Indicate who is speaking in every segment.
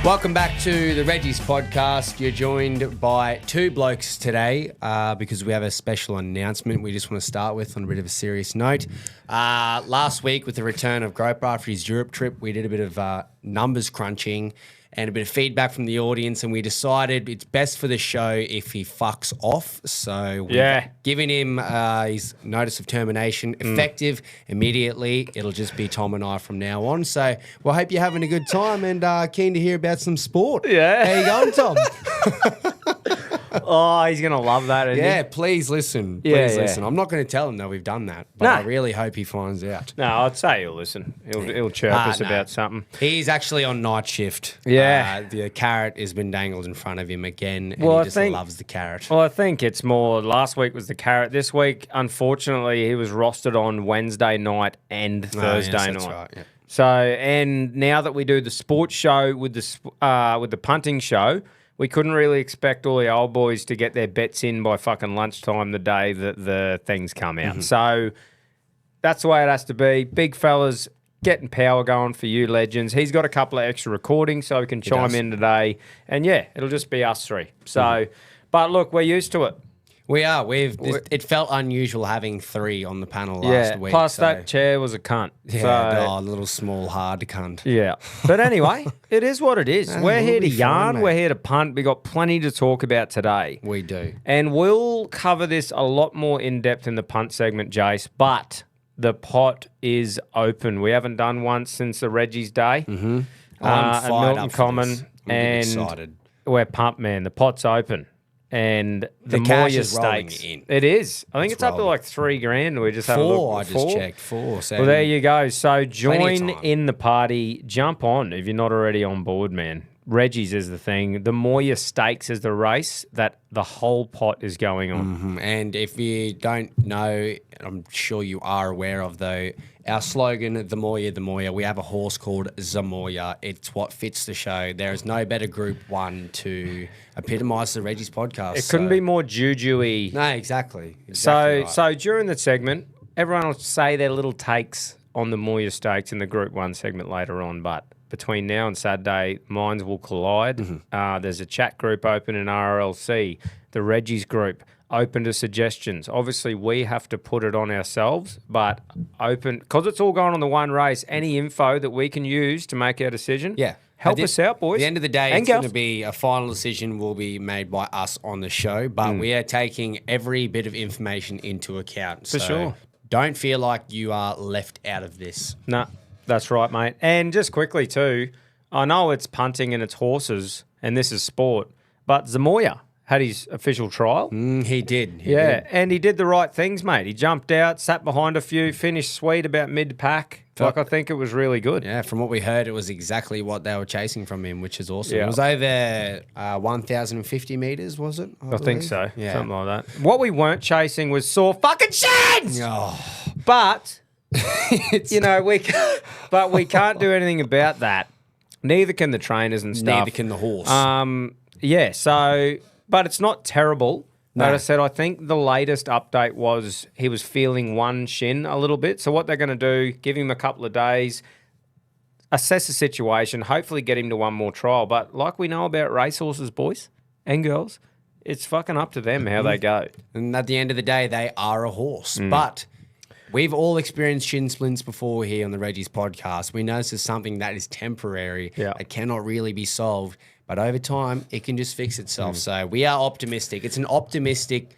Speaker 1: Welcome back to the Reggies podcast. You're joined by two blokes today because we have a special announcement we just want to start with on a bit of a serious note. Last week, with the return of Groper after his Europe trip, we did a bit of numbers crunching and a bit of feedback from the audience, and we decided it's best for the show if he fucks off. So we've given him his notice of termination effective immediately. It'll just be Tom and I from now on. So we'll hope you're having a good time and keen to hear about some sport.
Speaker 2: Yeah.
Speaker 1: How you going, Tom?
Speaker 2: Oh, he's going to love that, isn't he?
Speaker 1: Please listen.
Speaker 2: Yeah,
Speaker 1: Please listen. I'm not going to tell him that we've done that, but I really hope he finds out.
Speaker 2: No, I'd say he'll listen. He'll chirp us about something.
Speaker 1: He's actually on night shift.
Speaker 2: Yeah.
Speaker 1: The carrot has been dangled in front of him again, and he just loves the carrot.
Speaker 2: Well, I think it's more, last week was the carrot. This week, unfortunately, he was rostered on Wednesday night and Thursday night.
Speaker 1: That's right, yeah.
Speaker 2: So, and now that we do the sports show with the punting show, we couldn't really expect all the old boys to get their bets in by fucking lunchtime the day that the things come out. So that's the way it has to be. Big fellas getting power going for you legends. He's got a couple of extra recordings so he can chime in today. And yeah, it'll just be us three. So, but look, we're used to it.
Speaker 1: We are. It felt unusual having three on the panel last week.
Speaker 2: Plus that chair was a cunt.
Speaker 1: Yeah, a little small, hard cunt.
Speaker 2: Yeah. But anyway, it is what it is. We're here to yarn.
Speaker 1: Fine,
Speaker 2: we're here to punt. We got plenty to talk about today.
Speaker 1: We do.
Speaker 2: And we'll cover this a lot more in depth in the punt segment, Jace. But the pot is open. We haven't done one since the Reggies day.
Speaker 1: I'm fired
Speaker 2: Milton
Speaker 1: up for
Speaker 2: Common.
Speaker 1: this. I'm
Speaker 2: And
Speaker 1: excited.
Speaker 2: we're pumped, man. The pot's open. And the
Speaker 1: cash
Speaker 2: Moir
Speaker 1: is rolling
Speaker 2: stakes.
Speaker 1: in.
Speaker 2: It is. I think
Speaker 1: It's
Speaker 2: it's up to
Speaker 1: rolling.
Speaker 2: like $3,000. We just have a look.
Speaker 1: Four, I just checked. Four. So
Speaker 2: Well, there you go. So
Speaker 1: Plenty
Speaker 2: join
Speaker 1: of time.
Speaker 2: in the party. Jump on if you're not already on board, man. Reggies is the thing. The Moir Stakes is the race that the whole pot is going on.
Speaker 1: And if you don't know, I'm sure you are aware of, though, our slogan, the Moir, we have a horse called Zamoya. It's what fits the show. There is no better Group 1 to epitomise the Reggies podcast.
Speaker 2: It couldn't be more juju-y.
Speaker 1: No, exactly.
Speaker 2: So during the segment, everyone will say their little takes on the Moir Stakes in the Group 1 segment later on, but between now and Saturday, minds will collide. There's a chat group open in RLC, the Reggies group, open to suggestions. Obviously, we have to put it on ourselves, but open, because it's all going on the one race, any info that we can use to make our decision, help us out, boys.
Speaker 1: At the end of the day,
Speaker 2: and
Speaker 1: it's going to
Speaker 2: girls.
Speaker 1: be a final decision will be made by us on the show, but we are taking every bit of information into account.
Speaker 2: For sure.
Speaker 1: Don't feel like you are left out of this.
Speaker 2: No, that's right, mate. And just quickly too, I know it's punting and it's horses, and this is sport, but Zamoya had his official trial.
Speaker 1: He did. He
Speaker 2: Yeah,
Speaker 1: did.
Speaker 2: and he did the right things, mate. He jumped out, sat behind a few, finished sweet about mid-pack. Like, I think it was really good.
Speaker 1: Yeah, from what we heard, it was exactly what they were chasing from him, which is awesome.
Speaker 2: Yeah.
Speaker 1: It was over 1,050 metres, was it?
Speaker 2: I think so.
Speaker 1: Yeah.
Speaker 2: Something like that. What we weren't chasing was sore fucking shins!
Speaker 1: Oh,
Speaker 2: But, you know, we can't do anything about that. Neither can the trainers and stuff.
Speaker 1: neither can the horse.
Speaker 2: Yeah, so, but it's not terrible.
Speaker 1: No.
Speaker 2: Like I said, I think the latest update was he was feeling one shin a little bit. So what they're going to do, give him a couple of days, assess the situation, hopefully get him to one more trial. But like we know about racehorses, boys and girls, it's fucking up to them how they go.
Speaker 1: And at the end of the day, they are a horse. But we've all experienced shin splints before here on the Reggies podcast. We know this is something that is temporary.
Speaker 2: Yeah.
Speaker 1: It cannot really be solved. But over time, it can just fix itself. So we are optimistic. It's an optimistic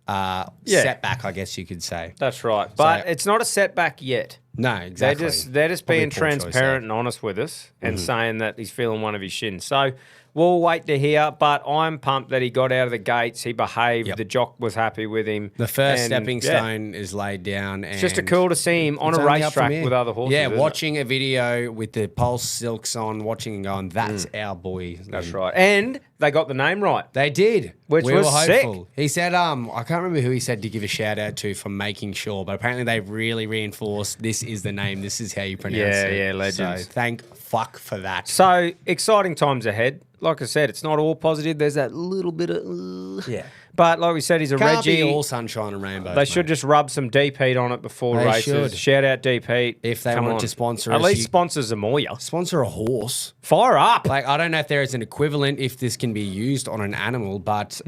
Speaker 1: setback, I guess you could say.
Speaker 2: That's right. But it's not a setback yet.
Speaker 1: No, exactly.
Speaker 2: They're just
Speaker 1: Probably
Speaker 2: being
Speaker 1: a poor choice
Speaker 2: transparent and honest with us and saying that he's feeling one of his shins. So we'll wait to hear, but I'm pumped that he got out of the gates. He behaved.
Speaker 1: Yep.
Speaker 2: The jock was happy with him.
Speaker 1: The first
Speaker 2: And,
Speaker 1: stepping
Speaker 2: yeah,
Speaker 1: stone is laid down. And
Speaker 2: It's just a cool to see him on
Speaker 1: it's
Speaker 2: a
Speaker 1: only up from
Speaker 2: racetrack
Speaker 1: here.
Speaker 2: with other horses.
Speaker 1: Yeah,
Speaker 2: isn't it?
Speaker 1: watching a video with the pulse silks on, watching and going, that's our boy.
Speaker 2: That's right. And they got the name right.
Speaker 1: They did.
Speaker 2: Which
Speaker 1: we
Speaker 2: was
Speaker 1: were
Speaker 2: sick.
Speaker 1: hopeful. He said, I can't remember who he said to give a shout out to for making sure, but apparently they really reinforced this this is the name. This is how you pronounce it.
Speaker 2: Yeah, legends.
Speaker 1: So thank fuck for that.
Speaker 2: So exciting times ahead. Like I said, it's not all positive. There's that little bit of
Speaker 1: Yeah.
Speaker 2: But like we said, he's a
Speaker 1: Can't
Speaker 2: Reggie.
Speaker 1: be all sunshine and rainbows.
Speaker 2: They should just rub some deep heat on it before
Speaker 1: They
Speaker 2: races.
Speaker 1: should.
Speaker 2: Shout out deep heat
Speaker 1: If they
Speaker 2: Come
Speaker 1: want
Speaker 2: on.
Speaker 1: to sponsor
Speaker 2: At
Speaker 1: us,
Speaker 2: least sponsors a Moir.
Speaker 1: sponsor a horse.
Speaker 2: Fire up.
Speaker 1: Like, I don't know if there is an equivalent if this can be used on an animal, but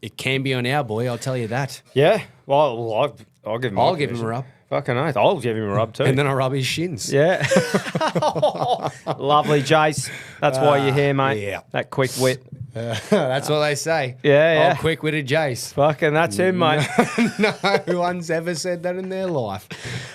Speaker 1: it can be on our boy. I'll tell you that.
Speaker 2: Yeah. Well, I'll give him.
Speaker 1: I'll give him a rub,
Speaker 2: Fucking oath. I'll give him a rub too.
Speaker 1: and then I'll rub his shins.
Speaker 2: Yeah. Lovely, Jace. That's why you're here, mate.
Speaker 1: yeah.
Speaker 2: That quick wit.
Speaker 1: That's what they say.
Speaker 2: Yeah.
Speaker 1: Oh, quick-witted Jace.
Speaker 2: Fucking that's him, mate.
Speaker 1: No one's ever said that in their life.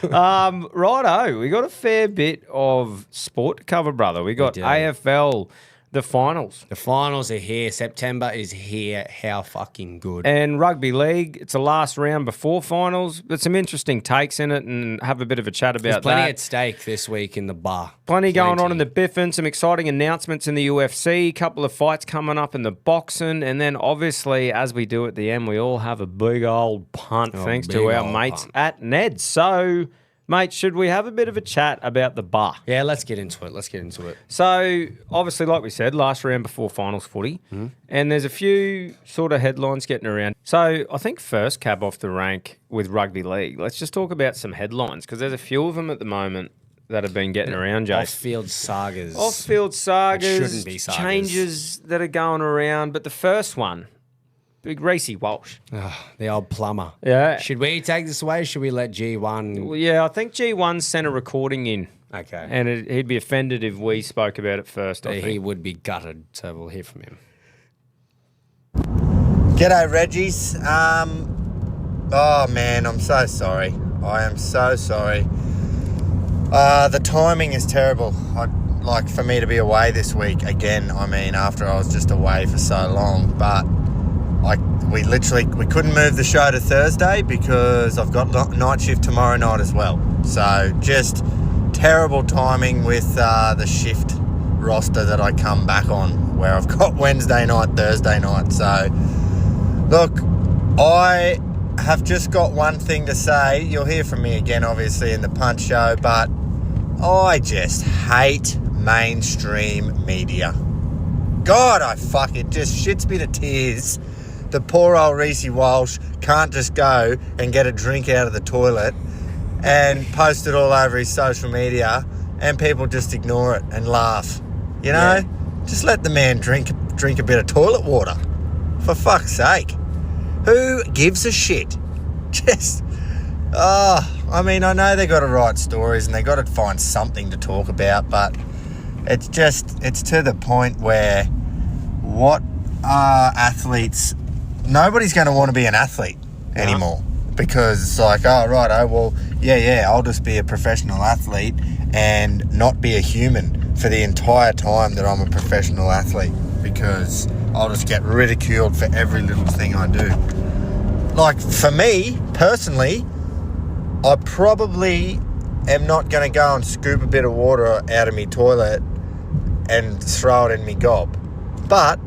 Speaker 2: Righto. We got a fair bit of sport to cover, brother. We got
Speaker 1: do.
Speaker 2: AFL, the finals.
Speaker 1: The finals are here. September is here. How fucking good.
Speaker 2: And rugby league, it's the last round before finals, but some interesting takes in it and have a bit of a chat
Speaker 1: There's
Speaker 2: about
Speaker 1: plenty
Speaker 2: that.
Speaker 1: at stake this week in the bar.
Speaker 2: Plenty going on in the Biffin, some exciting announcements in the UFC, couple of fights coming up in the boxing, and then obviously, as we do at the end, we all have a big old punt thanks to
Speaker 1: big
Speaker 2: our
Speaker 1: old
Speaker 2: mates
Speaker 1: punt.
Speaker 2: at Neds. So, mate, should we have a bit of a chat about the bar?
Speaker 1: Yeah, let's get into it.
Speaker 2: So, obviously, like we said, last round before finals footy, and there's a few sort of headlines getting around. So, I think first cab off the rank with rugby league, let's just talk about some headlines because there's a few of them at the moment that have been getting around, Jace.
Speaker 1: Off-field sagas.
Speaker 2: Off-field sagas,
Speaker 1: shouldn't be sagas.
Speaker 2: changes that are going around, but the first one, big Reece Walsh.
Speaker 1: The old plumber.
Speaker 2: Yeah.
Speaker 1: Should we take this away? Should we let G1?
Speaker 2: Well, yeah, I think G1 sent a recording in.
Speaker 1: Okay.
Speaker 2: And he'd be offended if we spoke about it first, I
Speaker 1: He
Speaker 2: think.
Speaker 1: would be gutted, so we'll hear from him.
Speaker 3: G'day, Reggies. Oh man, I'm so sorry. I am so sorry. The timing is terrible. I'd like for me to be away this week again. I mean, after I was just away for so long, but we couldn't move the show to Thursday because I've got night shift tomorrow night as well. So just terrible timing with the shift roster that I come back on, where I've got Wednesday night, Thursday night. So look, I have just got one thing to say. You'll hear from me again, obviously, in the Punch Show, but I just hate mainstream media. God, it just shits me to tears. The poor old Reece Walsh can't just go and get a drink out of the toilet and post it all over his social media and people just ignore it and laugh. You know? Just let the man drink a bit of toilet water. For fuck's sake. Who gives a shit? I mean, I know they got to write stories and they got to find something to talk about, but it's to the point where what are athletes... Nobody's going to want to be an athlete anymore because it's like, oh, righto, well, yeah, I'll just be a professional athlete and not be a human for the entire time that I'm a professional athlete because I'll just get ridiculed for every little thing I do. Like, for me, personally, I probably am not going to go and scoop a bit of water out of me toilet and throw it in me gob. But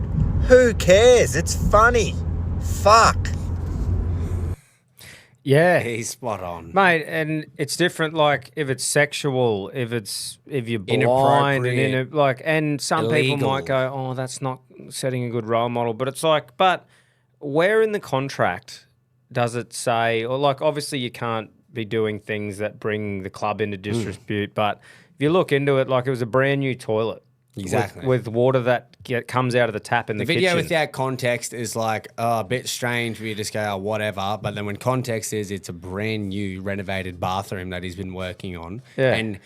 Speaker 3: who cares? It's funny. Fuck.
Speaker 2: Yeah.
Speaker 1: He's spot on.
Speaker 2: Mate, and it's different, like, if it's sexual, if you're blind,
Speaker 1: Inappropriate.
Speaker 2: and some people
Speaker 1: Illegal.
Speaker 2: might go, oh, that's not setting a good role model. But it's like, but where in the contract does it say, or like, obviously you can't be doing things that bring the club into disrepute, but if you look into it, like it was a brand new toilet.
Speaker 1: Exactly.
Speaker 2: With water that comes out of the tap in the
Speaker 1: video
Speaker 2: kitchen.
Speaker 1: without context is like a bit strange. We just go, oh, whatever. But then when context is, it's a brand new renovated bathroom that he's been working on.
Speaker 2: Yeah.
Speaker 1: And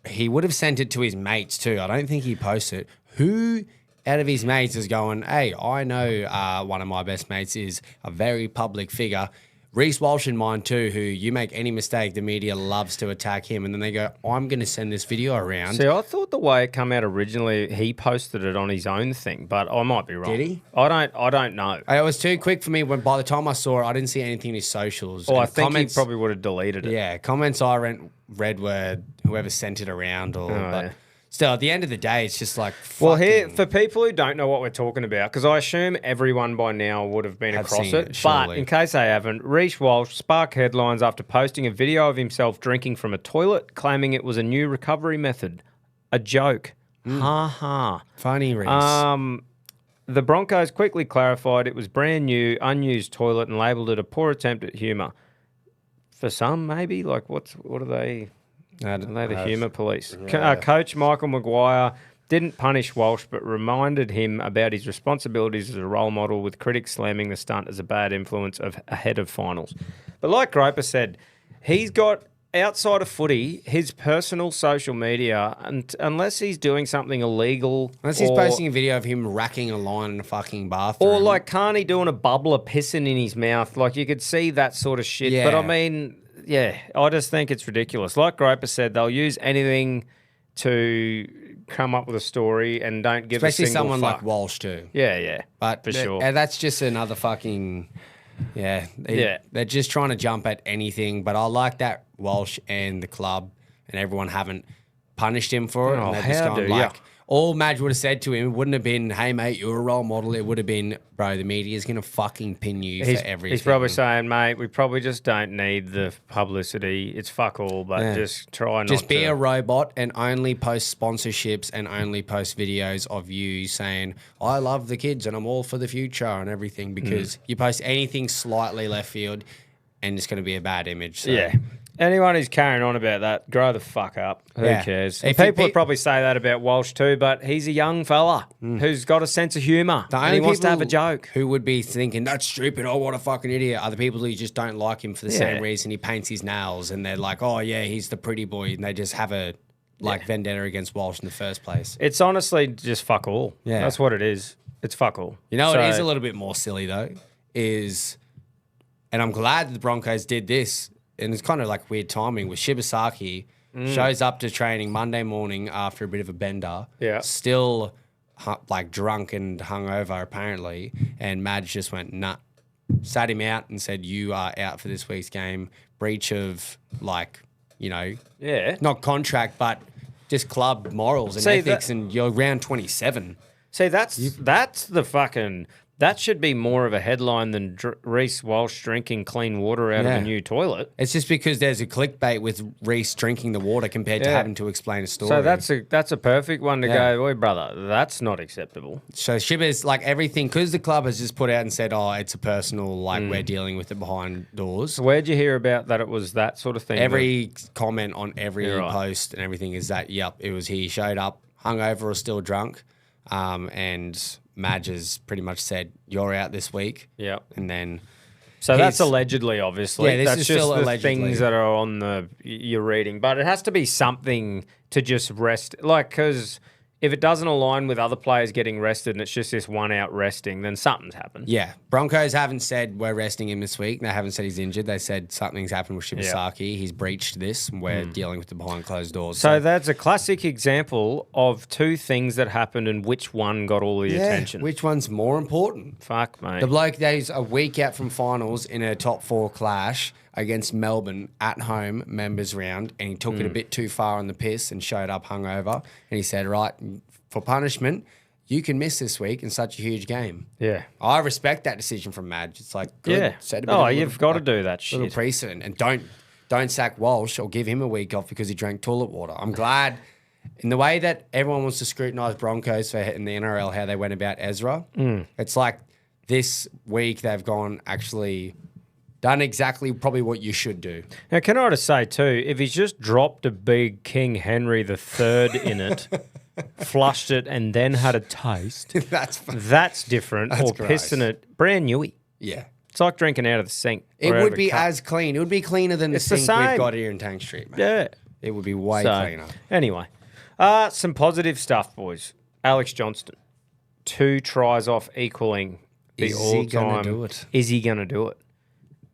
Speaker 1: he would have sent it to his mates too. I don't think he posted it. Who out of his mates is going, hey, I know one of my best mates is a very public figure. Reece Walsh in mine too, who you make any mistake, the media loves to attack him. And then they go, I'm going to send this video around.
Speaker 2: See, I thought the way it came out originally, he posted it on his own thing, but I might be wrong.
Speaker 1: Did he?
Speaker 2: I don't know.
Speaker 1: It was too quick for me. When by the time I saw it, I didn't see anything in his socials.
Speaker 2: Or I
Speaker 1: And
Speaker 2: think
Speaker 1: comments,
Speaker 2: he probably would have deleted it.
Speaker 1: Yeah, comments I read were whoever sent it around, or but
Speaker 2: yeah.
Speaker 1: Still, at the end of the day, it's just like
Speaker 2: Well, here,
Speaker 1: fucking-
Speaker 2: for people who don't know what we're talking about, because I assume everyone by now would have been
Speaker 1: Have
Speaker 2: across
Speaker 1: seen
Speaker 2: it,
Speaker 1: it,
Speaker 2: but
Speaker 1: surely.
Speaker 2: in case they haven't, Reece Walsh sparked headlines after posting a video of himself drinking from a toilet, claiming it was a new recovery method. A joke. Ha ha.
Speaker 1: funny, Reece.
Speaker 2: The Broncos quickly clarified it was brand new, unused toilet and labelled it a poor attempt at humour. For some, maybe? Like, what are they? Are they the humour police? Coach Michael Maguire didn't punish Walsh, but reminded him about his responsibilities as a role model, with critics slamming the stunt as a bad influence ahead of finals. But like Groper said, he's got, outside of footy, his personal social media, and unless he's doing something illegal...
Speaker 1: Unless he's posting a video of him racking a line in a fucking bathroom.
Speaker 2: Or like Carney doing a bubbler pissing in his mouth. Like you could see that sort of shit.
Speaker 1: Yeah.
Speaker 2: But I mean, yeah, I just think it's ridiculous. Like Groper said, they'll use anything to come up with a story and don't give
Speaker 1: especially
Speaker 2: a single
Speaker 1: someone
Speaker 2: fuck.
Speaker 1: like Walsh too.
Speaker 2: Yeah.
Speaker 1: But
Speaker 2: for sure.
Speaker 1: that's just another fucking They're just trying to jump at anything. But I like that Walsh and the club and everyone haven't punished him for it.
Speaker 2: Oh,
Speaker 1: and they've just
Speaker 2: how
Speaker 1: gone
Speaker 2: do ya?
Speaker 1: all Madge would have said to him wouldn't have been, "Hey mate, you're a role model." It would have been, "Bro, the media is gonna fucking pin you for everything."
Speaker 2: He's probably saying, mate, we probably just don't need the publicity. It's fuck all, but just try not
Speaker 1: just be
Speaker 2: to.
Speaker 1: a robot and only post sponsorships and only post videos of you saying, "I love the kids and I'm all for the future" and everything, because you post anything slightly left field and it's going to be a bad image. So.
Speaker 2: Yeah. Anyone who's carrying on about that, grow the fuck up. Who
Speaker 1: Yeah.
Speaker 2: cares?
Speaker 1: If
Speaker 2: People
Speaker 1: you-
Speaker 2: would probably say that about Walsh too, but he's a young fella who's got a sense of humour
Speaker 1: The
Speaker 2: and
Speaker 1: only
Speaker 2: he wants to have a
Speaker 1: people
Speaker 2: joke.
Speaker 1: Who would be thinking, "That's stupid, oh, what a fucking idiot," are the people who just don't like him for the same
Speaker 2: Yeah.
Speaker 1: reason he paints his nails and they're like, "Oh yeah, he's the pretty boy," and they just have a vendetta against Walsh in the first place.
Speaker 2: It's honestly just fuck all.
Speaker 1: Yeah.
Speaker 2: That's what it is. It's fuck all.
Speaker 1: You know,
Speaker 2: So-
Speaker 1: it is a little bit more silly though, and I'm glad that the Broncos did this, and it's kind of like weird timing with Shibasaki shows up to training Monday morning after a bit of a bender,
Speaker 2: Yeah.
Speaker 1: still like drunk and hungover apparently, and Madge just went, "Nah," sat him out and said, "You are out for this week's game." Breach of
Speaker 2: Yeah.
Speaker 1: not contract, but just club morals and
Speaker 2: See,
Speaker 1: ethics, and you're round 27.
Speaker 2: See, that's the fucking... That should be more of a headline than Reece Walsh drinking clean water out of
Speaker 1: Yeah.
Speaker 2: a new toilet.
Speaker 1: It's just because there's a clickbait with Reece drinking the water compared to
Speaker 2: Yeah.
Speaker 1: having to explain a story.
Speaker 2: So that's a perfect one to
Speaker 1: Yeah.
Speaker 2: go, oi, brother, that's not acceptable.
Speaker 1: So Shibba's like everything, because the club has just put out and said, "Oh, it's a personal, like we're dealing with it behind doors."
Speaker 2: Where'd you hear about that it was that sort of thing?
Speaker 1: Every comment on every
Speaker 2: You're right.
Speaker 1: post and everything is that, yep, it was he showed up hungover or still drunk, and Madge has pretty much said, "You're out this week."
Speaker 2: Yeah.
Speaker 1: And then
Speaker 2: So that's
Speaker 1: He's-
Speaker 2: allegedly, obviously.
Speaker 1: Yeah, this
Speaker 2: that's
Speaker 1: is
Speaker 2: just
Speaker 1: still
Speaker 2: the
Speaker 1: allegedly.
Speaker 2: things that are on you're reading. But it has to be something to just rest. Like, because if it doesn't align with other players getting rested and it's just this one out resting, then something's happened.
Speaker 1: yeah, Broncos haven't said we're resting him this week. They haven't said he's injured. They said something's happened with Shibasaki. He's breached this, and we're dealing with the behind closed doors.
Speaker 2: So that's a classic example of two things that happened and which one got all the attention.
Speaker 1: which one's more important?
Speaker 2: Fuck, mate.
Speaker 1: The bloke that is a week out from finals in a top 4 clash against Melbourne at home members round, and he took it a bit too far on the piss and showed up hungover. And he said, "Right, for punishment, you can miss this week in such a huge game."
Speaker 2: Yeah.
Speaker 1: I respect that decision from Madge. It's like, good.
Speaker 2: Yeah.
Speaker 1: Set a bit of a
Speaker 2: You've got to do that shit.
Speaker 1: little precedent, and don't sack Walsh or give him a week off because he drank toilet water. I'm glad. In the way that everyone wants to scrutinise Broncos for in the NRL, how they went about Ezra, it's like this week they've gone actually done exactly probably what you should do.
Speaker 2: Now, can I just say too, if he's just dropped a big King Henry III in it, flushed it, and then had a taste, that's different.
Speaker 1: That's
Speaker 2: or
Speaker 1: gross.
Speaker 2: pissing it brand newy.
Speaker 1: Yeah.
Speaker 2: It's like drinking out of the sink.
Speaker 1: It
Speaker 2: or out
Speaker 1: would
Speaker 2: of a
Speaker 1: be
Speaker 2: cup.
Speaker 1: as clean. It would be cleaner than the
Speaker 2: It's the
Speaker 1: sink we've
Speaker 2: same.
Speaker 1: got here in Tank Street, man.
Speaker 2: Yeah.
Speaker 1: It would be way
Speaker 2: So,
Speaker 1: cleaner.
Speaker 2: anyway, some positive stuff, boys. Alex Johnston, 2 tries off equaling the
Speaker 1: Is he
Speaker 2: all-time.
Speaker 1: gonna do it?
Speaker 2: Is he going to do it?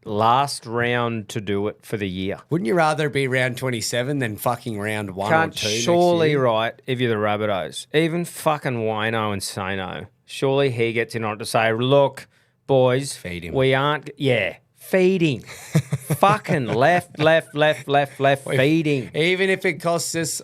Speaker 2: Last round to do it for the year.
Speaker 1: Wouldn't you rather be round 27 than fucking round 1
Speaker 2: Can't
Speaker 1: or 2
Speaker 2: surely
Speaker 1: next year?
Speaker 2: right if you're the Rabbitohs. Even fucking Wino and Sano. Surely he gets in on it to say, look, boys,
Speaker 1: Feed him.
Speaker 2: we aren't. Yeah, feeding. Fucking left, feeding.
Speaker 1: Even if it costs us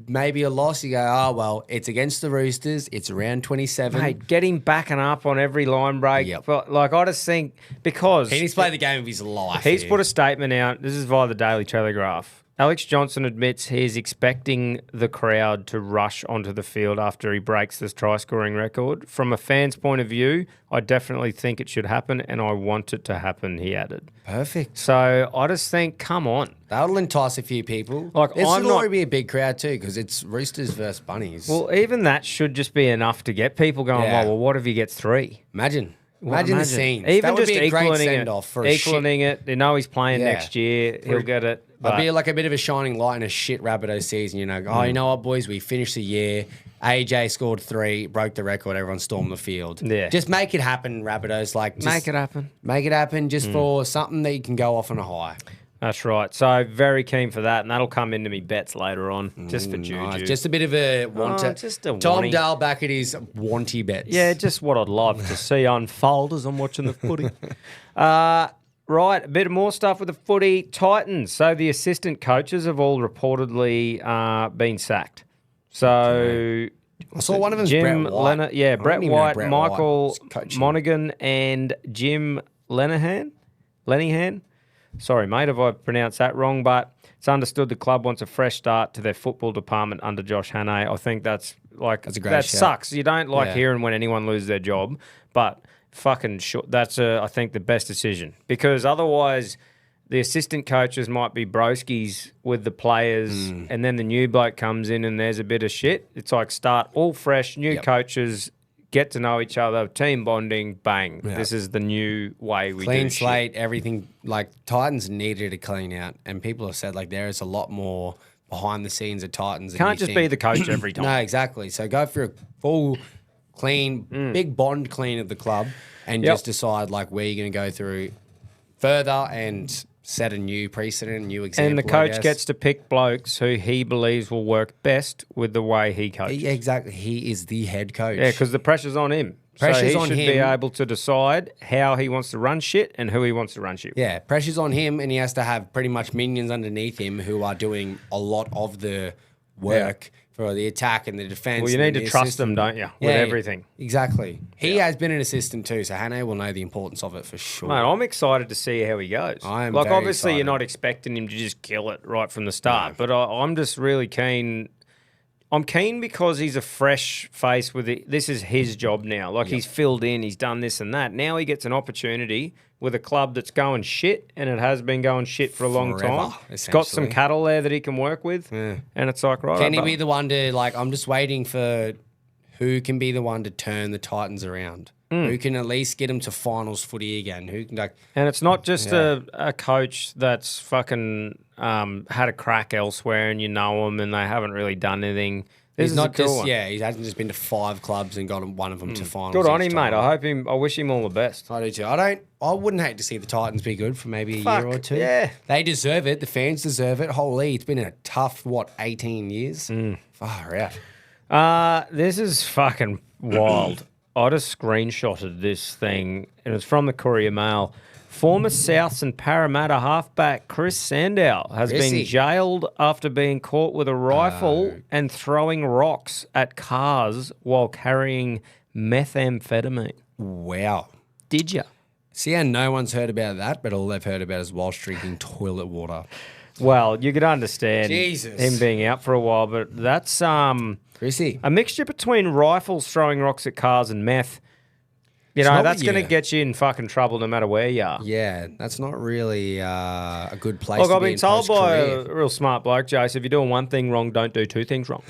Speaker 1: maybe a loss, you go, oh, well, it's against the Roosters. It's around 27.
Speaker 2: Mate, get him backing up on every line break.
Speaker 1: Yep.
Speaker 2: But, like, I just think because...
Speaker 1: He needs to play the game of his life.
Speaker 2: He's
Speaker 1: here.
Speaker 2: put a statement out. This is via the Daily Telegraph. Alex Johnson admits he is expecting the crowd to rush onto the field after he breaks this try-scoring record. From a fan's point of view, I definitely think it should happen, and I want it to happen, he added.
Speaker 1: Perfect.
Speaker 2: So I just think, come on.
Speaker 1: That'll entice a few people.
Speaker 2: Like,
Speaker 1: this
Speaker 2: I'm
Speaker 1: should
Speaker 2: not-
Speaker 1: already be a big crowd too, because it's Roosters versus Bunnies.
Speaker 2: Well, even that should just be enough to get people going,
Speaker 1: Yeah.
Speaker 2: well, what if he gets 3?
Speaker 1: Imagine
Speaker 2: Well,
Speaker 1: the scenes.
Speaker 2: Even
Speaker 1: that would
Speaker 2: just
Speaker 1: be a great
Speaker 2: equaling
Speaker 1: send-off
Speaker 2: it.
Speaker 1: for a
Speaker 2: Equaling it. They know he's playing
Speaker 1: Yeah.
Speaker 2: next year. He'll get it.
Speaker 1: It'd
Speaker 2: But
Speaker 1: be like a bit of a shining light in a shit Rabbitohs season. You know, you know what, boys? We finished the year. AJ scored 3, broke the record. Everyone stormed the field.
Speaker 2: Yeah.
Speaker 1: Just make it happen, Rabbitohs. Like, just
Speaker 2: make it happen.
Speaker 1: Make it happen just for something that you can go off on a high.
Speaker 2: That's right. So very keen for that, and that'll come into me bets later on, just for Juju.
Speaker 1: Nice. Just a bit of a want to.
Speaker 2: just a
Speaker 1: Tom
Speaker 2: wanty.
Speaker 1: Dale back at his wanty bets.
Speaker 2: Yeah, just what I'd love to see unfold as I'm watching the footy. Right, a bit more stuff with the footy. Titans. So the assistant coaches have all reportedly been sacked. So
Speaker 1: I saw one of them's
Speaker 2: Jim
Speaker 1: Brett White.
Speaker 2: Leonard, yeah,
Speaker 1: I
Speaker 2: Brett
Speaker 1: didn't even know
Speaker 2: White,
Speaker 1: Brett
Speaker 2: Michael
Speaker 1: was coaching.
Speaker 2: Monaghan, and Jim Lenihan. Sorry, mate, if I pronounced that wrong, but it's understood the club wants a fresh start to their football department under Josh Hannay. I think that's like
Speaker 1: a great
Speaker 2: that
Speaker 1: shout.
Speaker 2: sucks. You don't like
Speaker 1: Yeah.
Speaker 2: hearing when anyone loses their job, but fucking that's I think the best decision, because otherwise the assistant coaches might be broskies with the players, and then the new bloke comes in and there's a bit of shit. It's like start all fresh, new coaches, get to know each other, team bonding, bang.
Speaker 1: Yeah.
Speaker 2: This is the new way we
Speaker 1: Clean
Speaker 2: do
Speaker 1: slate, everything. Like, Titans needed to clean out. And people have said, like, there is a lot more behind the scenes at Titans. than
Speaker 2: Can't
Speaker 1: you
Speaker 2: just be
Speaker 1: think.
Speaker 2: the coach every time.
Speaker 1: No, exactly. So go for a full, clean, big bond clean of the club and
Speaker 2: Yep.
Speaker 1: just decide, like, where you're going to go through further and set a new precedent, new example.
Speaker 2: And the
Speaker 1: I
Speaker 2: coach
Speaker 1: guess.
Speaker 2: gets to pick blokes who he believes will work best with the way he coaches.
Speaker 1: Yeah, exactly. He is the head coach.
Speaker 2: Yeah, because the pressure's on him.
Speaker 1: Pressure's
Speaker 2: so
Speaker 1: on
Speaker 2: he should be
Speaker 1: him.
Speaker 2: able to decide how he wants to run shit and who he wants to run shit with.
Speaker 1: Yeah, pressure's on him, and he has to have pretty much minions underneath him who are doing a lot of the work for the attack and the defense.
Speaker 2: Well, you
Speaker 1: and
Speaker 2: need
Speaker 1: the
Speaker 2: to trust
Speaker 1: assistant.
Speaker 2: them, don't you, with everything.
Speaker 1: Exactly. He has been an assistant too, so Hannay will know the importance of it for sure.
Speaker 2: Mate, I'm excited to see how he goes.
Speaker 1: I am
Speaker 2: like,
Speaker 1: very
Speaker 2: obviously, you're
Speaker 1: excited.
Speaker 2: not expecting him to just kill it right from the start, but I'm just really keen. I'm keen because he's a fresh face with it. This is his job now. Like, he's filled in, he's done this and that. Now he gets an opportunity with a club that's going shit, and it has been going shit for a long
Speaker 1: Forever,
Speaker 2: time. It's got some
Speaker 1: essentially.
Speaker 2: cattle there that he can work with, and it's like, right.
Speaker 1: Can he be the one to, like, I'm just waiting for who can be the one to turn the Titans around? Who can at least get them to finals footy again? Who can, like,
Speaker 2: And it's not just a coach that's fucking had a crack elsewhere and you know him and they haven't really done anything. This
Speaker 1: he's
Speaker 2: is
Speaker 1: not
Speaker 2: a cool
Speaker 1: just,
Speaker 2: one.
Speaker 1: he hasn't just been to 5 clubs and got one of them to finals.
Speaker 2: Good on
Speaker 1: each
Speaker 2: him, mate.
Speaker 1: time.
Speaker 2: I wish him all the best.
Speaker 1: I do too. I wouldn't hate to see the Titans be good for maybe a
Speaker 2: Fuck,
Speaker 1: year or two.
Speaker 2: yeah.
Speaker 1: They deserve it. The fans deserve it. Holy, it's been a tough, 18 years? Far out.
Speaker 2: This is fucking wild. I just screenshotted this thing, and it's from the Courier Mail. Former Souths and Parramatta halfback Chris Sandow has
Speaker 1: Chrissy.
Speaker 2: been jailed after being caught with a rifle and throwing rocks at cars while carrying methamphetamine.
Speaker 1: Wow.
Speaker 2: Did you?
Speaker 1: See how no one's heard about that, but all they've heard about is whilst drinking toilet water.
Speaker 2: Well, you could understand
Speaker 1: Jesus.
Speaker 2: him being out for a while, but that's
Speaker 1: Chrissy.
Speaker 2: a mixture between rifles throwing rocks at cars and meth. You
Speaker 1: It's
Speaker 2: know,
Speaker 1: not
Speaker 2: that's
Speaker 1: what
Speaker 2: going to
Speaker 1: you-
Speaker 2: get you in fucking trouble no matter where you are.
Speaker 1: Yeah, that's not really a good place
Speaker 2: Look,
Speaker 1: to
Speaker 2: I've
Speaker 1: be
Speaker 2: been
Speaker 1: in
Speaker 2: told by
Speaker 1: post-career.
Speaker 2: a real smart bloke, Jace, if you're doing one thing wrong, don't do 2 things wrong.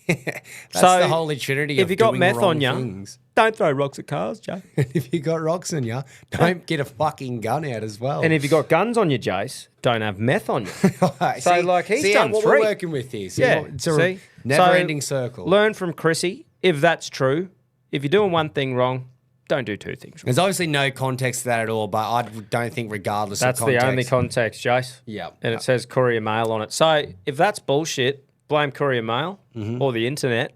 Speaker 1: That's
Speaker 2: so,
Speaker 1: the holy trinity
Speaker 2: if
Speaker 1: of
Speaker 2: you got
Speaker 1: doing
Speaker 2: meth
Speaker 1: wrong
Speaker 2: on you,
Speaker 1: things.
Speaker 2: don't throw rocks at cars, Jay.
Speaker 1: If you got rocks on you, don't get a fucking gun out as well.
Speaker 2: And if you got guns on you, Jace, don't have meth on you.
Speaker 1: so,
Speaker 2: like, he's
Speaker 1: see
Speaker 2: done
Speaker 1: what
Speaker 2: 3.
Speaker 1: we're working with here. See
Speaker 2: Yeah,
Speaker 1: what- it's a
Speaker 2: see?
Speaker 1: never-ending
Speaker 2: So,
Speaker 1: circle.
Speaker 2: Learn from Chrissy. If that's true, if you're doing one thing wrong, don't do 2 things wrong.
Speaker 1: There's obviously no context to that at all, but I don't think regardless
Speaker 2: That's
Speaker 1: of context.
Speaker 2: the only context, Jace.
Speaker 1: Yeah.
Speaker 2: And it says Courier Mail on it. So if that's bullshit, blame Courier Mail
Speaker 1: Mm-hmm.
Speaker 2: or the internet.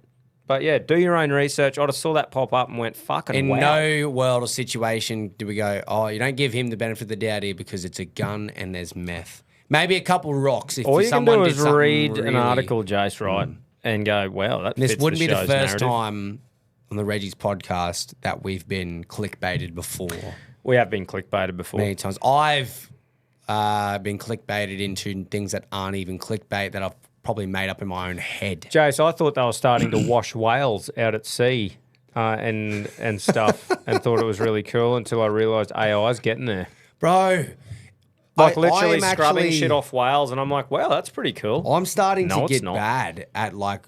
Speaker 2: But yeah, do your own research. I just saw that pop up and went, fucking
Speaker 1: In
Speaker 2: wow.
Speaker 1: no world or situation do we go, oh, you don't give him the benefit of the doubt here because it's a gun and there's meth. Maybe a couple rocks if
Speaker 2: All you can
Speaker 1: someone
Speaker 2: do
Speaker 1: did
Speaker 2: is
Speaker 1: something
Speaker 2: read
Speaker 1: really...
Speaker 2: an article, Jace, right, and go, well, that
Speaker 1: This
Speaker 2: fits
Speaker 1: wouldn't
Speaker 2: the
Speaker 1: be the
Speaker 2: show's
Speaker 1: first
Speaker 2: narrative.
Speaker 1: time on the Reggies podcast that we've been clickbaited before.
Speaker 2: We have been clickbaited before.
Speaker 1: Many times. I've been clickbaited into things that aren't even clickbait that I've probably made up in my own head.
Speaker 2: Jace, I thought they were starting to wash whales out at sea and stuff and thought it was really cool until I realised AI's getting there.
Speaker 1: Bro.
Speaker 2: Like
Speaker 1: I
Speaker 2: literally
Speaker 1: am
Speaker 2: scrubbing
Speaker 1: actually-
Speaker 2: shit off whales and I'm like, wow, that's pretty cool.
Speaker 1: I'm starting
Speaker 2: No,
Speaker 1: to
Speaker 2: it's
Speaker 1: get
Speaker 2: not.
Speaker 1: bad at like...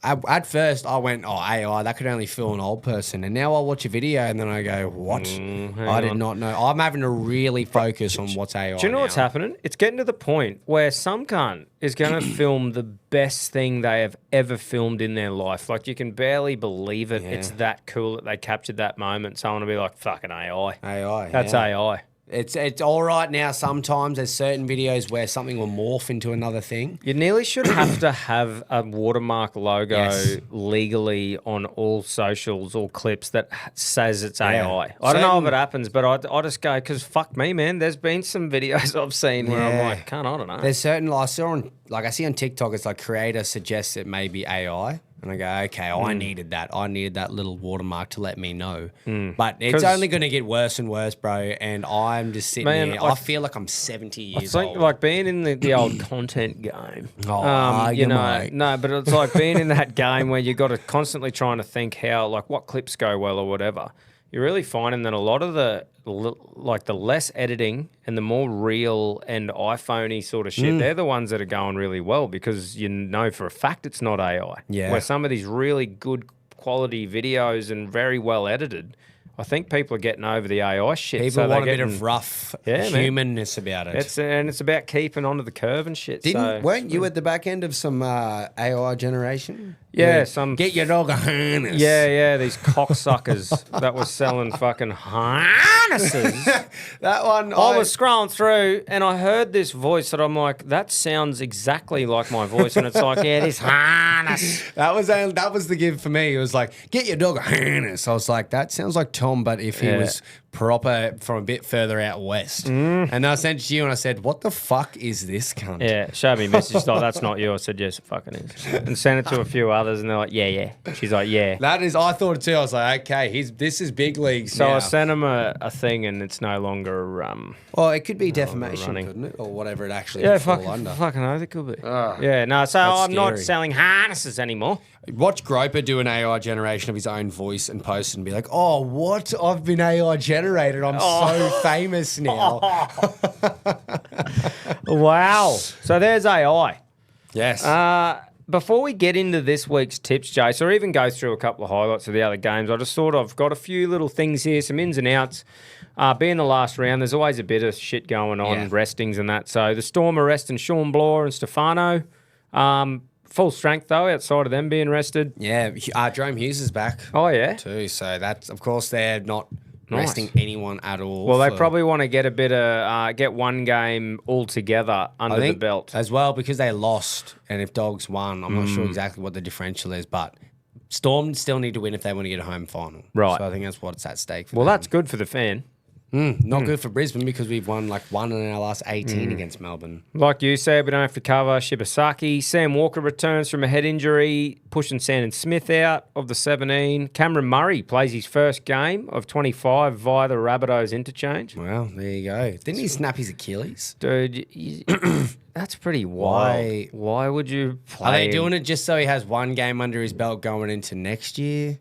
Speaker 1: At first, I went, oh, AI, that could only fool an old person. And now I watch a video and then I go, what? I did not know. I'm having to really focus on what's AI
Speaker 2: Do you know what's
Speaker 1: now.
Speaker 2: happening? It's getting to the point where some cunt is going to film the best thing they have ever filmed in their life. Like, you can barely believe it.
Speaker 1: Yeah.
Speaker 2: It's that cool that they captured that moment. Someone will be like, fucking AI.
Speaker 1: AI.
Speaker 2: That's
Speaker 1: yeah.
Speaker 2: AI.
Speaker 1: It's all right now. Sometimes there's certain videos where something will morph into another thing.
Speaker 2: You nearly should have to have a watermark logo
Speaker 1: Yes.
Speaker 2: legally on all socials or clips that says it's
Speaker 1: Yeah.
Speaker 2: AI. I don't know if
Speaker 1: Certain-
Speaker 2: it happens, but I just go, because fuck me, man. There's been some videos I've seen where I'm
Speaker 1: Yeah.
Speaker 2: like, I don't know.
Speaker 1: There's certain I see on TikTok, it's like creator suggests it may be AI. And I go, okay, I needed that. I needed that little watermark to let me know. But it's
Speaker 2: 'Cause-
Speaker 1: only going to get worse and worse, bro. And I'm just sitting
Speaker 2: Man,
Speaker 1: here.
Speaker 2: I
Speaker 1: I feel like I'm 70
Speaker 2: I
Speaker 1: years
Speaker 2: think
Speaker 1: old.
Speaker 2: like being in the old content game.
Speaker 1: Oh,
Speaker 2: you
Speaker 1: you
Speaker 2: know,
Speaker 1: might.
Speaker 2: no, but it's like being in that game where you got to constantly trying to think how, like, what clips go well or whatever. You're really finding that a lot of the less editing and the more real and iPhone-y sort of shit, they're the ones that are going really well because you know for a fact it's not AI.
Speaker 1: Yeah.
Speaker 2: Where some of these really good quality videos and very well edited, I think people are getting over the AI shit.
Speaker 1: People
Speaker 2: so they're
Speaker 1: want a bit
Speaker 2: getting-
Speaker 1: of rough
Speaker 2: Yeah, man.
Speaker 1: humanness about it.
Speaker 2: it's about keeping onto the curve and shit.
Speaker 1: Weren't you at the back end of some AI generation?
Speaker 2: Yeah, some
Speaker 1: Get your dog a harness.
Speaker 2: Yeah, these cocksuckers that were selling fucking harnesses.
Speaker 1: That one.
Speaker 2: I was scrolling through and I heard this voice that I'm like, that sounds exactly like my voice. And it's like, yeah, this harness.
Speaker 1: That was the give for me. It was like, get your dog a harness. I was like, that sounds like Tom, but if he
Speaker 2: Yeah.
Speaker 1: was proper from a bit further out west. And I sent it to you and I said, what the fuck is this cunt?
Speaker 2: Yeah, showed me a message like, that's not you. I said, yes, it fucking is. And sent it to a few others and they're like, yeah. She's like, yeah.
Speaker 1: That is, I thought it too. I was like, okay, this is big leagues
Speaker 2: So
Speaker 1: now.
Speaker 2: I sent him a thing and it's no longer,
Speaker 1: Well, it could be defamation,
Speaker 2: running.
Speaker 1: couldn't it? Or whatever it actually
Speaker 2: yeah,
Speaker 1: could fall under.
Speaker 2: fucking oath it could be. Yeah, no, so
Speaker 1: That's
Speaker 2: I'm not
Speaker 1: scary.
Speaker 2: selling harnesses anymore.
Speaker 1: Watch Groper do an AI generation of his own voice and post and be like, oh, what? I've been AI generated. I'm so famous now.
Speaker 2: Wow. So there's AI.
Speaker 1: Yes.
Speaker 2: Before we get into this week's tips, Jace, or even go through a couple of highlights of the other games, I just thought I've got a few little things here, some ins and outs. Being the last round, there's always a bit of shit going on,
Speaker 1: Yeah.
Speaker 2: restings and that. So the Storm are resting Sean Bloor and Stefano. Full strength, though, outside of them being rested.
Speaker 1: Yeah, Jerome Hughes is back
Speaker 2: Oh, yeah?
Speaker 1: too. So that's, of course, they're not
Speaker 2: Nice.
Speaker 1: resting anyone at all.
Speaker 2: Well, they
Speaker 1: for-
Speaker 2: probably want to get a bit of get one game all together under
Speaker 1: I
Speaker 2: the
Speaker 1: think
Speaker 2: belt.
Speaker 1: as well because they lost, and if Dogs won, I'm not sure exactly what the differential is, but Storm still need to win if they want to get a home final.
Speaker 2: Right.
Speaker 1: So I think that's what's at stake. For
Speaker 2: Well,
Speaker 1: them.
Speaker 2: that's good for the fan.
Speaker 1: Not good for Brisbane because we've won like one in our last 18 against Melbourne.
Speaker 2: Like you said, we don't have to cover Shibasaki. Sam Walker returns from a head injury, pushing Sandon Smith out of the 17. Cameron Murray plays his first game of 25 via the Rabbitohs interchange.
Speaker 1: Well, there you go. Didn't he snap his Achilles?
Speaker 2: Dude, that's pretty wild. Why would you play
Speaker 1: Are they
Speaker 2: him?
Speaker 1: doing it just so he has one game under his belt going into next year?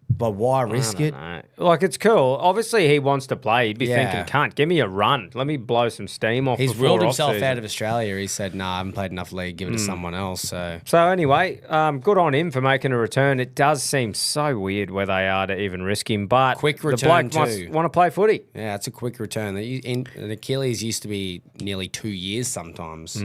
Speaker 1: But why risk it?
Speaker 2: No. Like, it's cool. Obviously, he wants to play. He'd be
Speaker 1: Yeah.
Speaker 2: thinking, cunt, give me a run. Let me blow some steam off
Speaker 1: He's
Speaker 2: before
Speaker 1: ruled himself
Speaker 2: off-season."
Speaker 1: out of Australia. He said, "Nah, I haven't played enough league. Give it to someone else." So
Speaker 2: So anyway, good on him for making a return. It does seem so weird where they are to even risk him, but
Speaker 1: Quick
Speaker 2: the
Speaker 1: return
Speaker 2: bloke must
Speaker 1: too.
Speaker 2: want to play footy.
Speaker 1: yeah, it's a quick return. An Achilles used to be nearly 2 years sometimes.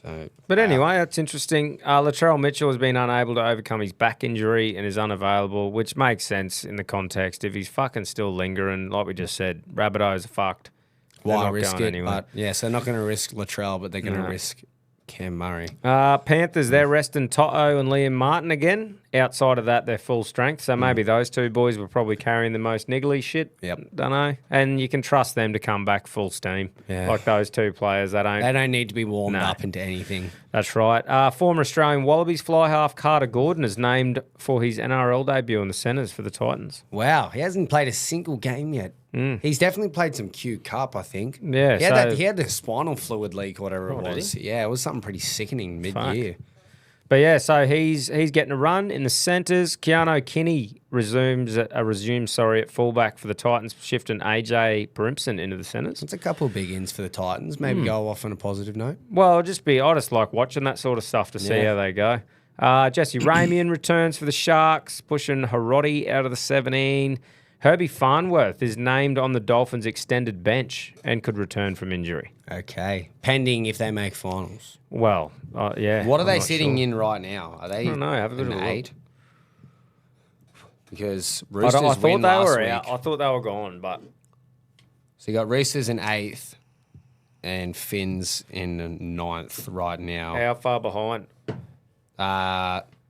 Speaker 1: So,
Speaker 2: But anyway, that's interesting. Latrell Mitchell has been unable to overcome his back injury and is unavailable, which makes sense in the context. If he's fucking still lingering, like we just said, Rabbitohs are fucked. They're
Speaker 1: why
Speaker 2: not
Speaker 1: risk
Speaker 2: going
Speaker 1: it?
Speaker 2: anywhere.
Speaker 1: But yeah, so they're not going to risk Latrell, but they're going to risk Cam Murray.
Speaker 2: Panthers, they're resting Toto and Liam Martin again outside of that, they're full strength. So maybe those two boys were probably carrying the most niggly shit.
Speaker 1: Yep.
Speaker 2: Don't know. And you can trust them to come back full steam.
Speaker 1: Yeah.
Speaker 2: Like those two players. They don't
Speaker 1: need to be warmed
Speaker 2: No.
Speaker 1: up into anything.
Speaker 2: That's right. Former Australian Wallabies fly half Carter Gordon is named for his NRL debut in the centres for the Titans.
Speaker 1: Wow, he hasn't played a single game yet. He's definitely played some Q Cup, I think.
Speaker 2: Yeah,
Speaker 1: he had the spinal fluid leak or whatever it
Speaker 2: did
Speaker 1: was. Yeah, it was something pretty sickening mid-year.
Speaker 2: But yeah, so he's getting a run in the centres. Keanu Kinney resumes at fullback for the Titans, shifting AJ Brimson into the centres.
Speaker 1: It's a couple of big ins for the Titans. Maybe go off on a positive note.
Speaker 2: Well, I just like watching that sort of stuff to see how they go. Jesse Ramian returns for the Sharks, pushing Hiroti out of the 17. Herbie Farnworth is named on the Dolphins' extended bench and could return from injury.
Speaker 1: Okay, pending if they make finals.
Speaker 2: Well, yeah.
Speaker 1: What are
Speaker 2: I'm
Speaker 1: they
Speaker 2: not
Speaker 1: sitting
Speaker 2: sure.
Speaker 1: in right now? Are they?
Speaker 2: I don't know. Have a bit of a look.
Speaker 1: 8? Because
Speaker 2: I
Speaker 1: Roosters
Speaker 2: thought
Speaker 1: win
Speaker 2: they
Speaker 1: last
Speaker 2: were
Speaker 1: week.
Speaker 2: out. I thought they were gone, but
Speaker 1: So you got Roosters in 8th and Finns in 9th right now.
Speaker 2: how far behind?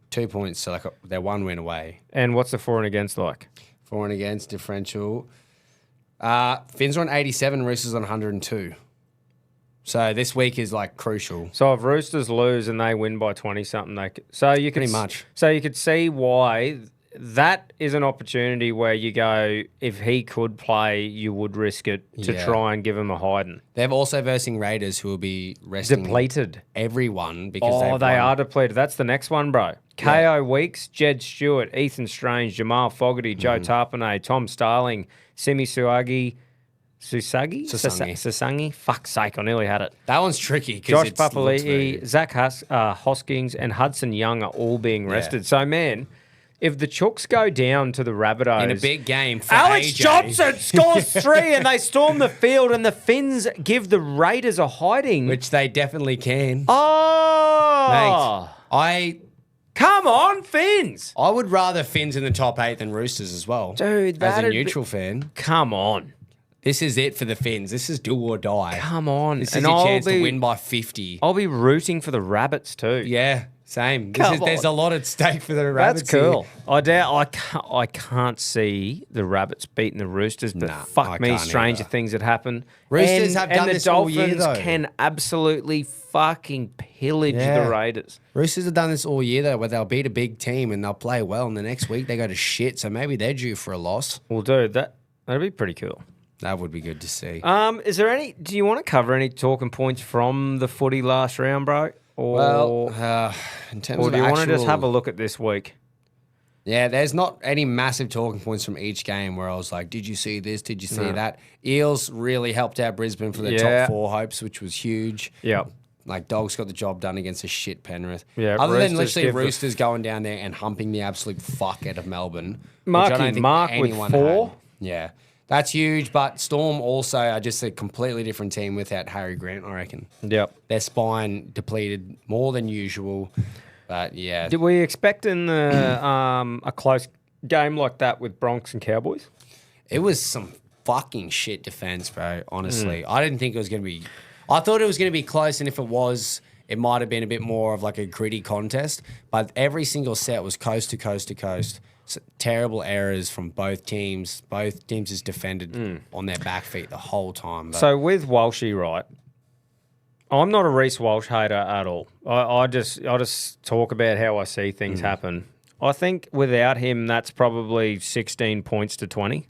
Speaker 1: 2 points, so they're 1 win away.
Speaker 2: And what's the for and against like?
Speaker 1: For and against differential. Finns are on 87, Roosters on 102. So this week is like crucial.
Speaker 2: So if Roosters lose and they win by 20 something,
Speaker 1: Pretty much.
Speaker 2: So you could see why that is an opportunity where you go, if he could play, you would risk it to
Speaker 1: Yeah.
Speaker 2: try and give him a hiding.
Speaker 1: They're also versing Raiders, who will be resting
Speaker 2: Depleted.
Speaker 1: everyone because
Speaker 2: They
Speaker 1: won.
Speaker 2: are depleted. That's the next one, bro. KO Weeks, Jed Stewart, Ethan Strange, Jamal Fogarty, Joe Tarpanay, Tom Starling, Simi Suagi, Sasangi. Fuck's sake, I nearly had it.
Speaker 1: That one's tricky.
Speaker 2: Josh Papali'i, Zach Hoskins, and Hudson Young are all being rested. So, man, if the Chooks go down to the Rabbitohs...
Speaker 1: In a big game for
Speaker 2: Alex
Speaker 1: AJ.
Speaker 2: Johnson scores 3 and they storm the field and the Finns give the Raiders a hiding.
Speaker 1: Which they definitely can.
Speaker 2: Oh!
Speaker 1: Mate,
Speaker 2: Come on, Finns!
Speaker 1: I would rather Finns in the top 8 than Roosters as well.
Speaker 2: Dude,
Speaker 1: as a
Speaker 2: that'd be-
Speaker 1: neutral fan.
Speaker 2: Come on.
Speaker 1: This is it for the Finns. This is do or die.
Speaker 2: Come on.
Speaker 1: This is your chance to win by 50.
Speaker 2: I'll be rooting for the Rabbits too.
Speaker 1: Yeah, same.
Speaker 2: Come
Speaker 1: There's a
Speaker 2: on.
Speaker 1: lot at stake for the
Speaker 2: That's
Speaker 1: Rabbits.
Speaker 2: cool.
Speaker 1: Here.
Speaker 2: I can't see the Rabbits beating the Roosters, but
Speaker 1: Nah,
Speaker 2: fuck
Speaker 1: I
Speaker 2: me,
Speaker 1: can't
Speaker 2: stranger
Speaker 1: either.
Speaker 2: things that happen.
Speaker 1: Roosters have done
Speaker 2: the
Speaker 1: this all year,
Speaker 2: Dolphins
Speaker 1: though.
Speaker 2: can absolutely fucking pillage
Speaker 1: Yeah.
Speaker 2: the Raiders.
Speaker 1: Roosters have done this all year, though, where they'll beat a big team and they'll play well, and the next week they go to shit, so maybe they're due for a loss.
Speaker 2: Well, dude, that'd be pretty cool.
Speaker 1: That would be good to see.
Speaker 2: Is there any? Do you want to cover any talking points from the footy last round, bro? Or,
Speaker 1: Well, in terms
Speaker 2: or
Speaker 1: of
Speaker 2: do you want to just
Speaker 1: actual-
Speaker 2: have a look at this week?
Speaker 1: Yeah, there's not any massive talking points from each game where I was like, did you see this? Did you see
Speaker 2: No.
Speaker 1: that? Eels really helped out Brisbane for their
Speaker 2: Yeah.
Speaker 1: top 4 hopes, which was huge.
Speaker 2: Yep.
Speaker 1: Like, Dogs got the job done against a shit Penrith.
Speaker 2: Yeah,
Speaker 1: Other than
Speaker 2: Roosters
Speaker 1: literally
Speaker 2: give the-
Speaker 1: Roosters going down there and humping the absolute fuck out of Melbourne. which
Speaker 2: Marky
Speaker 1: I don't think
Speaker 2: Mark with
Speaker 1: anyone
Speaker 2: 4.
Speaker 1: had. Yeah. That's huge, but Storm also are just a completely different team without Harry Grant, I reckon.
Speaker 2: Yep.
Speaker 1: Their spine depleted more than usual. But yeah.
Speaker 2: Did we expect in the a close game like that with Bronx and Cowboys?
Speaker 1: It was some fucking shit defense, bro. Honestly,
Speaker 2: Mm.
Speaker 1: I didn't think it was going to be. I thought it was going to be close, and if it was, it might have been a bit more of like a gritty contest. But every single set was coast to coast to coast. Terrible errors from both teams. Both teams just defended on their back feet the whole time. But
Speaker 2: So with Walshy, right? I'm not a Reece Walsh hater at all. I just talk about how I see things happen. I think without him, that's probably 16 points to 20.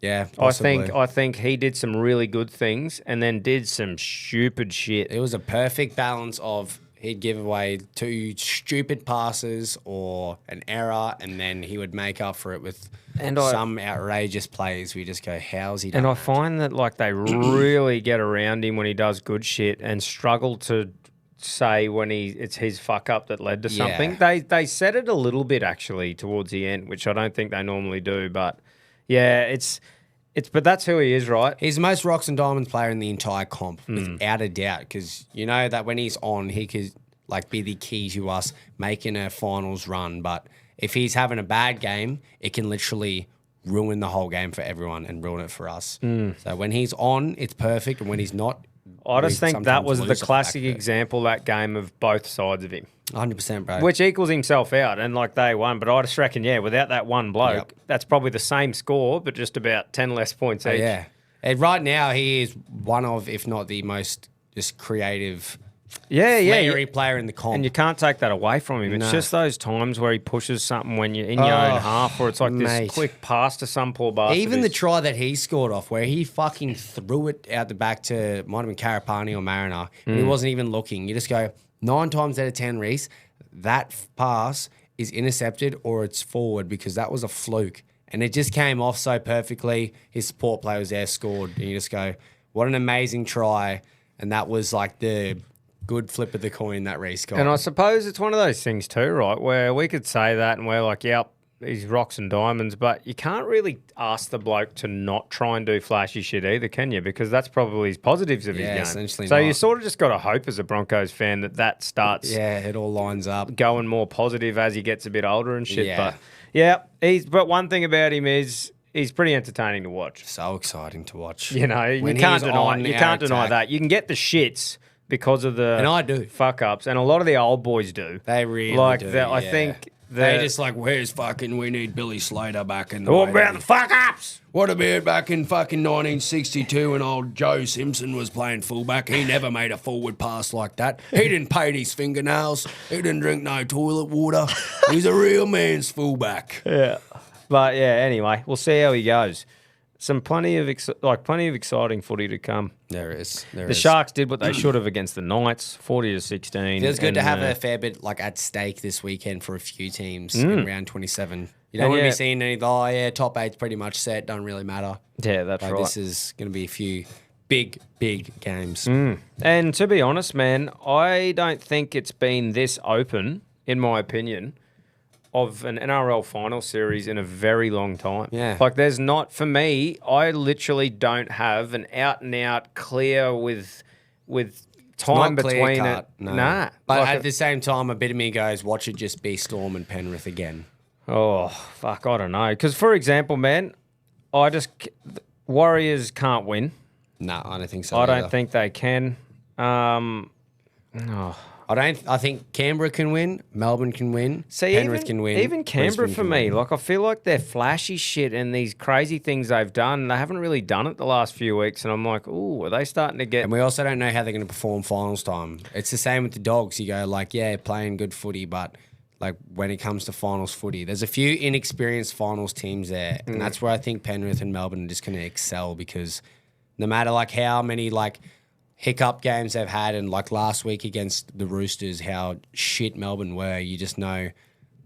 Speaker 1: yeah, possibly.
Speaker 2: I think he did some really good things and then did some stupid shit.
Speaker 1: It was a perfect balance of he'd give away 2 stupid passes or an error, and then he would make up for it with some outrageous plays. We just go, how's he done
Speaker 2: And I
Speaker 1: that?
Speaker 2: find that like they really get around him when he does good shit and struggle to say when it's his fuck up that led to something. They said it a little bit actually towards the end, which I don't think they normally do. But yeah, but that's who he is, right?
Speaker 1: He's the most rocks and diamonds player in the entire comp, without a doubt. Because you know that when he's on, he could like be the key to us making a finals run. But if he's having a bad game, it can literally ruin the whole game for everyone and ruin it for us. So when he's on, it's perfect, and when he's not,
Speaker 2: I just think that
Speaker 1: sometimes
Speaker 2: was the
Speaker 1: lose
Speaker 2: classic
Speaker 1: back, but-
Speaker 2: example, that game, of both sides of him.
Speaker 1: 100%, bro.
Speaker 2: Which equals himself out, and like they won. But I just reckon, without that one bloke,
Speaker 1: Yep.
Speaker 2: that's probably the same score, but just about 10 less points each.
Speaker 1: Yeah. And right now, he is one of, if not the most just creative, flary player in the comp.
Speaker 2: And you can't take that away from him. It's
Speaker 1: No.
Speaker 2: just those times where he pushes something when you're in your own half, or it's like
Speaker 1: mate.
Speaker 2: this quick pass to some poor bastard.
Speaker 1: Even the
Speaker 2: who's-
Speaker 1: try that he scored off, where he fucking threw it out the back to, might have been Carapani or Mariner, and he wasn't even looking. You just go, 9 times out of 10, Reese, that pass is intercepted or it's forward, because that was a fluke. And it just came off so perfectly. His support player was there, scored. And you just go, what an amazing try. And that was like the good flip of the coin that Reese got.
Speaker 2: And I suppose it's one of those things too, right, where we could say that and we're like, yep, he's rocks and diamonds, but you can't really ask the bloke to not try and do flashy shit either, can you? Because that's probably his positives of his game.
Speaker 1: essentially
Speaker 2: So
Speaker 1: not.
Speaker 2: you sort of just got to hope as a Broncos fan that starts
Speaker 1: Yeah, it all lines up.
Speaker 2: going more positive as he gets a bit older and shit.
Speaker 1: Yeah.
Speaker 2: But one thing about him is he's pretty entertaining to watch.
Speaker 1: So exciting to watch.
Speaker 2: You know, you
Speaker 1: When
Speaker 2: can't
Speaker 1: he's
Speaker 2: deny
Speaker 1: on
Speaker 2: you
Speaker 1: our
Speaker 2: can't deny
Speaker 1: attack.
Speaker 2: that. You can get the shits because of the
Speaker 1: And I do.
Speaker 2: fuck ups, and a lot of the old boys do.
Speaker 1: They really
Speaker 2: like
Speaker 1: do.
Speaker 2: that. I
Speaker 1: yeah.
Speaker 2: think
Speaker 1: They
Speaker 2: that.
Speaker 1: just like, where's fucking, we need Billy Slater back in the
Speaker 2: What
Speaker 1: way
Speaker 2: about
Speaker 1: that
Speaker 2: the fuck ups?
Speaker 1: What about back in fucking 1962 when old Joe Simpson was playing fullback? He never made a forward pass like that. He didn't paint his fingernails. He didn't drink no toilet water. He's a real man's fullback.
Speaker 2: Yeah, but anyway, we'll see how he goes. Plenty of exciting footy to come.
Speaker 1: There is.
Speaker 2: The Sharks did what they should have against the Knights, 40-16.
Speaker 1: Feels good to
Speaker 2: and,
Speaker 1: have a fair bit like at stake this weekend for a few teams in round 27. You don't want to be seeing any, top 8's pretty much set, don't really matter.
Speaker 2: Yeah, that's
Speaker 1: Like,
Speaker 2: right.
Speaker 1: This is going to be a few big games.
Speaker 2: And to be honest, man, I don't think it's been this open, in my opinion, of an NRL final series in a very long time.
Speaker 1: Yeah.
Speaker 2: Like, there's not, for me, I literally don't have an out and out clear with time
Speaker 1: Not clear
Speaker 2: between
Speaker 1: cut,
Speaker 2: it.
Speaker 1: no.
Speaker 2: Nah.
Speaker 1: But
Speaker 2: Like
Speaker 1: at the same time, a bit of me goes, watch it just be Storm and Penrith again.
Speaker 2: oh, fuck, I don't know. Because, for example, man, Warriors can't win.
Speaker 1: No, I don't think so.
Speaker 2: I
Speaker 1: either.
Speaker 2: don't think they can. Oh.
Speaker 1: I think Canberra can win, Melbourne can win,
Speaker 2: See,
Speaker 1: Penrith can win.
Speaker 2: Even Canberra
Speaker 1: Brisbane
Speaker 2: for
Speaker 1: can
Speaker 2: me,
Speaker 1: win.
Speaker 2: like I feel like they're flashy shit and these crazy things they've done. They haven't really done it the last few weeks, and I'm like, ooh, are they starting to get?
Speaker 1: And we also don't know how they're going to perform finals time. It's the same with the Dogs. You go like, yeah, playing good footy, but like when it comes to finals footy, there's a few inexperienced finals teams there, and that's where I think Penrith and Melbourne are just going to excel, because no matter like how many like hiccup games they've had, and like last week against the Roosters, how shit Melbourne were, you just know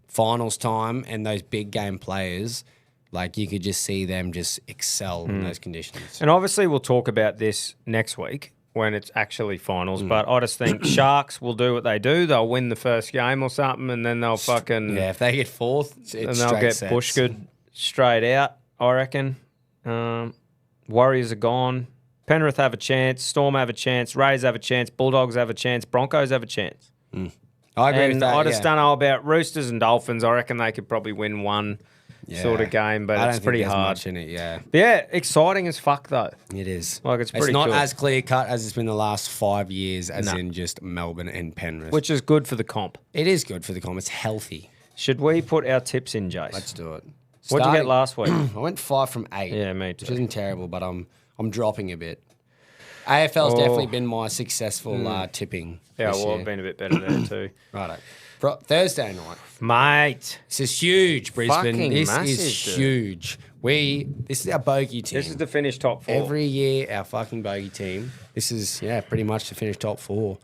Speaker 1: finals time and those big game players, like you could just see them just excel in those conditions.
Speaker 2: And obviously, we'll talk about this next week when it's actually finals. But I just think Sharks will do what they do. They'll win the first game or something, and then they'll fucking
Speaker 1: Yeah, if they get fourth, it's
Speaker 2: and they'll
Speaker 1: straight
Speaker 2: get
Speaker 1: sets.
Speaker 2: Bushgood straight out. I reckon. Warriors are gone. Penrith have a chance. Storm have a chance. Rays have a chance. Bulldogs have a chance. Broncos have a chance.
Speaker 1: I agree with
Speaker 2: And
Speaker 1: that.
Speaker 2: I just don't know about Roosters and Dolphins. I reckon they could probably win one sort of game, but
Speaker 1: I don't
Speaker 2: it's
Speaker 1: think
Speaker 2: pretty
Speaker 1: there's
Speaker 2: hard.
Speaker 1: much in it. Yeah,
Speaker 2: But yeah, exciting as fuck though.
Speaker 1: it is.
Speaker 2: Like, it's pretty
Speaker 1: not
Speaker 2: cool.
Speaker 1: as clear cut as it's been the last 5 years, as in just Melbourne and Penrith.
Speaker 2: Which is good for the comp.
Speaker 1: it is good for the comp. It's healthy.
Speaker 2: Should we put our tips in, Jace?
Speaker 1: Let's do it.
Speaker 2: What'd you get last week?
Speaker 1: I went 5 from 8.
Speaker 2: Yeah, me
Speaker 1: Which
Speaker 2: too.
Speaker 1: isn't terrible, but I'm dropping a bit. AFL's definitely been my successful tipping.
Speaker 2: Yeah,
Speaker 1: this
Speaker 2: well,
Speaker 1: year.
Speaker 2: I've been a bit better there too.
Speaker 1: Righto. Thursday night.
Speaker 2: Mate,
Speaker 1: This is huge, Brisbane.
Speaker 2: Fucking
Speaker 1: This
Speaker 2: massive,
Speaker 1: is
Speaker 2: dude.
Speaker 1: huge. This is our bogey team.
Speaker 2: this is to finish top 4.
Speaker 1: Every year, our fucking bogey team. This is pretty much to finish top 4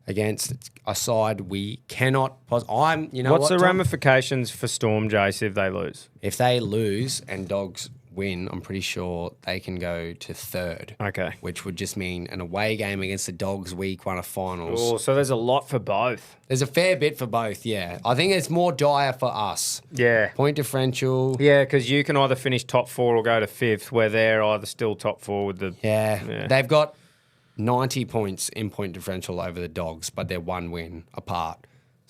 Speaker 1: against a side we cannot.
Speaker 2: What's
Speaker 1: what,
Speaker 2: the
Speaker 1: Tom?
Speaker 2: ramifications for Storm, Jace, if they lose?
Speaker 1: If they lose and Dogs win, I'm pretty sure they can go to 3rd.
Speaker 2: Okay.
Speaker 1: Which would just mean an away game against the Dogs week 1 of finals.
Speaker 2: Oh, so there's a lot for both.
Speaker 1: There's a fair bit for both, yeah. I think it's more dire for us.
Speaker 2: Yeah.
Speaker 1: Point differential.
Speaker 2: Yeah, because you can either finish top 4 or go to 5th, where they're either still top 4 with the...
Speaker 1: Yeah. They've got 90 points in point differential over the Dogs, but they're 1 win apart.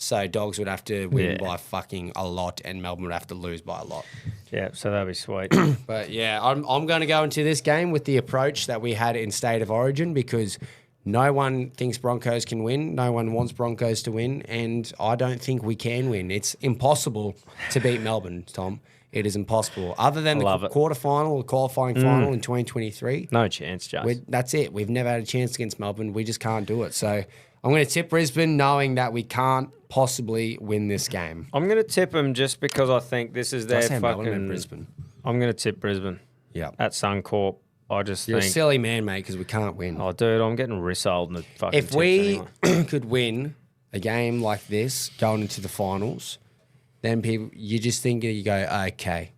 Speaker 1: So Dogs would have to win by fucking a lot, and Melbourne would have to lose by a lot.
Speaker 2: Yeah, so that'd be sweet.
Speaker 1: But yeah, I'm going to go into this game with the approach that we had in State of Origin, because no one thinks Broncos can win. No one wants Broncos to win, and I don't think we can win. It's impossible to beat Melbourne, Tom. It is impossible. Other than the quarterfinal or qualifying final in 2023.
Speaker 2: No chance, Jase.
Speaker 1: That's it. We've never had a chance against Melbourne. We just can't do it. So I'm going to tip Brisbane, knowing that we can't possibly win this game.
Speaker 2: I'm going to tip them just because I think this is their fucking...
Speaker 1: Brisbane.
Speaker 2: I'm going to tip Brisbane.
Speaker 1: Yeah.
Speaker 2: At Suncorp. I just think...
Speaker 1: You're a silly man, mate, because we can't win.
Speaker 2: Oh, dude, I'm getting rissoled in the fucking
Speaker 1: If we
Speaker 2: anyway.
Speaker 1: could win a game like this going into the finals, then people, you just think, you go, okay,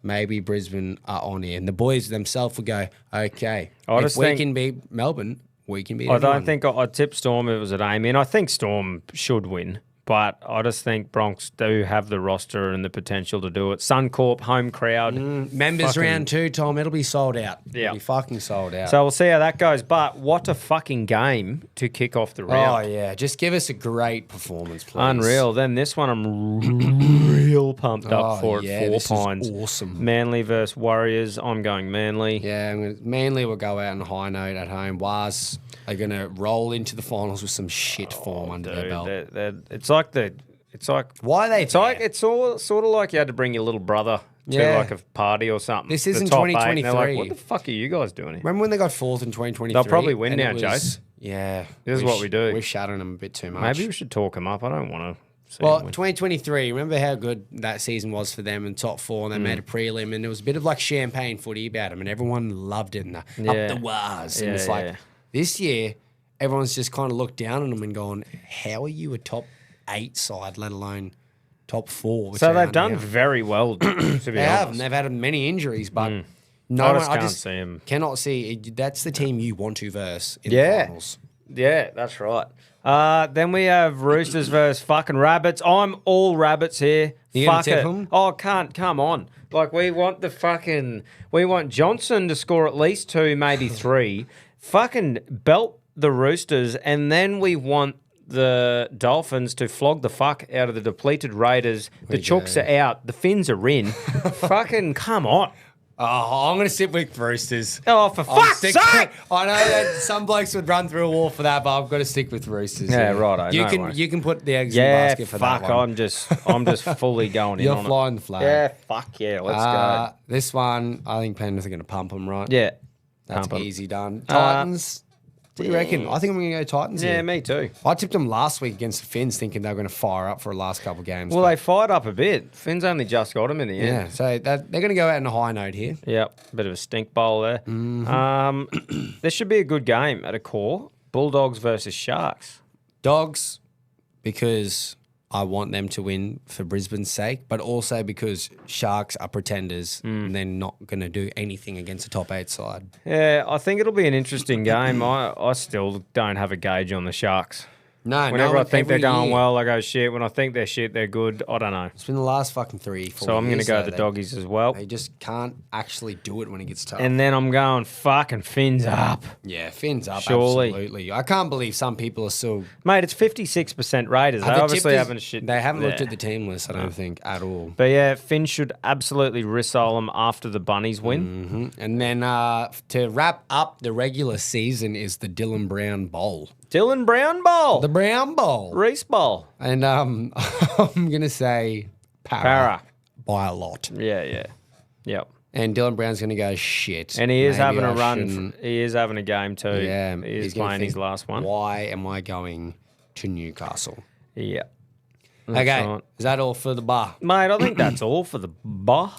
Speaker 1: maybe Brisbane are on here. And the boys themselves will go, okay, if we can beat Melbourne, we can beat
Speaker 2: I
Speaker 1: everyone.
Speaker 2: don't think I'd tip Storm if it was at Amy. And I think Storm should win. But I just think Bronx do have the roster and the potential to do it. Suncorp, home crowd.
Speaker 1: Members round 2, Tom, it'll be sold out.
Speaker 2: Yeah.
Speaker 1: It'll be fucking sold out.
Speaker 2: So we'll see how that goes. But what a fucking game to kick off the round.
Speaker 1: Oh, yeah. Just give us a great performance, please.
Speaker 2: Unreal. Then this one I'm real pumped up for
Speaker 1: yeah,
Speaker 2: at
Speaker 1: this
Speaker 2: Four
Speaker 1: is
Speaker 2: Pines.
Speaker 1: awesome.
Speaker 2: Manly versus Warriors. I'm going Manly.
Speaker 1: Yeah, Manly will go out on a high note at home. Waz are going to roll into the finals with some shit form under their belt. Why are they?
Speaker 2: It's all sort of like you had to bring your little brother to like a party or something.
Speaker 1: This
Speaker 2: The
Speaker 1: isn't
Speaker 2: top eight,
Speaker 1: 2023.
Speaker 2: and they're like, what the fuck are you guys doing here?
Speaker 1: Remember when they got fourth in 2023?
Speaker 2: They'll probably win
Speaker 1: and
Speaker 2: now,
Speaker 1: it was-
Speaker 2: Jace.
Speaker 1: Yeah.
Speaker 2: This is what we do.
Speaker 1: We're shadowing them a bit too much.
Speaker 2: Maybe we should talk them up. I don't want to see
Speaker 1: Well,
Speaker 2: them win.
Speaker 1: 2023, remember how good that season was for them in top 4, and they made a prelim, and there was a bit of like champagne footy about them, and everyone loved it, and up the waz. And it's like, this year, everyone's just kind of looked down on them and gone, how are you a top 8 side, let alone top 4?
Speaker 2: So they've done very well, to be honest.
Speaker 1: They have, and they've had many injuries, but
Speaker 2: I just can't see them.
Speaker 1: Cannot see. That's the team you want to verse in the finals.
Speaker 2: Yeah, that's right. Then we have Roosters versus fucking Rabbits. I'm all Rabbits here.
Speaker 1: You gonna
Speaker 2: Fuck
Speaker 1: tip
Speaker 2: it.
Speaker 1: them?
Speaker 2: Oh, come on. Like, we want Johnson to score at least 2, maybe 3. Fucking belt the Roosters, and then we want the Dolphins to flog the fuck out of the depleted Raiders. The Chooks are out. The Finns are in. Fucking come on.
Speaker 1: Oh, I'm going to sit with Roosters.
Speaker 2: Oh, for fuck's sake!
Speaker 1: I know that some blokes would run through a wall for that, but I've got to stick with Roosters.
Speaker 2: Yeah, righto.
Speaker 1: You can put the eggs in the basket for that one.
Speaker 2: I'm just fully going in on it.
Speaker 1: You're flying the flag.
Speaker 2: Yeah, fuck yeah. Let's go.
Speaker 1: This one, I think Penrith are going to pump them, right?
Speaker 2: Yeah.
Speaker 1: That's easy done. Titans. What do you reckon? I think I'm going to go Titans here.
Speaker 2: Yeah, me too.
Speaker 1: I tipped them last week against the Finns, thinking they were going to fire up for the last couple of games.
Speaker 2: Well, they fired up a bit. Finns only just got them in the end.
Speaker 1: Yeah, so they're going to go out on a high note here.
Speaker 2: Yep, bit of a stink bowl there. This should be a good game at a core. Bulldogs versus Sharks.
Speaker 1: Dogs, because I want them to win for Brisbane's sake, but also because Sharks are pretenders and they're not going to do anything against a top 8 side.
Speaker 2: Yeah, I think it'll be an interesting game. I still don't have a gauge on the Sharks. Whenever I think they're going well, I go shit. When I think they're shit, they're good. I don't know.
Speaker 1: It's been the last fucking 3-4 years.
Speaker 2: So I'm going to go the doggies as well.
Speaker 1: They just can't actually do it when it gets tough.
Speaker 2: And then I'm going fucking Fins up.
Speaker 1: Yeah, Fins up,
Speaker 2: Surely.
Speaker 1: absolutely. I can't believe some people are still...
Speaker 2: Mate, it's 56% Raiders. They obviously haven't shit.
Speaker 1: They haven't looked at the team list, I don't think, at all.
Speaker 2: But yeah, Fins should absolutely risole them after the Bunnies win.
Speaker 1: And then to wrap up the regular season is the Dylan Brown Bowl.
Speaker 2: Dylan Brown Bowl.
Speaker 1: The Brown Bowl.
Speaker 2: Reese Bowl.
Speaker 1: And I'm going to say Para by a lot.
Speaker 2: Yeah. Yep.
Speaker 1: And Dylan Brown's going to go shit.
Speaker 2: And he is having a run. He is having a game too.
Speaker 1: Yeah.
Speaker 2: He is playing his last one.
Speaker 1: Why am I going to Newcastle?
Speaker 2: Yeah.
Speaker 1: Okay.
Speaker 2: Right.
Speaker 1: Is that all for the bar?
Speaker 2: Mate, I think that's all for the bar.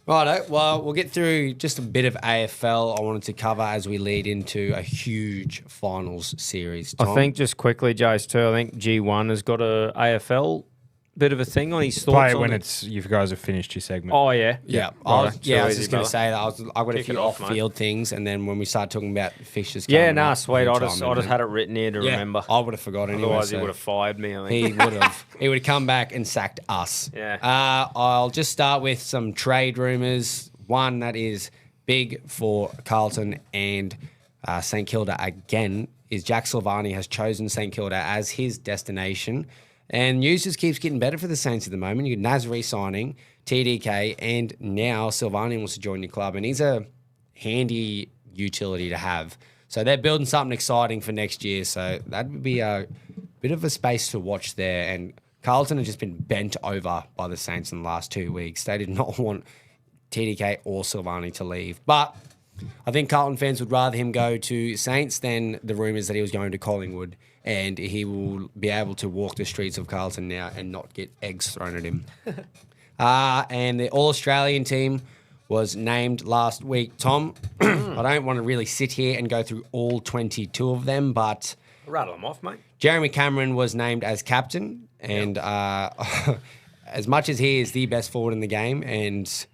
Speaker 1: Righto. Well, we'll get through just a bit of AFL I wanted to cover as we lead into a huge finals series. Tom?
Speaker 2: I think just quickly, Jace, too, I think G1 has got a AFL bit of a thing on his thoughts.
Speaker 4: Play it
Speaker 2: on
Speaker 4: when
Speaker 2: it.
Speaker 4: you guys have finished your segment.
Speaker 2: Oh, yeah.
Speaker 1: Yeah, I was
Speaker 2: Too easy,
Speaker 1: just going to say that. I've got a
Speaker 2: Kick
Speaker 1: few
Speaker 2: it off,
Speaker 1: off-field things, and then when we start talking about fixtures,
Speaker 2: Yeah,
Speaker 1: coming
Speaker 2: nah,
Speaker 1: up,
Speaker 2: sweet.
Speaker 1: we'll
Speaker 2: I just
Speaker 1: chime in,
Speaker 2: had it written here to remember.
Speaker 1: I would have forgotten anyway.
Speaker 2: Otherwise, he
Speaker 1: so
Speaker 2: would have fired me, I think.
Speaker 1: He would have. He would have come back and sacked us.
Speaker 2: Yeah.
Speaker 1: I'll just start with some trade rumours. One that is big for Carlton and St Kilda again is Jack Silvani has chosen St Kilda as his destination. And news just keeps getting better for the Saints at the moment. You got Naz re-signing, TDK, and now Silvani wants to join your club. And he's a handy utility to have. So they're building something exciting for next year. So that would be a bit of a space to watch there. And Carlton have just been bent over by the Saints in the last 2 weeks. They did not want TDK or Silvani to leave. But I think Carlton fans would rather him go to Saints than the rumours that he was going to Collingwood. And he will be able to walk the streets of Carlton now and not get eggs thrown at him. And the All-Australian team was named last week. Tom, I don't want to really sit here and go through all 22 of them, but...
Speaker 2: Rattle them off, mate.
Speaker 1: Jeremy Cameron was named as captain, and as much as he is the best forward in the game, and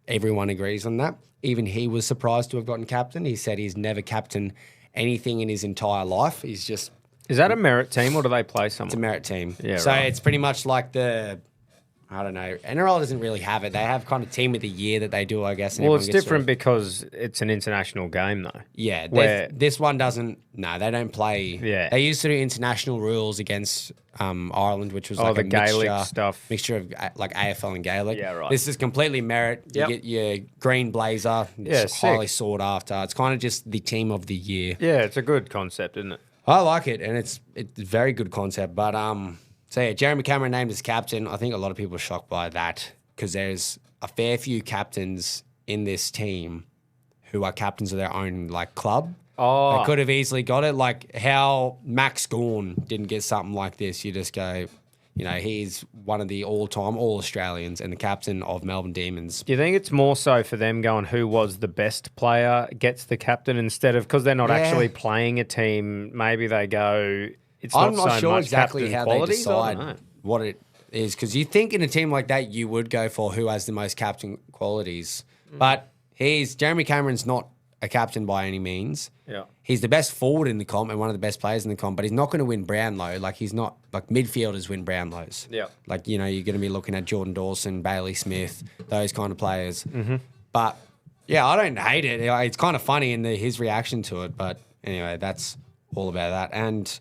Speaker 1: everyone agrees on that, even he was surprised to have gotten captain. He said he's never captained anything in his entire life. He's just...
Speaker 2: Is that a merit team, or do they play someone?
Speaker 1: It's a merit team.
Speaker 2: Yeah,
Speaker 1: so
Speaker 2: right.
Speaker 1: it's pretty much like the... I don't know. NRL doesn't really have it. They have kind of team of the year that they do, I guess. And
Speaker 2: Well, it's
Speaker 1: everyone gets
Speaker 2: different because it's an international game, though.
Speaker 1: Yeah,
Speaker 2: Where-
Speaker 1: this one doesn't. No, they don't play.
Speaker 2: Yeah.
Speaker 1: They used to do international rules against Ireland, which was
Speaker 2: Oh,
Speaker 1: like
Speaker 2: the
Speaker 1: a
Speaker 2: Gaelic
Speaker 1: mixture,
Speaker 2: stuff.
Speaker 1: mixture of like AFL and Gaelic.
Speaker 2: Yeah, right.
Speaker 1: This is completely merit.
Speaker 2: Yep.
Speaker 1: You get your green blazer.
Speaker 2: Yeah,
Speaker 1: It's highly
Speaker 2: sick.
Speaker 1: sought after. It's kind of just the team of the year.
Speaker 2: Yeah, it's a good concept, isn't it?
Speaker 1: I like it, and it's a very good concept. But so yeah, Jeremy Cameron named as captain. I think a lot of people are shocked by that because there's a fair few captains in this team who are captains of their own like club.
Speaker 2: Oh.
Speaker 1: They could have easily got it. Like how Max Gawn didn't get something like this. You just go, you know, he's one of the all-time All-Australians and the captain of Melbourne Demons.
Speaker 2: Do you think it's more so for them going who was the best player gets the captain instead of because they're not
Speaker 1: Yeah.
Speaker 2: actually playing a team? Maybe they go. It's
Speaker 1: I'm
Speaker 2: not
Speaker 1: not
Speaker 2: so
Speaker 1: sure
Speaker 2: much
Speaker 1: exactly
Speaker 2: captain
Speaker 1: how
Speaker 2: qualities.
Speaker 1: they
Speaker 2: I don't know.
Speaker 1: decide what it is because you think in a team like that you would go for who has the most captain qualities, but Jeremy Cameron's not a captain by any means.
Speaker 2: Yeah.
Speaker 1: He's the best forward in the comp and one of the best players in the comp, but he's not going to win Brownlow. Like he's not like midfielders win Brownlows.
Speaker 2: Yeah.
Speaker 1: Like you know you're going to be looking at Jordan Dawson, Bailey Smith, those kind of players. Mm-hmm. But yeah, I don't hate it. It's kind of funny in his reaction to it. But anyway, that's all about that. And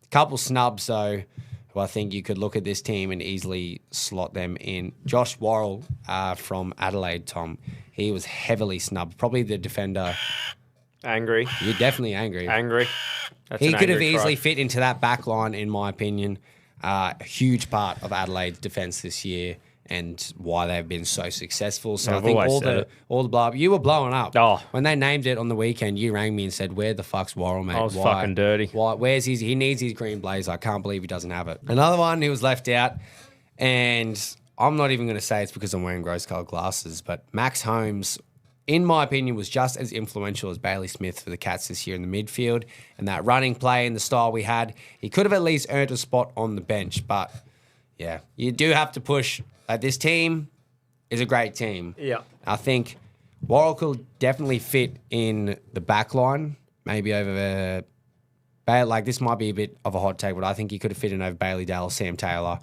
Speaker 1: a couple snubs though, who I think you could look at this team and easily slot them in. Josh Worrell from Adelaide, Tom. He was heavily snubbed. Probably the defender.
Speaker 2: Angry.
Speaker 1: You're definitely angry.
Speaker 2: Angry. That's
Speaker 1: He
Speaker 2: an
Speaker 1: could have
Speaker 2: angry
Speaker 1: easily
Speaker 2: cry.
Speaker 1: fit into that back line, in my opinion. A huge part of Adelaide's defence this year and why they've been so successful. So
Speaker 2: I've
Speaker 1: I think
Speaker 2: always said it.
Speaker 1: all the blow up. You were blowing up.
Speaker 2: Oh.
Speaker 1: When they named it on the weekend, you rang me and said, "Where the fuck's Worrell, mate?
Speaker 2: I was fucking dirty.
Speaker 1: Why? Where's his? He needs his green blazer. I can't believe he doesn't have it." Another one, he was left out, and I'm not even going to say it's because I'm wearing rose-colored glasses, but Max Holmes, in my opinion, was just as influential as Bailey Smith for the Cats this year in the midfield. And that running play and the style we had, he could have at least earned a spot on the bench. But, yeah, you do have to push. This team is a great team.
Speaker 2: Yeah.
Speaker 1: I think Worrell could definitely fit in the back line, maybe over like this might be a bit of a hot take, but I think he could have fit in over Bailey Dale, Sam Taylor.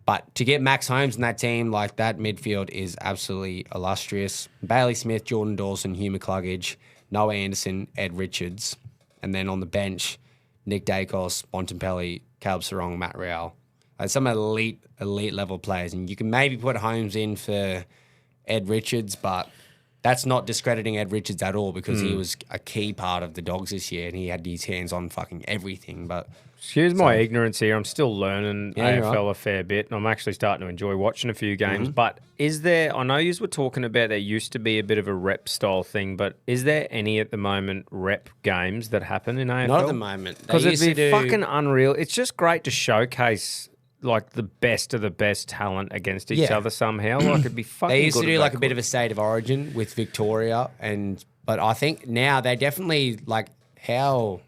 Speaker 1: But to get Max Holmes in that team, like that midfield is absolutely illustrious. Bailey Smith, Jordan Dawson, Hugh McCluggage, Noah Anderson, Ed Richards. And then on the bench, Nick Dacos, Bontempelli, Caleb Sarong, Matt Real. Some elite level players. And you can maybe put Holmes in for Ed Richards, but that's not discrediting Ed Richards at all because he was a key part of the Dogs this year and he had his hands on fucking everything. But
Speaker 2: Excuse my ignorance here. I'm still learning
Speaker 1: Yeah, you're
Speaker 2: AFL
Speaker 1: right.
Speaker 2: a fair bit, and I'm actually starting to enjoy watching a few games. But is there, I know you were talking about there used to be a bit of a rep style thing, but is there any at the moment rep games that happen in AFL?
Speaker 1: not at the moment. They
Speaker 2: Because it'd
Speaker 1: used
Speaker 2: be
Speaker 1: to do-
Speaker 2: fucking unreal. It's just great to showcase like the best of the best talent against each
Speaker 1: Yeah.
Speaker 2: other somehow. Like it'd be fucking
Speaker 1: They used to
Speaker 2: good
Speaker 1: do
Speaker 2: if
Speaker 1: like
Speaker 2: they
Speaker 1: a bit
Speaker 2: could.
Speaker 1: of a state of origin with Victoria, but I think now they definitely like how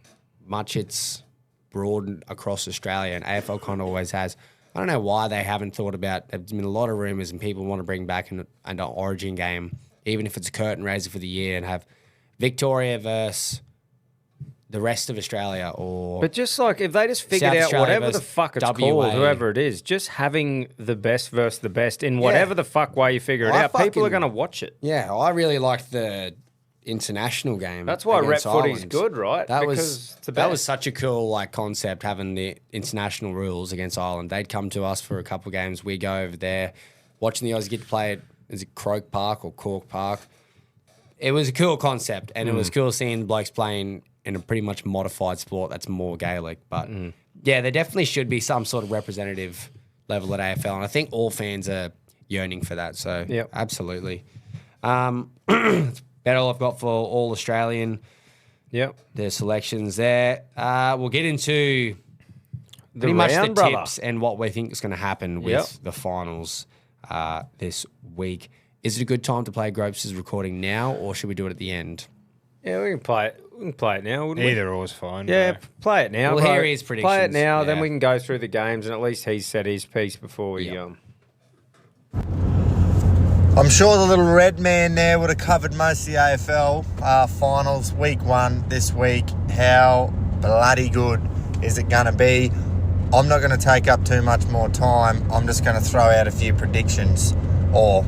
Speaker 1: much it's broadened across Australia, and AFL kind of always has. I don't know why they haven't thought about. There's been a lot of rumours, and people want to bring back an origin game, even if it's a curtain raiser for the year, and have Victoria versus the rest of Australia, or
Speaker 2: But just like if they just figured
Speaker 1: South
Speaker 2: out
Speaker 1: Australia
Speaker 2: whatever the
Speaker 1: versus
Speaker 2: fuck it's
Speaker 1: WA.
Speaker 2: called, whoever it is, just having the best versus the best in whatever the fuck way you figure it
Speaker 1: I
Speaker 2: out, people are
Speaker 1: fucking-
Speaker 2: going to watch it.
Speaker 1: yeah, I really like the international game.
Speaker 2: That's why rep
Speaker 1: against
Speaker 2: footy's
Speaker 1: Ireland.
Speaker 2: good, right?
Speaker 1: That
Speaker 2: Because
Speaker 1: was
Speaker 2: it's the
Speaker 1: that was
Speaker 2: best.
Speaker 1: such a cool like concept, having the international rules against Ireland. They'd come to us for a couple of games. We go over there, watching the Aussies get to play at, is it Croke Park or Cork Park? It was a cool concept, and it was cool seeing blokes playing in a pretty much modified sport that's more Gaelic. But yeah, there definitely should be some sort of representative level at AFL, and I think all fans are yearning for that. So
Speaker 2: Yep.
Speaker 1: absolutely. That's about all I've got for all Australian.
Speaker 2: Yep.
Speaker 1: The selections there. We'll get into pretty much
Speaker 2: round,
Speaker 1: the
Speaker 2: brother.
Speaker 1: tips and what we think is going to happen with the finals this week. Is it a good time to play Gropes' recording now, or should we do it at the end?
Speaker 2: Yeah, we can play it. We can play it now, wouldn't we?
Speaker 4: Either or's fine.
Speaker 2: Yeah,
Speaker 4: bro.
Speaker 2: play it now.
Speaker 1: Well,
Speaker 2: bro.
Speaker 1: here are his
Speaker 2: Play it
Speaker 1: predictions.
Speaker 2: now, then
Speaker 1: Yeah.
Speaker 2: we can go through the games, and at least he's said his piece before we.
Speaker 1: Yep.
Speaker 3: I'm sure the little red man there would have covered most of the AFL finals, week 1 this week. How bloody good is it going to be? I'm not going to take up too much more time. I'm just going to throw out a few predictions or,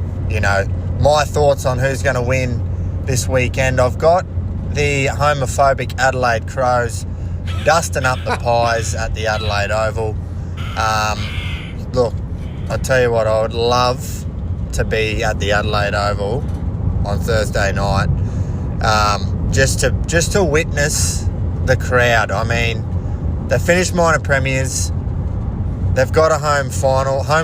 Speaker 3: my thoughts on who's going to win this weekend. I've got the homophobic Adelaide Crows dusting up the pies at the Adelaide Oval. Look, I'll tell you what, I would love to be at the Adelaide Oval on Thursday night, just to witness the crowd. I mean, they finished minor premiers. They've got a home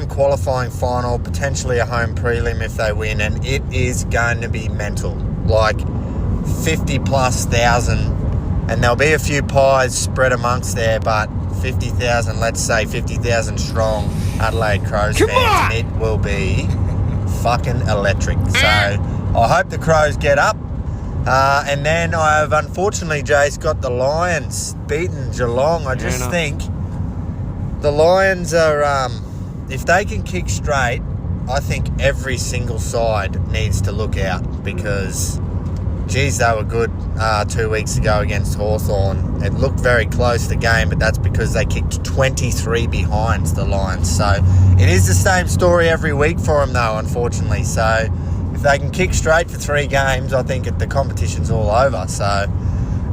Speaker 3: qualifying final, potentially a home prelim if they win, and it is going to be mental. Like 50,000+, and there'll be a few pies spread amongst there, but 50,000, let's say 50,000 strong Adelaide Crows fans, and it will be fucking electric. So I hope the Crows get up. And then I have, unfortunately, Jace, got the Lions beaten Geelong. I just think the Lions are, if they can kick straight, I think every single side needs to look out because, geez, they were good 2 weeks ago against Hawthorn. It looked very close, the game, but that's because they kicked 23 behinds, the Lions. So it is the same story every week for them, though, unfortunately. So if they can kick straight for 3 games, I think the competition's all over. So,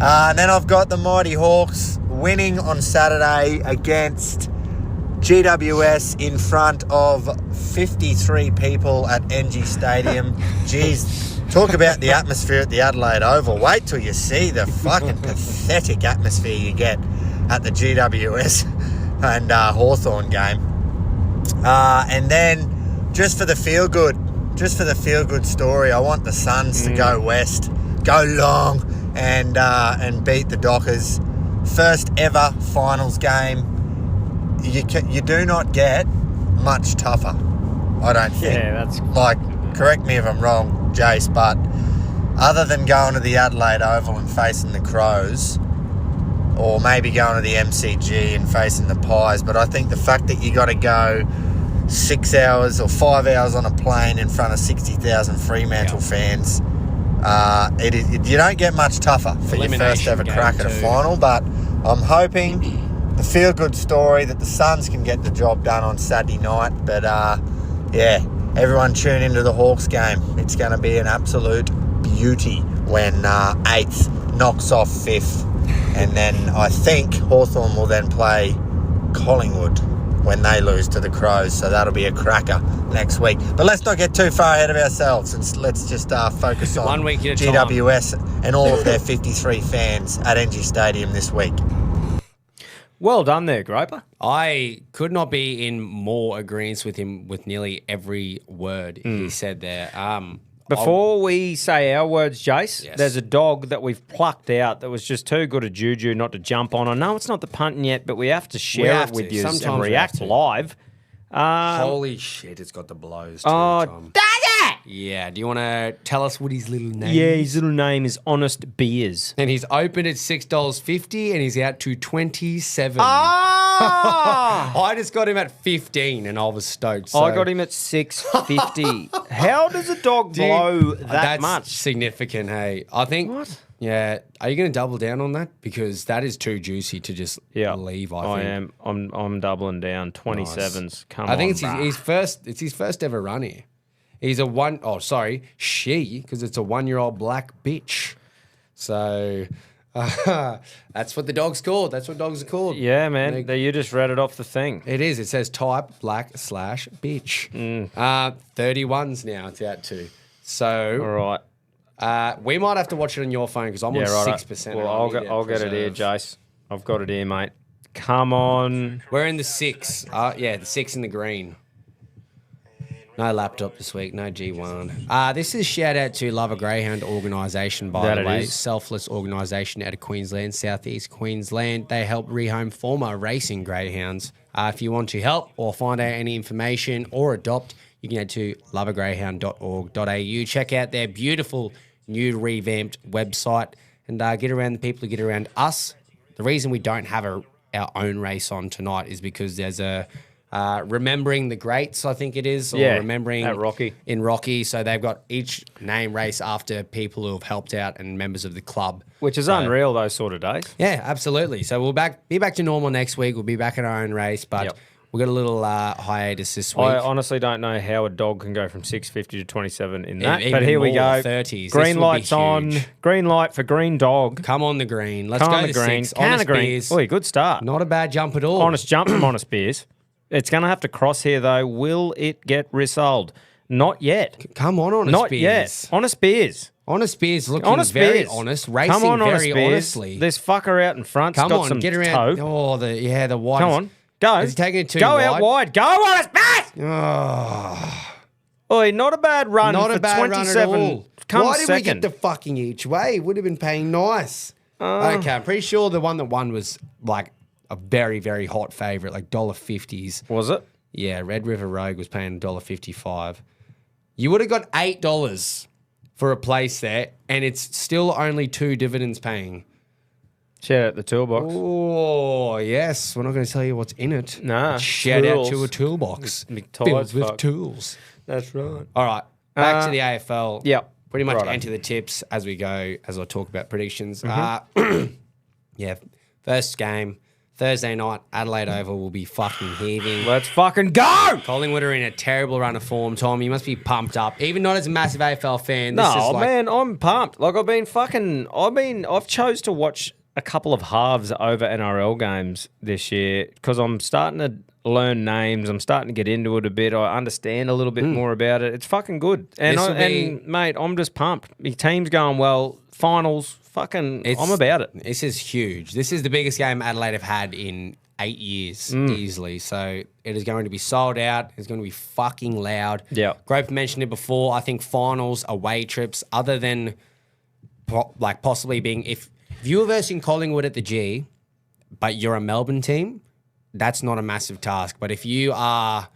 Speaker 3: and then I've got the Mighty Hawks winning on Saturday against GWS in front of 53 people at NG Stadium. Jeez, talk about the atmosphere at the Adelaide Oval. Wait till you see the fucking pathetic atmosphere you get at the GWS and Hawthorn game. And then just for the feel-good story, I want the Suns to go west, go long, and beat the Dockers. First ever finals game. You do not get much tougher, I don't think.
Speaker 2: Yeah, that's
Speaker 3: Like, correct me if I'm wrong, Jace, but other than going to the Adelaide Oval and facing the Crows, or maybe going to the MCG and facing the Pies, but I think the fact that you got to go 6 hours or 5 hours on a plane in front of 60,000 Fremantle fans, you don't get much tougher for your first ever crack at a final, but I'm hoping the feel-good story that the Suns can get the job done on Saturday night. But, everyone tune into the Hawks game. It's going to be an absolute beauty when 8th knocks off 5th. And then I think Hawthorn will then play Collingwood when they lose to the Crows. So that'll be a cracker next week. But let's not get too far ahead of ourselves. And let's just focus on
Speaker 1: 1 week at a time.
Speaker 3: GWS and all of their 53 fans at NG Stadium this week.
Speaker 2: well done there, Groper.
Speaker 1: I could not be in more agreement with him with nearly every word he said there.
Speaker 2: Before we say our words, Jace,
Speaker 1: Yes.
Speaker 2: there's a dog that we've plucked out that was just too good a juju not to jump on. I know it's not the punting yet, but we have to share
Speaker 1: have
Speaker 2: it with
Speaker 1: to.
Speaker 2: you
Speaker 1: Sometimes
Speaker 2: and
Speaker 1: we
Speaker 2: react
Speaker 1: have to.
Speaker 2: live.
Speaker 1: Holy shit, it's got the blows too,
Speaker 2: Oh,
Speaker 1: Tom. Yeah, do you want to tell us what his little name
Speaker 2: Yeah,
Speaker 1: is?
Speaker 2: his little name is Honest Beers.
Speaker 1: And he's open at $6.50 and he's out to 27.
Speaker 2: Ah!
Speaker 1: I just got him at 15 and I was stoked. So
Speaker 2: I got him at $6.50. How does a dog blow that
Speaker 1: that's
Speaker 2: much?
Speaker 1: significant, hey. I think.
Speaker 2: What?
Speaker 1: Yeah. Are you going to double down on that? Because that is too juicy to just leave, I think.
Speaker 2: am. I'm doubling down. 27s. Come on,
Speaker 1: I think it's
Speaker 2: bruh.
Speaker 1: his first ever run here. He's she, because it's a 1-year-old black bitch. So that's what the dog's called. That's what dogs are called.
Speaker 2: Yeah, man. You just read it off the thing.
Speaker 1: It is. It says type black/bitch. 31s now it's out to. So
Speaker 2: All right.
Speaker 1: we might have to watch it on your phone because I'm on 6%.
Speaker 2: Well, I'll get it here, Jace. I've got it here, mate. Come on.
Speaker 1: We're in the 6. The 6 in the green. No laptop this week, no G1. This is shout out to Love a Greyhound organisation, by the way. Selfless organisation out of Queensland, southeast Queensland. They help rehome former racing greyhounds. If you want to help or find out any information or adopt, you can head to loveagreyhound.org.au. Check out their beautiful new revamped website and get around the people who get around us. The reason we don't have our own race on tonight is because there's a Remembering the Greats, I think it is, or remembering
Speaker 2: at Rocky.
Speaker 1: In Rocky. So they've got each name race after people who have helped out and members of the club.
Speaker 2: Which is unreal, those sort of days.
Speaker 1: Yeah, absolutely. So we'll be back to normal next week. We'll be back in our own race, but we've got a little hiatus this week.
Speaker 2: I honestly don't know how a dog can go from 650 to 27 in that.
Speaker 1: Even
Speaker 2: but here we go.
Speaker 1: 30s.
Speaker 2: Green light's on. Green light for green dog.
Speaker 1: Come on the green. Let's go the green.
Speaker 2: 6. Can of green.
Speaker 1: Beers.
Speaker 2: Oh, good start.
Speaker 1: Not a bad jump at all.
Speaker 2: Honest jump from Honest Beers. It's going to have to cross here, though. Will it get resold? Not yet.
Speaker 1: Come on, Honest
Speaker 2: Not
Speaker 1: Beers.
Speaker 2: yet. Honest Beers.
Speaker 1: Honest Beers looking very honest. Racing
Speaker 2: Come on,
Speaker 1: very
Speaker 2: Honest
Speaker 1: honestly.
Speaker 2: This fucker out in front's
Speaker 1: Come
Speaker 2: got
Speaker 1: on,
Speaker 2: some
Speaker 1: get around.
Speaker 2: toe.
Speaker 1: Oh, the wide.
Speaker 2: Come on. Go.
Speaker 1: Is he taking it too
Speaker 2: Go
Speaker 1: wide?
Speaker 2: out wide. Go, Honest Beers!
Speaker 1: Oh.
Speaker 2: Oi, not a bad run
Speaker 1: Not
Speaker 2: for
Speaker 1: a bad
Speaker 2: 27.
Speaker 1: run at all.
Speaker 2: Comes
Speaker 1: Why did
Speaker 2: second.
Speaker 1: we get the fucking each way? Would have been paying nice. Okay, I'm pretty sure the one that won was like a very, very hot favourite, like $1.50s.
Speaker 2: Was it?
Speaker 1: Yeah, Red River Rogue was paying $1.55. You would have got $8 for a place there, and it's still only 2 dividends paying.
Speaker 2: Shout out the toolbox.
Speaker 1: Oh, yes. We're not going to tell you what's in it.
Speaker 2: Nah.
Speaker 1: Shout out to a toolbox filled with tools.
Speaker 2: That's right.
Speaker 1: All right. Back to the AFL.
Speaker 2: Yep.
Speaker 1: Pretty much
Speaker 2: Righto.
Speaker 1: enter the tips as we go, as I talk about predictions.
Speaker 2: Mm-hmm.
Speaker 1: First game, Thursday night, Adelaide Oval will be fucking heaving.
Speaker 2: Let's fucking go!
Speaker 1: Collingwood are in a terrible run of form, Tom. You must be pumped up. Even not as a massive AFL fan.
Speaker 2: No, man, I'm pumped. Like, I've chose to watch a couple of halves over NRL games this year because I'm starting to learn names. I'm starting to get into it a bit. I understand a little bit more about it. It's fucking good. And mate, I'm just pumped. My team's going well. Finals, I'm about it.
Speaker 1: This is huge. This is the biggest game Adelaide have had in 8 years, easily. So it is going to be sold out. It's going to be fucking loud.
Speaker 2: Yeah.
Speaker 1: Grope mentioned it before. I think finals, away trips, other than possibly being if you were versing Collingwood at the G, but you're a Melbourne team, that's not a massive task. But if you are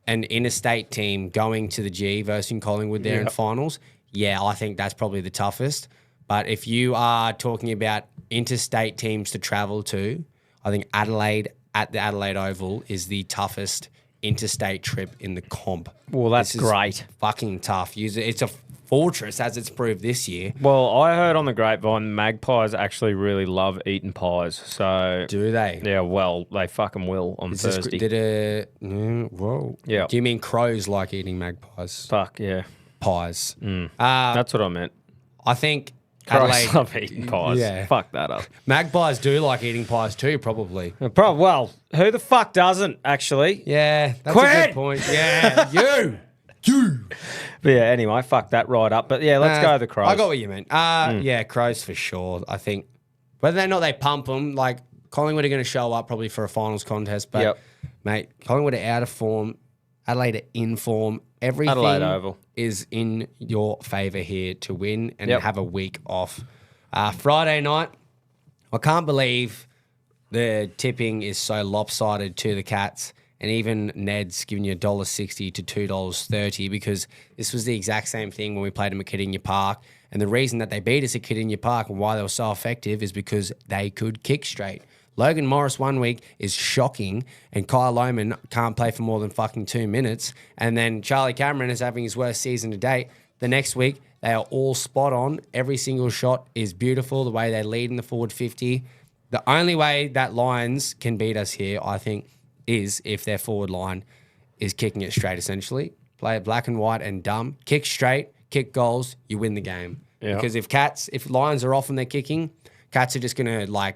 Speaker 1: an interstate team going to the G versing Collingwood there in finals, I think that's probably the toughest. But if you are talking about interstate teams to travel to, I think Adelaide at the Adelaide Oval is the toughest interstate trip in the comp.
Speaker 2: Well, that's great.
Speaker 1: Fucking tough. It's a fortress, as it's proved this year.
Speaker 2: Well, I heard on the grapevine Magpies actually really love eating pies. So
Speaker 1: do they?
Speaker 2: Yeah, well, they fucking will on Thursday.
Speaker 1: Whoa.
Speaker 2: Yeah.
Speaker 1: Do you mean crows like eating magpies?
Speaker 2: Fuck, yeah.
Speaker 1: Pies.
Speaker 2: That's what I meant.
Speaker 1: I think
Speaker 2: Crows
Speaker 1: Adelaide
Speaker 2: love eating pies.
Speaker 1: Yeah.
Speaker 2: Fuck that up.
Speaker 1: Magpies do like eating pies too, probably.
Speaker 2: Well, who the fuck doesn't, actually?
Speaker 1: Yeah, that's a good point. Yeah, you.
Speaker 2: But yeah, anyway, fuck that right up. But yeah, let's go the Crows.
Speaker 1: I got what you meant. Yeah, crows for sure. I think whether or not they pump them, like Collingwood are going to show up probably for a finals contest. But mate, Collingwood are out of form. Adelaide are in form. Everything
Speaker 2: Adelaide Oval
Speaker 1: is in your favour here to win and have a week off. Friday night, I can't believe the tipping is so lopsided to the Cats, and even Neds giving you $1.60 to $2.30 because this was the exact same thing when we played them at Cardinia Park. And the reason that they beat us at Cardinia Park and why they were so effective is because they could kick straight. Logan Morris 1 week is shocking, and Kyle Lohmann can't play for more than fucking 2 minutes. And then Charlie Cameron is having his worst season to date. The next week, they are all spot on. Every single shot is beautiful, the way they lead in the forward 50. The only way that Lions can beat us here, I think, is if their forward line is kicking it straight, essentially. play it black and white and dumb. Kick straight, kick goals, you win the game.
Speaker 2: Yeah.
Speaker 1: Because if Lions are off and they're kicking, Cats are just going to,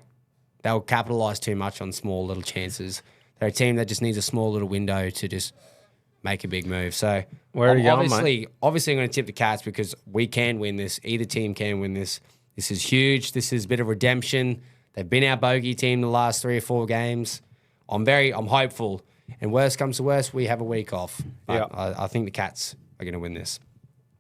Speaker 1: they'll capitalise too much on small little chances. They're a team that just needs a small little window to just make a big move. So
Speaker 2: Where are you going, mate?
Speaker 1: Obviously I'm going to tip the Cats because we can win this. Either team can win this. This is huge. This is a bit of redemption. They've been our bogey team the last 3 or 4 games. I'm hopeful. And worst comes to worst, we have a week off. But I think the Cats are going to win this.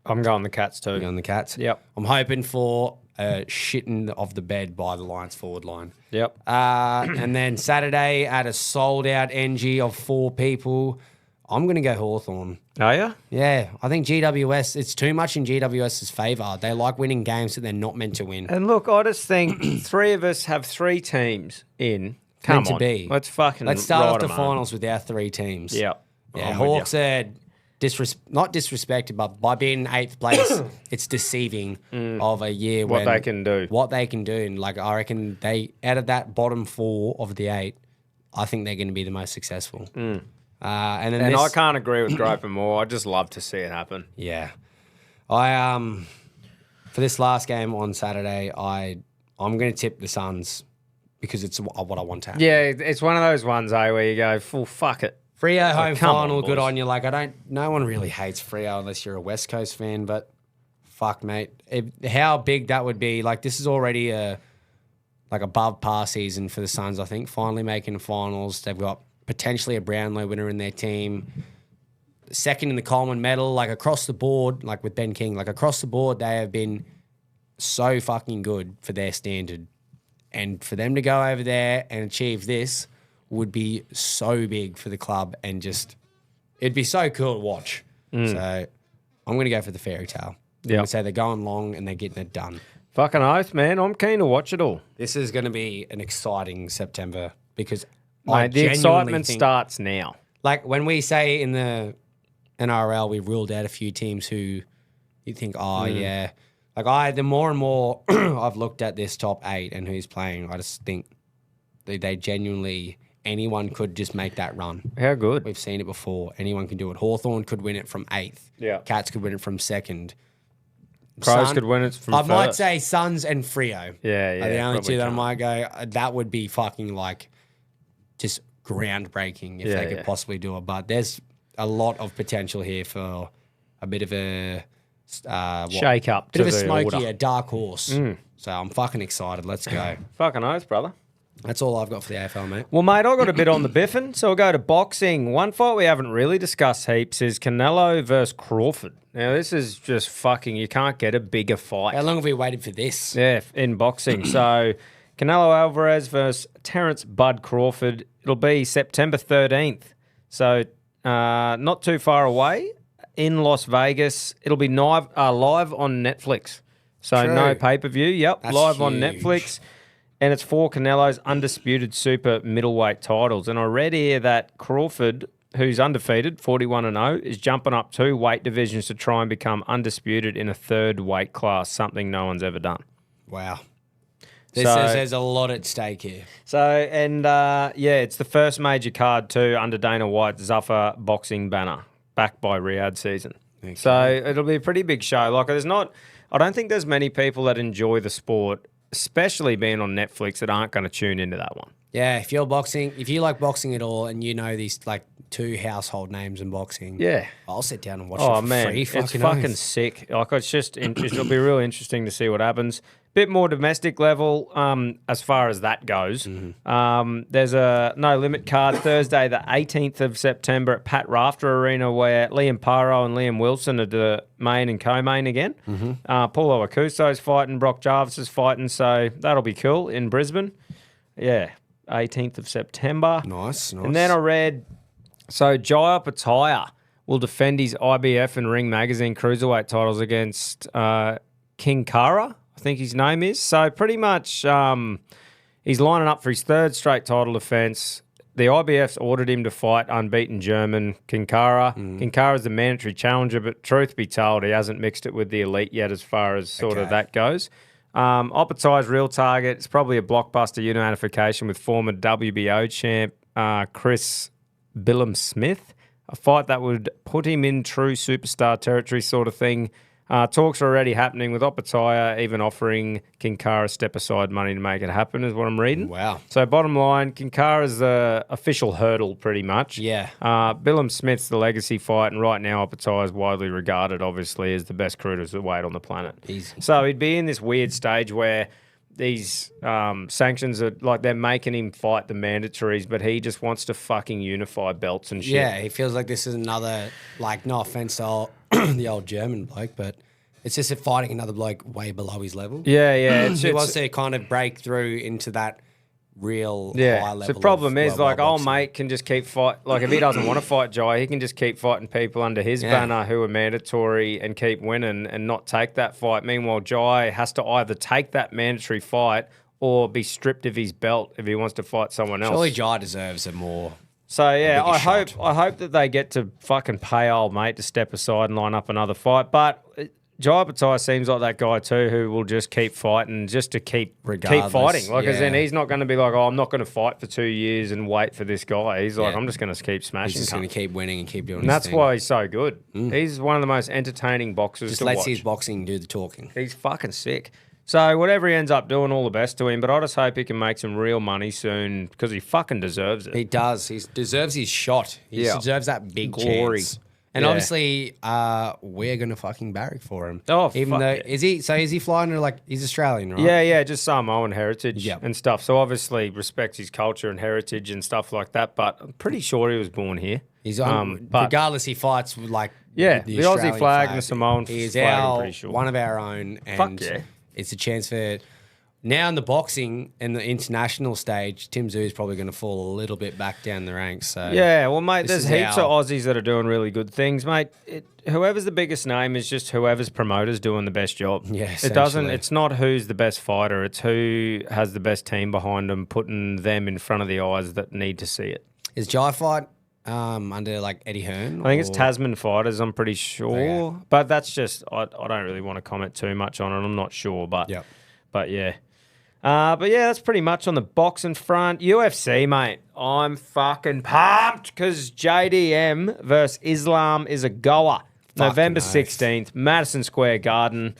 Speaker 2: I'm going the Cats too.
Speaker 1: You're going the Cats?
Speaker 2: Yep.
Speaker 1: I'm hoping for a shitting of the bed by the Lions forward line.
Speaker 2: Yep.
Speaker 1: And then Saturday at a sold-out NG of 4 people, I'm going to go Hawthorn.
Speaker 2: Are you?
Speaker 1: Yeah, I think GWS, it's too much in GWS's favour. They like winning games that they're not meant to win.
Speaker 2: And look, I just think 3 of us have 3 teams in. Come
Speaker 1: Meant
Speaker 2: on.
Speaker 1: to be.
Speaker 2: Let's
Speaker 1: start off the
Speaker 2: them,
Speaker 1: finals with our 3 teams.
Speaker 2: Yep.
Speaker 1: Yeah,
Speaker 2: I'm with
Speaker 1: Hawks are not disrespected, but by being 8th place, it's deceiving of a year
Speaker 2: What
Speaker 1: when
Speaker 2: they can do.
Speaker 1: What they can do. And I reckon out of that bottom 4 of the 8, I think they're going to be the most successful. And
Speaker 2: I can't agree with Groper more. I just love to see it happen.
Speaker 1: Yeah. For this last game on Saturday, I'm going to tip the Suns because it's what I want to happen.
Speaker 2: Yeah, it's one of those ones, where you go, fuck it.
Speaker 1: Freo home
Speaker 2: come on,
Speaker 1: final, good
Speaker 2: boys.
Speaker 1: on you. No one really hates Freo unless you're a West Coast fan, but fuck, mate. How big that would be. This is already a above par season for the Suns, I think. Finally making the finals. They've got potentially a Brownlow winner in their team. Second in the Coleman medal, across the board, with Ben King, across the board, they have been so fucking good for their standard. And for them to go over there and achieve this would be so big for the club and just, it'd be so cool to watch. So I'm going to go for the fairy tale. I'm going to say they're going long and they're getting it done.
Speaker 2: Fucking oath, man. I'm keen to watch it all.
Speaker 1: This is going to be an exciting September because
Speaker 2: Mate, the excitement starts now.
Speaker 1: When we say in the NRL, we ruled out a few teams who you think, yeah. The more and more I've looked at this top 8 and who's playing, I just think they genuinely, anyone could just make that run.
Speaker 2: How good?
Speaker 1: We've seen it before. Anyone can do it. Hawthorn could win it from 8th.
Speaker 2: Yeah.
Speaker 1: Cats could win it from 2nd.
Speaker 2: Crows could win it from
Speaker 1: I might
Speaker 2: first.
Speaker 1: say Suns and Freo.
Speaker 2: Yeah.
Speaker 1: Are the only 2 that I
Speaker 2: can.
Speaker 1: might go, that would be fucking just groundbreaking if they could possibly do it. But there's a lot of potential here for a bit of a
Speaker 2: shake up.
Speaker 1: Bit
Speaker 2: to
Speaker 1: of a
Speaker 2: the
Speaker 1: smoky,
Speaker 2: order.
Speaker 1: a dark horse. So I'm fucking excited. Let's go.
Speaker 2: Fucking oath, brother.
Speaker 1: That's all I've got for the AFL, mate.
Speaker 2: Well, mate, I got a bit on the biffin, so we'll go to boxing. One fight we haven't really discussed heaps is Canelo versus Crawford. Now, this is just fucking, you can't get a bigger fight.
Speaker 1: How long have we waited for this?
Speaker 2: Yeah, in boxing. So, Canelo Alvarez versus Terence Bud Crawford. It'll be September 13th. So, not too far away in Las Vegas. It'll be live on Netflix. So,
Speaker 1: True.
Speaker 2: no pay-per-view. Yep,
Speaker 1: That's
Speaker 2: live on
Speaker 1: huge.
Speaker 2: Netflix. And it's for Canelo's undisputed super middleweight titles. And I read here that Crawford, who's undefeated, 41-0, is jumping up 2 weight divisions to try and become undisputed in a 3rd weight class, something no one's ever done.
Speaker 1: Wow.
Speaker 2: So-
Speaker 1: There's a lot at stake here.
Speaker 2: So, and it's the first major card too under Dana White's Zuffa boxing banner, backed by Riyadh season.
Speaker 1: Okay.
Speaker 2: So it'll be a pretty big show. I don't think there's many people that enjoy the sport, especially being on Netflix, that aren't going to tune into that one.
Speaker 1: Yeah, if you like boxing at all and you know these 2 household names in boxing,
Speaker 2: Yeah.
Speaker 1: I'll sit down and watch
Speaker 2: Oh
Speaker 1: it for
Speaker 2: man,
Speaker 1: free.
Speaker 2: it's
Speaker 1: Fucking
Speaker 2: fucking
Speaker 1: oath.
Speaker 2: sick. It's just it'll be really interesting to see what happens. Bit more domestic level as far as that goes. There's a no limit card Thursday, the 18th of September at Pat Rafter Arena, where Liam Paro and Liam Wilson are the main and co-main again. Paulo Acuso's fighting, Brock Jarvis is fighting, so that'll be cool in Brisbane. Yeah, 18th of September.
Speaker 1: Nice.
Speaker 2: And then I read, so Jaya Pataya will defend his IBF and Ring Magazine cruiserweight titles against King Kara, I think his name is. So pretty much he's lining up for his 3rd straight title defence. The IBF's ordered him to fight unbeaten German King Kara. King Kara's the mandatory challenger, but truth be told, he hasn't mixed it with the elite yet as far as sort of that goes. Opatai's real target is probably a blockbuster unification with former WBO champ Chris Billum Smith a fight that would put him in true superstar territory sort of thing. Talks are already happening with Opataya even offering Kinkara step-aside money to make it happen is what I'm reading.
Speaker 1: Wow.
Speaker 2: So bottom line, Kinkara's the official hurdle pretty much.
Speaker 1: Yeah.
Speaker 2: Billum Smith's the legacy fight, and right now Opataya is widely regarded, obviously, as the best cruiserweight on the planet.
Speaker 1: Easy.
Speaker 2: So he'd be in this weird stage where these sanctions are like they're making him fight the mandatories, but he just wants to fucking unify belts and shit.
Speaker 1: Yeah, he feels like this is another, like, no offense to the old German bloke, but it's just fighting another bloke way below his level.
Speaker 2: Yeah.
Speaker 1: He wants to kind of break through into that real high level.
Speaker 2: The problem is, like, old
Speaker 1: boxing.
Speaker 2: mate can just keep fight. Like, if he doesn't want to fight Jai, he can just keep fighting people under his banner who are mandatory and keep winning and not take that fight. Meanwhile, Jai has to either take that mandatory fight or be stripped of his belt if he wants to fight someone else.
Speaker 1: Surely Jai deserves a more.
Speaker 2: So yeah,
Speaker 1: bigger
Speaker 2: I hope that they get to fucking pay old mate to step aside and line up another fight. But Jai Batai seems like that guy too, who will just keep fighting, just to keep fighting. Like, as in, he's not going to be like, oh, I'm not going to fight for 2 years and wait for this guy. He's like, I'm just going to keep smashing.
Speaker 1: He's just going to keep winning and keep doing.
Speaker 2: And that's why he's so good. He's one of the most entertaining boxers.
Speaker 1: Just
Speaker 2: to
Speaker 1: lets
Speaker 2: watch.
Speaker 1: his boxing do the talking.
Speaker 2: He's fucking sick. So whatever he ends up doing, all the best to him. But I just hope he can make some real money soon because he fucking deserves it.
Speaker 1: He does. He deserves his shot. He deserves that big
Speaker 2: Glory.
Speaker 1: chance. And obviously, we're gonna fucking barrack for him.
Speaker 2: Oh,
Speaker 1: even though is he flying to, like, he's Australian, right?
Speaker 2: Yeah, just Samoan heritage and stuff. So obviously respects his culture and heritage and stuff like that. But I'm pretty sure he was born here.
Speaker 1: He's on. But regardless, he fights with, like,
Speaker 2: the
Speaker 1: Australian
Speaker 2: Aussie flag and the Samoan
Speaker 1: he is
Speaker 2: flag. I'm pretty sure
Speaker 1: one of our own. And
Speaker 2: fuck yeah.
Speaker 1: It's a chance for. Now in the boxing and the international stage, Tim Tszyu is probably going to fall a little bit back down the ranks. So
Speaker 2: yeah, well, mate, there's heaps of Aussies that are doing really good things, mate. Whoever's the biggest name is just whoever's promoter's doing the best job.
Speaker 1: Yeah,
Speaker 2: It's not who's the best fighter. It's who has the best team behind them, putting them in front of the eyes that need to see it.
Speaker 1: Is Jai fight under, like, Eddie Hearn?
Speaker 2: I think it's Tasman Fighters, I'm pretty sure.
Speaker 1: Okay.
Speaker 2: But that's just, I don't really want to comment too much on it. I'm not sure, but yeah. But yeah, that's pretty much on the boxing front. UFC, mate. I'm fucking pumped because JDM versus Islam is a goer. November 16th, Madison Square Garden.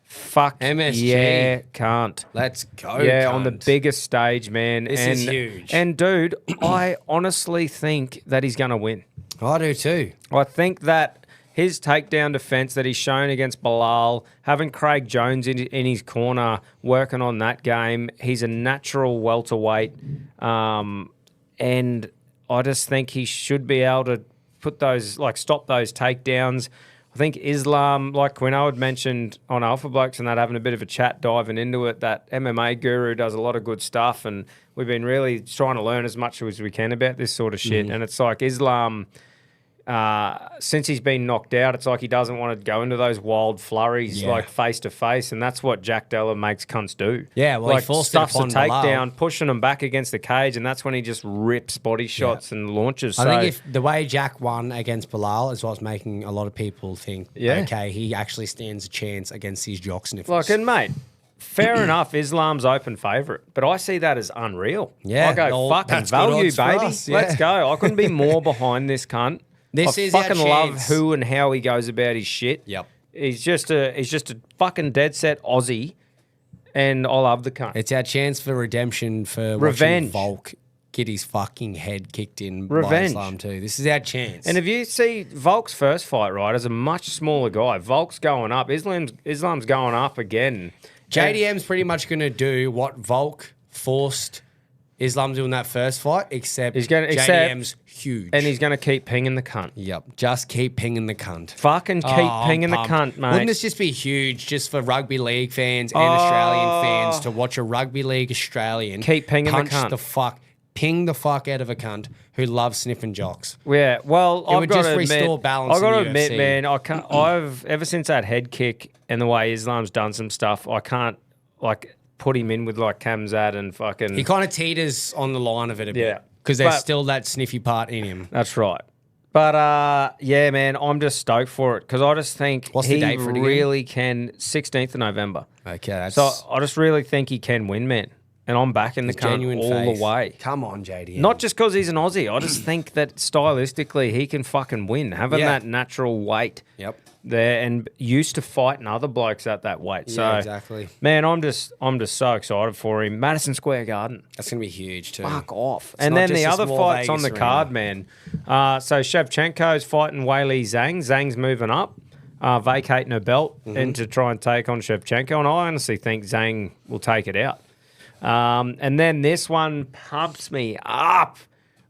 Speaker 2: Fuck
Speaker 1: MSG.
Speaker 2: yeah, can't.
Speaker 1: Let's go.
Speaker 2: Yeah, on the biggest stage, man.
Speaker 1: This is huge.
Speaker 2: And dude, I honestly think that he's going to win.
Speaker 1: I do too.
Speaker 2: I think that his takedown defense that he's shown against Bilal, having Craig Jones in his corner, working on that game, he's a natural welterweight. And I just think he should be able to put those, like, stop those takedowns. I think Islam, like Quino had mentioned on Alpha Blokes and that, having a bit of a chat diving into it, that MMA guru does a lot of good stuff, and we've been really trying to learn as much as we can about this sort of shit. And it's like Islam, since he's been knocked out, it's like he doesn't want to go into those wild flurries like face to face, and that's what Jack Della makes cunts do.
Speaker 1: Yeah, well,
Speaker 2: like
Speaker 1: he forced
Speaker 2: stuffs
Speaker 1: it
Speaker 2: a
Speaker 1: upon Bilal.
Speaker 2: takedown, pushing him back against the cage, and that's when he just rips body shots and launches.
Speaker 1: I think if the way Jack won against Bilal is what's making a lot of people think, okay, he actually stands a chance against these jock sniffers.
Speaker 2: Like, and mate, fair enough, Islam's open favourite, but I see that as unreal.
Speaker 1: Yeah,
Speaker 2: I go, fucking value, baby. Let's go. I couldn't be more behind this cunt. I fucking love who and how he goes about his shit.
Speaker 1: Yep.
Speaker 2: He's just a fucking dead set Aussie, and I love the cunt.
Speaker 1: It's our chance for redemption for
Speaker 2: Revenge.
Speaker 1: watching Volk get his fucking head kicked in by
Speaker 2: Revenge.
Speaker 1: Islam too. This is our chance.
Speaker 2: And if you see Volk's first fight, right, as a much smaller guy, Volk's going up, Islam's going up again.
Speaker 1: JDM's pretty much going to do what Volk forced Islam doing that first fight, except JDM's huge.
Speaker 2: And he's going to keep pinging the cunt.
Speaker 1: Yep. Just keep pinging the cunt.
Speaker 2: Fucking keep pinging the cunt, mate.
Speaker 1: Wouldn't this just be huge just for rugby league fans and Australian fans to watch a rugby league Australian
Speaker 2: keep pinging
Speaker 1: punch
Speaker 2: the cunt?
Speaker 1: Ping the fuck out of a cunt who loves sniffing jocks.
Speaker 2: Yeah, well, I've
Speaker 1: would
Speaker 2: got
Speaker 1: just
Speaker 2: to
Speaker 1: restore
Speaker 2: admit,
Speaker 1: balance
Speaker 2: I've got to
Speaker 1: in the
Speaker 2: admit,
Speaker 1: UFC.
Speaker 2: man, I can't. I've ever since that head kick and the way Islam's done some stuff, I can't like put him in with like Kamzat and fucking.
Speaker 1: He kind of teeters on the line of it a bit because there's still that sniffy part in him.
Speaker 2: That's right. But yeah, man, I'm just stoked for it because I just think
Speaker 1: What's the date for it again?
Speaker 2: really can. 16th of November.
Speaker 1: Okay, that's
Speaker 2: So I just really think he can win, man. and I'm backing the cunt
Speaker 1: Genuine
Speaker 2: all
Speaker 1: faith.
Speaker 2: the way.
Speaker 1: Come on, JD.
Speaker 2: Not just because he's an Aussie. I just think that stylistically he can fucking win. Having
Speaker 1: Yeah.
Speaker 2: that natural weight
Speaker 1: Yep.
Speaker 2: there and used to fighting other blokes at that weight. So
Speaker 1: Yeah, exactly.
Speaker 2: man, I'm just so excited for him. Madison Square Garden.
Speaker 1: That's gonna be huge too.
Speaker 2: Fuck off.
Speaker 1: It's
Speaker 2: And
Speaker 1: not
Speaker 2: then
Speaker 1: just
Speaker 2: the
Speaker 1: a
Speaker 2: other
Speaker 1: small
Speaker 2: fights on
Speaker 1: Vegas
Speaker 2: the
Speaker 1: arena.
Speaker 2: card, man. So Shevchenko's fighting Weili Zhang. Zhang's moving up, vacating her belt and to try and take on Shevchenko. And I honestly think Zhang will take it out. And then this one pumps me up.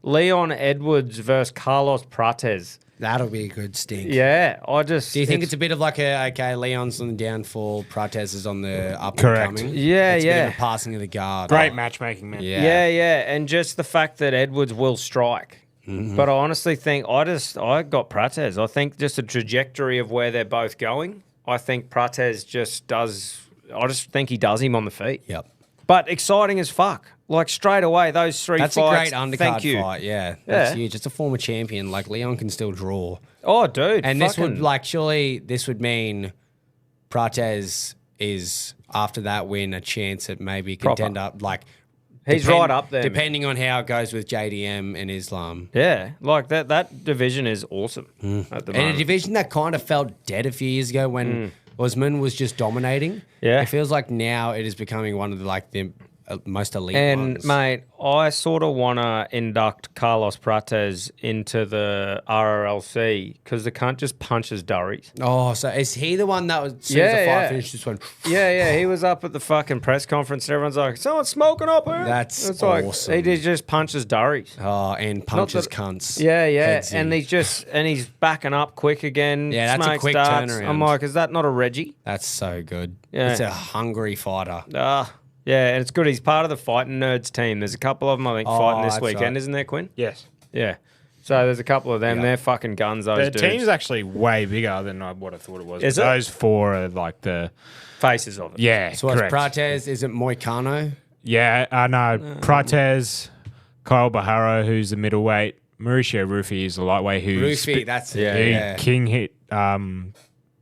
Speaker 2: Leon Edwards versus Carlos Prates.
Speaker 1: That'll be a good stink.
Speaker 2: Yeah, I just...
Speaker 1: Do you think it's a bit of like Leon's on the downfall, Prates is on the up
Speaker 4: Correct.
Speaker 1: and coming?
Speaker 2: Yeah,
Speaker 1: it's a bit
Speaker 2: yeah.
Speaker 1: of a passing of the guard.
Speaker 4: Great matchmaking, man.
Speaker 1: Yeah.
Speaker 2: Yeah, and just the fact that Edwards will strike. But I honestly think I got Prates. I think just the trajectory of where they're both going. I think Prates just does. I just think he does him on the feet.
Speaker 1: Yep.
Speaker 2: But exciting as fuck. Like straight away, those three
Speaker 1: That's
Speaker 2: fights.
Speaker 1: a great
Speaker 2: thank
Speaker 1: undercard
Speaker 2: you.
Speaker 1: fight. Yeah. That's
Speaker 2: Yeah.
Speaker 1: huge. It's a former champion. Like Leon can still draw.
Speaker 2: Oh, dude.
Speaker 1: And this would
Speaker 2: fucking-
Speaker 1: surely this would mean Prates is after that win a chance at maybe
Speaker 2: Proper.
Speaker 1: contender like
Speaker 2: He's right up there, man.
Speaker 1: Depending on how it goes with JDM and Islam.
Speaker 2: Yeah, like that division is awesome at the
Speaker 1: And a
Speaker 2: moment.
Speaker 1: division that kind of felt dead a few years ago when Usman was just dominating.
Speaker 2: Yeah.
Speaker 1: It feels like now it is becoming one of the most elite
Speaker 2: And
Speaker 1: ones.
Speaker 2: mate, I sort of want to induct Carlos Prates into the RRLC because the cunt just punches durries.
Speaker 1: Oh, so is he the one that was as soon
Speaker 2: Yeah,
Speaker 1: as the fight
Speaker 2: yeah.
Speaker 1: finished just went
Speaker 2: Yeah, he was up at the fucking press conference and everyone's like, someone's smoking up here.
Speaker 1: That's
Speaker 2: It's like,
Speaker 1: awesome.
Speaker 2: he just punches durries.
Speaker 1: Oh, and punches
Speaker 2: that-
Speaker 1: cunts.
Speaker 2: Yeah,
Speaker 1: heads
Speaker 2: and
Speaker 1: in.
Speaker 2: he's backing up quick again.
Speaker 1: Yeah, that's a
Speaker 2: smokes
Speaker 1: quick
Speaker 2: darts.
Speaker 1: turnaround.
Speaker 2: I'm like, is that not a Reggie?
Speaker 1: That's so good.
Speaker 2: Yeah.
Speaker 1: It's a hungry fighter.
Speaker 2: Yeah, and it's good. He's part of the Fighting Nerds team. There's a couple of them, I think, fighting this
Speaker 1: that's
Speaker 2: weekend,
Speaker 1: right.
Speaker 2: isn't there, Quinn?
Speaker 4: Yes.
Speaker 2: Yeah. So there's a couple of them.
Speaker 1: Yeah.
Speaker 2: They're fucking guns, those
Speaker 4: The
Speaker 2: dudes.
Speaker 4: team's actually way bigger than what I thought it was.
Speaker 2: Is
Speaker 4: But
Speaker 2: it?
Speaker 4: Those four are like the...
Speaker 2: Faces of it.
Speaker 4: Yeah,
Speaker 1: So it's
Speaker 4: correct.
Speaker 1: Prates, is it Moicano?
Speaker 4: Yeah, no. Prates, Kyle Baharo, who's the middleweight. Mauricio Rufy is the lightweight who's...
Speaker 1: Rufy, that's it.
Speaker 2: Yeah,
Speaker 4: who
Speaker 1: Yeah.
Speaker 4: King hit...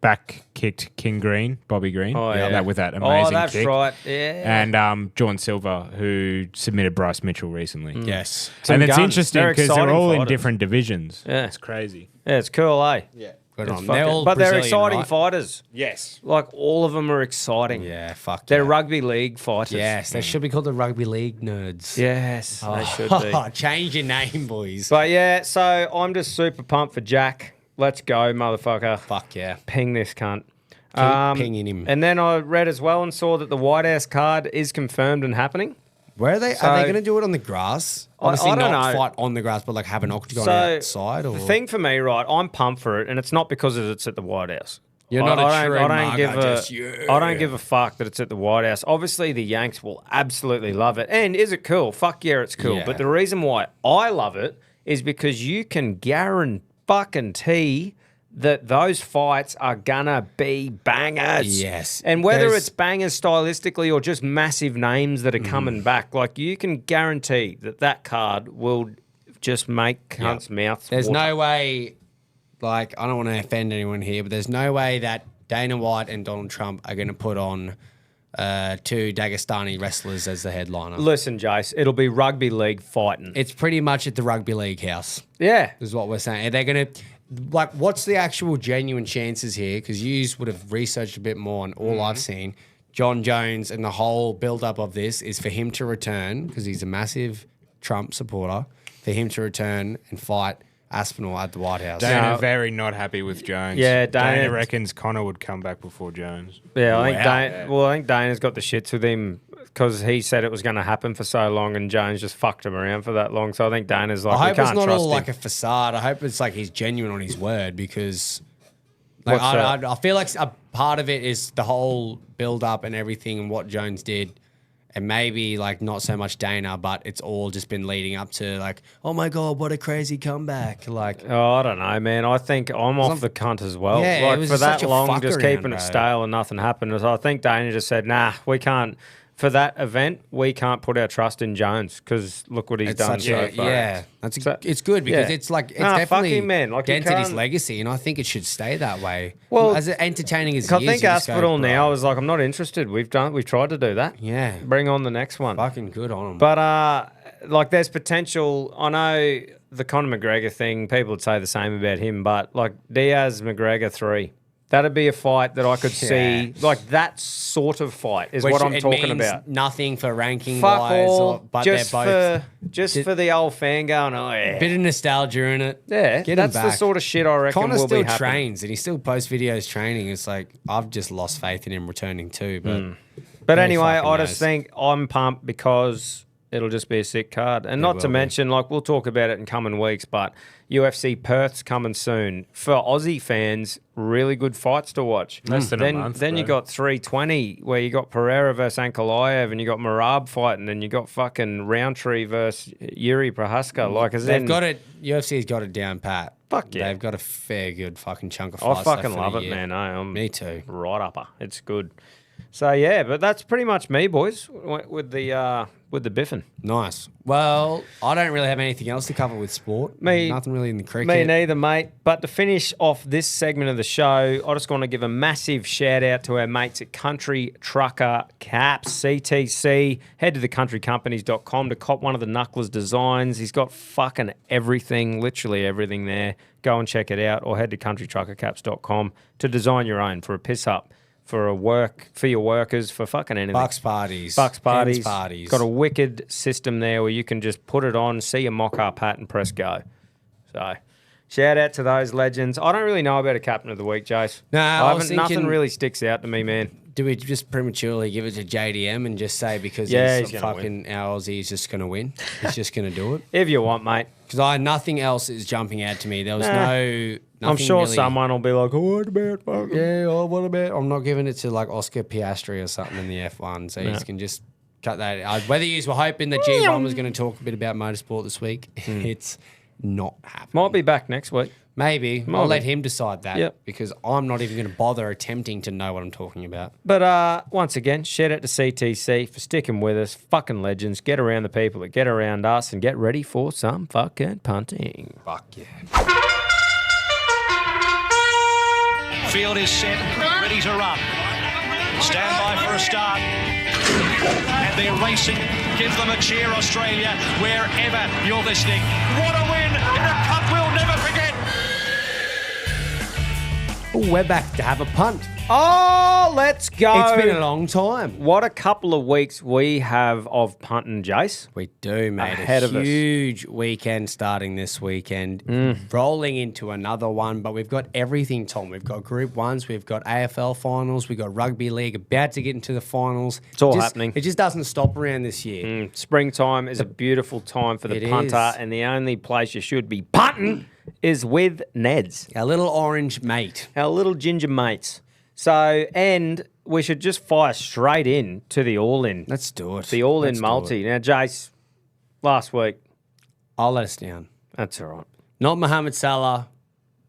Speaker 4: back kicked King Green, Bobby Green.
Speaker 2: Oh, yeah.
Speaker 4: That with that amazing
Speaker 2: Oh, that's
Speaker 4: kick.
Speaker 2: right. Yeah.
Speaker 4: And John Silver, who submitted Bryce Mitchell recently.
Speaker 1: Yes.
Speaker 2: Some
Speaker 4: And it's
Speaker 2: guns.
Speaker 4: interesting
Speaker 2: They're
Speaker 4: because they're
Speaker 2: exciting
Speaker 4: all in
Speaker 2: fighters.
Speaker 4: different divisions.
Speaker 2: Yeah.
Speaker 4: It's crazy.
Speaker 2: Yeah, it's cool, eh?
Speaker 4: Yeah.
Speaker 1: Good
Speaker 2: It's
Speaker 1: on.
Speaker 2: fucking- but they're
Speaker 1: Brazilian,
Speaker 2: exciting
Speaker 1: right?
Speaker 2: fighters.
Speaker 4: Yes.
Speaker 2: Like, all of them are exciting.
Speaker 1: Yeah, fuck
Speaker 2: They're
Speaker 1: yeah.
Speaker 2: rugby league fighters.
Speaker 1: Yes, they should be called the Rugby League Nerds.
Speaker 2: Yes, they should be.
Speaker 1: Change your name, boys.
Speaker 2: But yeah, so I'm just super pumped for Jack. Let's go, motherfucker.
Speaker 1: Fuck yeah.
Speaker 2: Ping this cunt.
Speaker 1: Keep pinging him.
Speaker 2: And then I read as well and saw that the White House card is confirmed and happening.
Speaker 1: Where are they?
Speaker 2: So-
Speaker 1: Are they going to do it on the grass?
Speaker 2: I
Speaker 1: Obviously
Speaker 2: don't
Speaker 1: not
Speaker 2: know.
Speaker 1: fight on the grass, but like have an octagon
Speaker 2: So
Speaker 1: outside. Or
Speaker 2: the thing for me, right, I'm pumped for it, and it's not because it's at the White House.
Speaker 1: You're not a
Speaker 2: I
Speaker 1: true
Speaker 2: don't
Speaker 1: MAGA,
Speaker 2: give a,
Speaker 1: just you.
Speaker 2: I don't give a fuck that it's at the White House. Obviously, the Yanks will absolutely love it. And is it cool? Fuck yeah, it's cool.
Speaker 1: Yeah.
Speaker 2: But the reason why I love it is because you can guarantee that those fights are gonna be bangers.
Speaker 1: Yes.
Speaker 2: And whether
Speaker 1: There's-
Speaker 2: it's bangers stylistically or just massive names that are coming back, like you can guarantee that card will just make cunts' mouths
Speaker 1: There's
Speaker 2: water.
Speaker 1: no way, like, I don't want to offend anyone here, but there's no way that Dana White and Donald Trump are going to put on two Dagestani wrestlers as the headliner.
Speaker 2: Listen, Jace, it'll be rugby league fighting.
Speaker 1: It's pretty much at the Rugby League house,
Speaker 2: Yeah.
Speaker 1: is what we're saying. Are they going to, like, what's the actual genuine chances here? Because you would have researched a bit more, and all I've seen, John Jones and the whole build-up of this is for him to return, because he's a massive Trump supporter, for him to return and fight Aspinall at the White House.
Speaker 4: Dana
Speaker 2: No.
Speaker 4: very not happy with Jones.
Speaker 2: Yeah, Dana-
Speaker 4: reckons Connor would come back before Jones.
Speaker 2: Yeah, I think
Speaker 1: Wow.
Speaker 2: I think Dana's got the shits with him because he said it was going to happen for so long, and Jones just fucked him around for that long. So I think Dana's like,
Speaker 1: I
Speaker 2: we
Speaker 1: hope it's
Speaker 2: can't
Speaker 1: not
Speaker 2: trust
Speaker 1: all
Speaker 2: him.
Speaker 1: like a facade. I hope it's like he's genuine on his word, because like,
Speaker 2: What's that?
Speaker 1: I feel like a part of it is the whole build up and everything and what Jones did. And maybe like not so much Dana, but it's all just been leading up to like, oh my God, what a crazy comeback. Like,
Speaker 2: Oh, I don't know, man. I think I'm off the cunt as well.
Speaker 1: Yeah, it
Speaker 2: like
Speaker 1: was
Speaker 2: for that
Speaker 1: such a
Speaker 2: long,
Speaker 1: fuck
Speaker 2: just
Speaker 1: around,
Speaker 2: keeping
Speaker 1: bro.
Speaker 2: it stale and nothing happened. So I think Dana just said, nah, we can't for that event, we can't put our trust in Jones because look what he's done so far.
Speaker 1: Yeah, it's good because
Speaker 2: yeah.
Speaker 1: it's like it's
Speaker 2: Nah,
Speaker 1: definitely
Speaker 2: fuck him, man. Like, you
Speaker 1: dented his
Speaker 2: can't-
Speaker 1: legacy, and I think it should stay that way.
Speaker 2: Well,
Speaker 1: as entertaining as
Speaker 2: I
Speaker 1: he is,
Speaker 2: think
Speaker 1: you just go,
Speaker 2: Aspinall
Speaker 1: bro,
Speaker 2: now is like, I'm not interested. We've tried to do that.
Speaker 1: Yeah.
Speaker 2: Bring on the next one.
Speaker 1: fucking good on him.
Speaker 2: But like, there's potential. I know the Conor McGregor thing. People would say the same about him, but like Diaz McGregor 3, that'd be a fight that I could see. Like that sort of fight is what I'm
Speaker 1: it
Speaker 2: talking
Speaker 1: means
Speaker 2: about.
Speaker 1: nothing for ranking
Speaker 2: Fuck
Speaker 1: wise,
Speaker 2: all,
Speaker 1: but
Speaker 2: just
Speaker 1: they're both
Speaker 2: for the old fan going, oh yeah,
Speaker 1: bit of nostalgia in it.
Speaker 2: yeah.
Speaker 1: Get him
Speaker 2: That's the
Speaker 1: back.
Speaker 2: sort of shit I reckon
Speaker 1: Connor
Speaker 2: will
Speaker 1: still
Speaker 2: be happening.
Speaker 1: trains and he still posts videos training. It's like I've just lost faith in him returning too. But
Speaker 2: But anyway,
Speaker 1: fucking
Speaker 2: I
Speaker 1: knows?
Speaker 2: just think I'm pumped because it'll just be a sick card. And not to
Speaker 1: will be.
Speaker 2: mention, like, we'll talk about it in coming weeks, but UFC Perth's coming soon. For Aussie fans, really good fights to watch.
Speaker 4: Less than a month,
Speaker 2: Then you
Speaker 4: bro.
Speaker 2: got 320, where you got Pereira versus Ankalaev, and you got Marab fighting, and you got fucking Roundtree versus Yuri Prohaska. Like, as
Speaker 1: they've
Speaker 2: in,
Speaker 1: got it. UFC's got it down pat.
Speaker 2: Fuck yeah.
Speaker 1: They've got a fair good fucking chunk of
Speaker 2: I
Speaker 1: fights.
Speaker 2: fucking
Speaker 1: left for
Speaker 2: love
Speaker 1: the
Speaker 2: it,
Speaker 1: year.
Speaker 2: man. I'm
Speaker 1: Me too.
Speaker 2: right upper. It's good. So yeah, but that's pretty much me, boys, with the biffing.
Speaker 1: Nice. Well, I don't really have anything else to cover with sport.
Speaker 2: Me-
Speaker 1: Nothing really in the cricket.
Speaker 2: Me neither, mate. But to finish off this segment of the show, I just want to give a massive shout out to our mates at Country Trucker Caps, CTC. Head to thecountrycompanies.com to cop one of the Knucklers designs. He's got fucking everything, literally everything there. Go and check it out, or head to countrytruckercaps.com to design your own for a piss up, for a work, for your workers, for fucking anything.
Speaker 1: Bucks parties.
Speaker 2: Bucks parties.
Speaker 1: Hens parties.
Speaker 2: Got a wicked system there where you can just put it on, see a mock-up hat and press go. So, shout out to those legends. I don't really know about a captain of the week, Jace.
Speaker 1: No, I was
Speaker 2: nothing
Speaker 1: thinking-
Speaker 2: really sticks out to me, man.
Speaker 1: Do we just prematurely give it to JDM and just say because
Speaker 2: Yeah,
Speaker 1: he's
Speaker 2: he's gonna
Speaker 1: fucking our Aussie, he's just going to win? He's just going to do it?
Speaker 2: If you want, mate.
Speaker 1: Because nothing else is jumping out to me. There was nothing
Speaker 2: I'm sure
Speaker 1: really,
Speaker 2: someone will be like, oh, what about fucking...
Speaker 1: Yeah, what about? I'm not giving it to like Oscar Piastri or something in the F1, so you can just cut that out. Whether you were hoping that G1 was going to talk a bit about motorsport this week, it's not happening.
Speaker 2: Might be back next week.
Speaker 1: Maybe.
Speaker 2: Might
Speaker 1: I'll
Speaker 2: be.
Speaker 1: let him decide that
Speaker 2: Yep.
Speaker 1: because I'm not even going to bother attempting to know what I'm talking about.
Speaker 2: But once again, shout out to CTC for sticking with us. Fucking legends. Get around the people that get around us and get ready for some fucking punting.
Speaker 1: Fuck yeah.
Speaker 5: Field is set, ready to run. Stand by for a start. And they're racing. Give them a cheer, Australia, wherever you're listening. What a win in a cup we'll never forget.
Speaker 1: Oh, we're back to have a punt.
Speaker 2: Oh, let's go.
Speaker 1: It's been a long time.
Speaker 2: What a couple of weeks we have of punting, Jace.
Speaker 1: We do, mate.
Speaker 2: Ahead
Speaker 1: a
Speaker 2: of us.
Speaker 1: huge weekend starting this weekend, rolling into another one. But we've got everything, Tom. We've got Group 1s, we've got AFL finals, we've got Rugby League about to get into the finals.
Speaker 2: It's all happening.
Speaker 1: It just doesn't stop around this year.
Speaker 2: Springtime is a beautiful time for the
Speaker 1: It
Speaker 2: punter,
Speaker 1: is.
Speaker 2: and the only place you should be punting is with Neds,
Speaker 1: Our little orange mate.
Speaker 2: our little ginger mates. So, and we should just fire straight in to the all-in.
Speaker 1: Let's do it.
Speaker 2: The all-in
Speaker 1: Let's do
Speaker 2: multi.
Speaker 1: it.
Speaker 2: Now, Jace, last week,
Speaker 1: I'll let us down.
Speaker 2: that's all right.
Speaker 1: Not Mohamed Salah,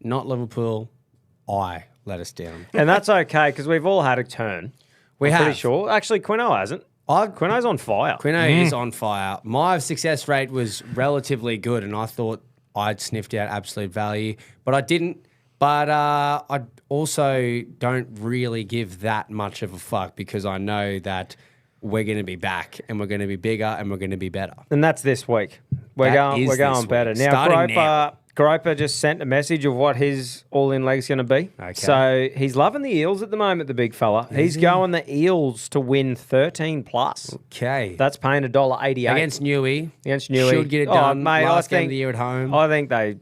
Speaker 1: not Liverpool. I let us down.
Speaker 2: And that's okay, because we've all had a turn.
Speaker 1: We
Speaker 2: I'm
Speaker 1: have.
Speaker 2: pretty sure. Actually, Quino hasn't. Quino's on fire.
Speaker 1: Quino is on fire. My success rate was relatively good, and I thought I'd sniffed out absolute value, but I didn't. But I also don't really give that much of a fuck because I know that we're going to be back and we're going to be bigger and we're going to be better.
Speaker 2: And that's this week. We're
Speaker 1: That
Speaker 2: going
Speaker 1: is this
Speaker 2: better.
Speaker 1: week.
Speaker 2: Now,
Speaker 1: Starting now.
Speaker 2: Groper just sent a message of what his all-in leg's going to be.
Speaker 1: Okay.
Speaker 2: So he's loving the Eels at the moment, the big fella. He's going the Eels to win 13 plus.
Speaker 1: Okay.
Speaker 2: That's paying $1.88
Speaker 1: Against Newey.
Speaker 2: against Newey.
Speaker 1: Should get it done.
Speaker 2: mate,
Speaker 1: Last
Speaker 2: I
Speaker 1: game
Speaker 2: think
Speaker 1: of the year at home.
Speaker 2: I think I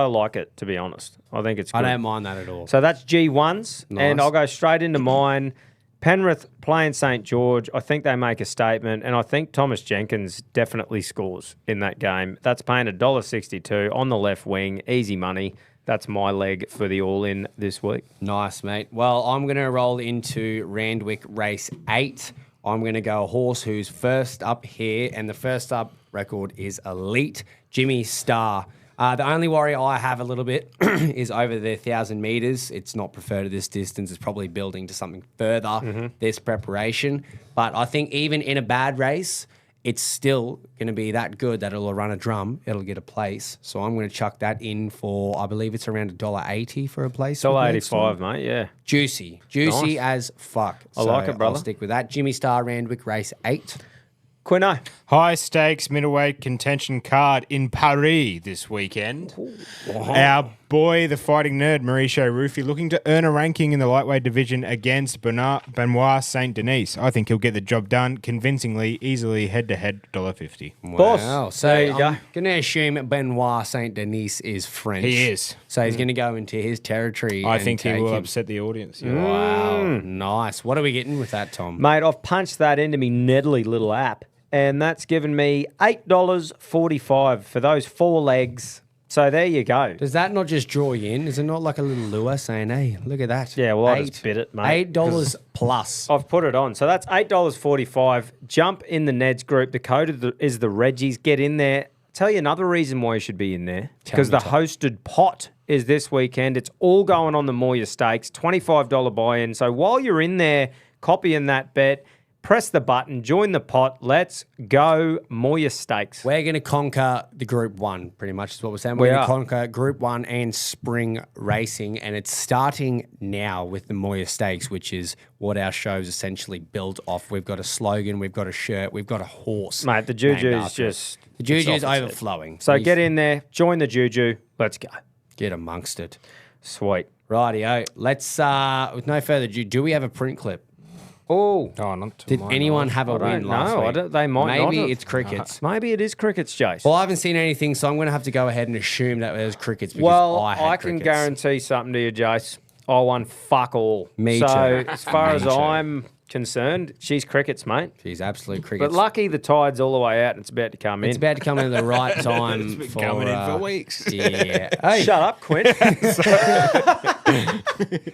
Speaker 2: like it, to be honest. I think it's good.
Speaker 1: I don't mind that at all.
Speaker 2: So that's G1s,
Speaker 1: Nice.
Speaker 2: and I'll go straight into mine. Penrith playing St. George. I think they make a statement, and I think Thomas Jenkins definitely scores in that game. That's paying $1.62 on the left wing. Easy money. That's my leg for the all-in this week.
Speaker 1: Nice, mate. Well, I'm going to roll into Randwick race 8. I'm going to go a horse who's first up here, and the first up record is Elite Jimmy Star. The only worry I have a little bit is over the 1,000 metres. It's not preferred at this distance. It's probably building to something further, this preparation. But I think even in a bad race, it's still going to be that good that it'll run a drum. It'll get a place. So I'm going to chuck that in for, I believe it's around $1.80 for a place.
Speaker 2: $1.85, mate, yeah.
Speaker 1: Juicy. Juicy as fuck.
Speaker 2: I like it, brother.
Speaker 1: I'll stick with that. Jimmy Star, Randwick, race 8.
Speaker 2: Quino.
Speaker 4: High stakes middleweight contention card in Paris this weekend. Our boy, the fighting nerd, Mauricio Rufy, looking to earn a ranking in the lightweight division against Benoit Saint Denis. I think he'll get the job done convincingly, easily, head-to-head, $1.50.
Speaker 1: Wow.
Speaker 2: Boss.
Speaker 1: So
Speaker 2: There you go.
Speaker 1: I'm going to assume Benoit Saint Denis is French.
Speaker 4: He is.
Speaker 1: So he's going to go into his territory.
Speaker 4: I
Speaker 1: and
Speaker 4: think he
Speaker 1: take
Speaker 4: will
Speaker 1: him.
Speaker 4: upset the audience. Yeah.
Speaker 1: Wow. Nice. What are we getting with that, Tom?
Speaker 2: Mate, I've punched that into me Nedley little app, and that's given me $8.45 for those 4 legs. So there you go.
Speaker 1: Does that not just draw you in? Is it not like a little lure saying, hey, look at that?
Speaker 2: Yeah, well, I just bid it, mate.
Speaker 1: $8 plus.
Speaker 2: I've put it on. So that's $8.45. Jump in the Neds group. The code is the Reggies. Get in there. Tell you another reason why you should be in there. Because the hosted pot is this weekend. It's all going on the Moir Stakes. $25 buy-in. So while you're in there copying that bet, press the button, join the pot. Let's go Moir Stakes.
Speaker 1: We're going to conquer the Group 1, pretty much is what we're saying.
Speaker 2: We
Speaker 1: We're going
Speaker 2: are.
Speaker 1: to conquer Group 1 and spring racing, and it's starting now with the Moir Stakes, which is what our show's essentially built off. We've got a slogan, we've got a shirt, we've got a horse.
Speaker 2: Mate, the
Speaker 1: named
Speaker 2: juju's
Speaker 1: after it.
Speaker 2: just...
Speaker 1: The juju's
Speaker 2: it's off its head.
Speaker 1: overflowing.
Speaker 2: So get in there, join the juju. Let's go.
Speaker 1: Get amongst it.
Speaker 2: Sweet.
Speaker 1: Rightio. Let's, with no further ado, do we have a print clip?
Speaker 2: Oh,
Speaker 4: Oh, not to
Speaker 1: Did
Speaker 4: my
Speaker 1: anyone
Speaker 4: knowledge.
Speaker 1: have a
Speaker 2: I
Speaker 1: win
Speaker 2: don't
Speaker 1: last
Speaker 2: know.
Speaker 1: week?
Speaker 2: They might not
Speaker 1: Maybe
Speaker 2: have.
Speaker 1: it's crickets.
Speaker 2: maybe it is crickets, Jace.
Speaker 1: Well, I haven't seen anything, so I'm going to have to go ahead and assume that it was crickets because
Speaker 2: Well,
Speaker 1: I had
Speaker 2: I can
Speaker 1: crickets.
Speaker 2: guarantee something to you, Jace. I won fuck all.
Speaker 1: Me
Speaker 2: so,
Speaker 1: too.
Speaker 2: as far
Speaker 1: Me
Speaker 2: as
Speaker 1: too.
Speaker 2: I'm concerned, she's crickets, mate.
Speaker 1: She's absolute crickets.
Speaker 2: But lucky the tide's all the way out and it's about to come in.
Speaker 1: It's about to come in at the right time
Speaker 4: been
Speaker 1: for
Speaker 4: coming in for weeks.
Speaker 1: Yeah. Hey,
Speaker 2: Shut up, Quinn.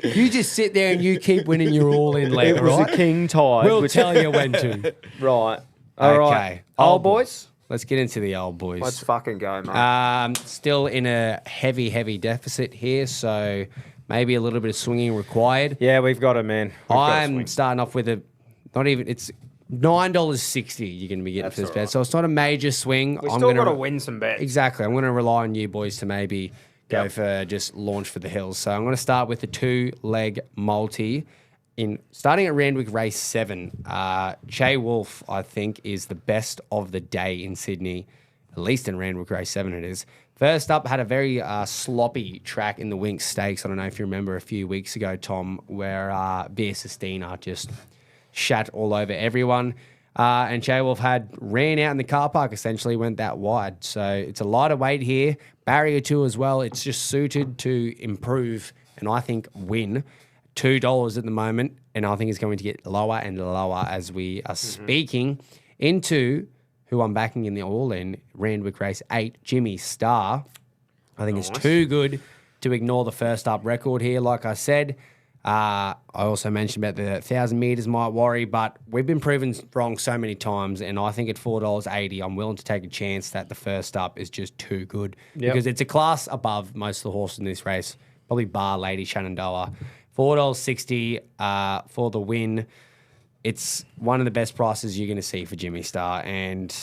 Speaker 1: you just sit there and you keep winning your all in leg,
Speaker 2: It was
Speaker 1: right?
Speaker 2: a king tide.
Speaker 1: We'll tell you when to.
Speaker 2: Right. All right.
Speaker 1: Okay.
Speaker 2: Old boys,
Speaker 1: Let's get into the old boys.
Speaker 2: let's fucking go, mate.
Speaker 1: Still in a heavy deficit here, so maybe a little bit of swinging required.
Speaker 2: Yeah, we've got it, man. We've got to
Speaker 1: I'm
Speaker 2: swing.
Speaker 1: starting off with it's $9.60 you're going to be getting for this bet. So it's not a major swing.
Speaker 2: We've
Speaker 1: I'm
Speaker 2: still
Speaker 1: gonna
Speaker 2: got to win some bets.
Speaker 1: Exactly. I'm going to rely on you boys to maybe go for just launch for the hills. So I'm going to start with the 2-leg multi. Starting at Randwick race 7, Che Wolf, I think, is the best of the day in Sydney, at least in Randwick race 7 it is. First up, had a very sloppy track in the Wink Stakes. I don't know if you remember a few weeks ago, Tom, where Via Sistina just shat all over everyone. And Che Wolf ran out in the car park, essentially went that wide. So it's a lighter weight here. Barrier 2 as well. It's just suited to improve and I think win. $2 at the moment, and I think it's going to get lower and lower as we are speaking into who I'm backing in the all-in, Randwick race 8, Jimmy Star. I think it's too good to ignore the first up record here, like I said. I also mentioned about the 1,000 metres might worry, but we've been proven wrong so many times, and I think at $4.80, I'm willing to take a chance that the first up is just too good because it's a class above most of the horses in this race, probably bar Lady Shenandoah. $4.60 for the win. It's one of the best prices you're going to see for Jimmy Star, and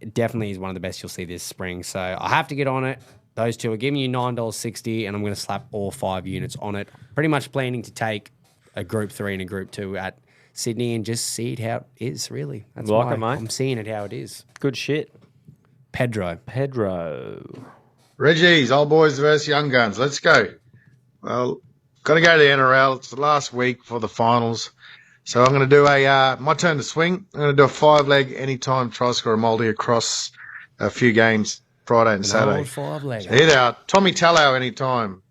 Speaker 1: it definitely is one of the best you'll see this spring. So I have to get on it. Those two are giving you $9.60, and I'm going to slap all 5 units on it. Pretty much planning to take a Group 3 and a Group 2 at Sydney and just see it how it is, really. That's
Speaker 2: Like
Speaker 1: why
Speaker 2: it, mate.
Speaker 1: I'm seeing it how it is.
Speaker 2: Good shit.
Speaker 1: Pedro.
Speaker 6: Reggies, old boys versus young guns. Let's go. Well, got to go to the NRL. It's the last week for the finals. So I'm going to do my turn to swing. I'm going to do a 5-leg anytime try scorer multi across a few games, Friday and Saturday.
Speaker 1: Old 5-legger.
Speaker 6: Here they are. Tommy Tallow anytime.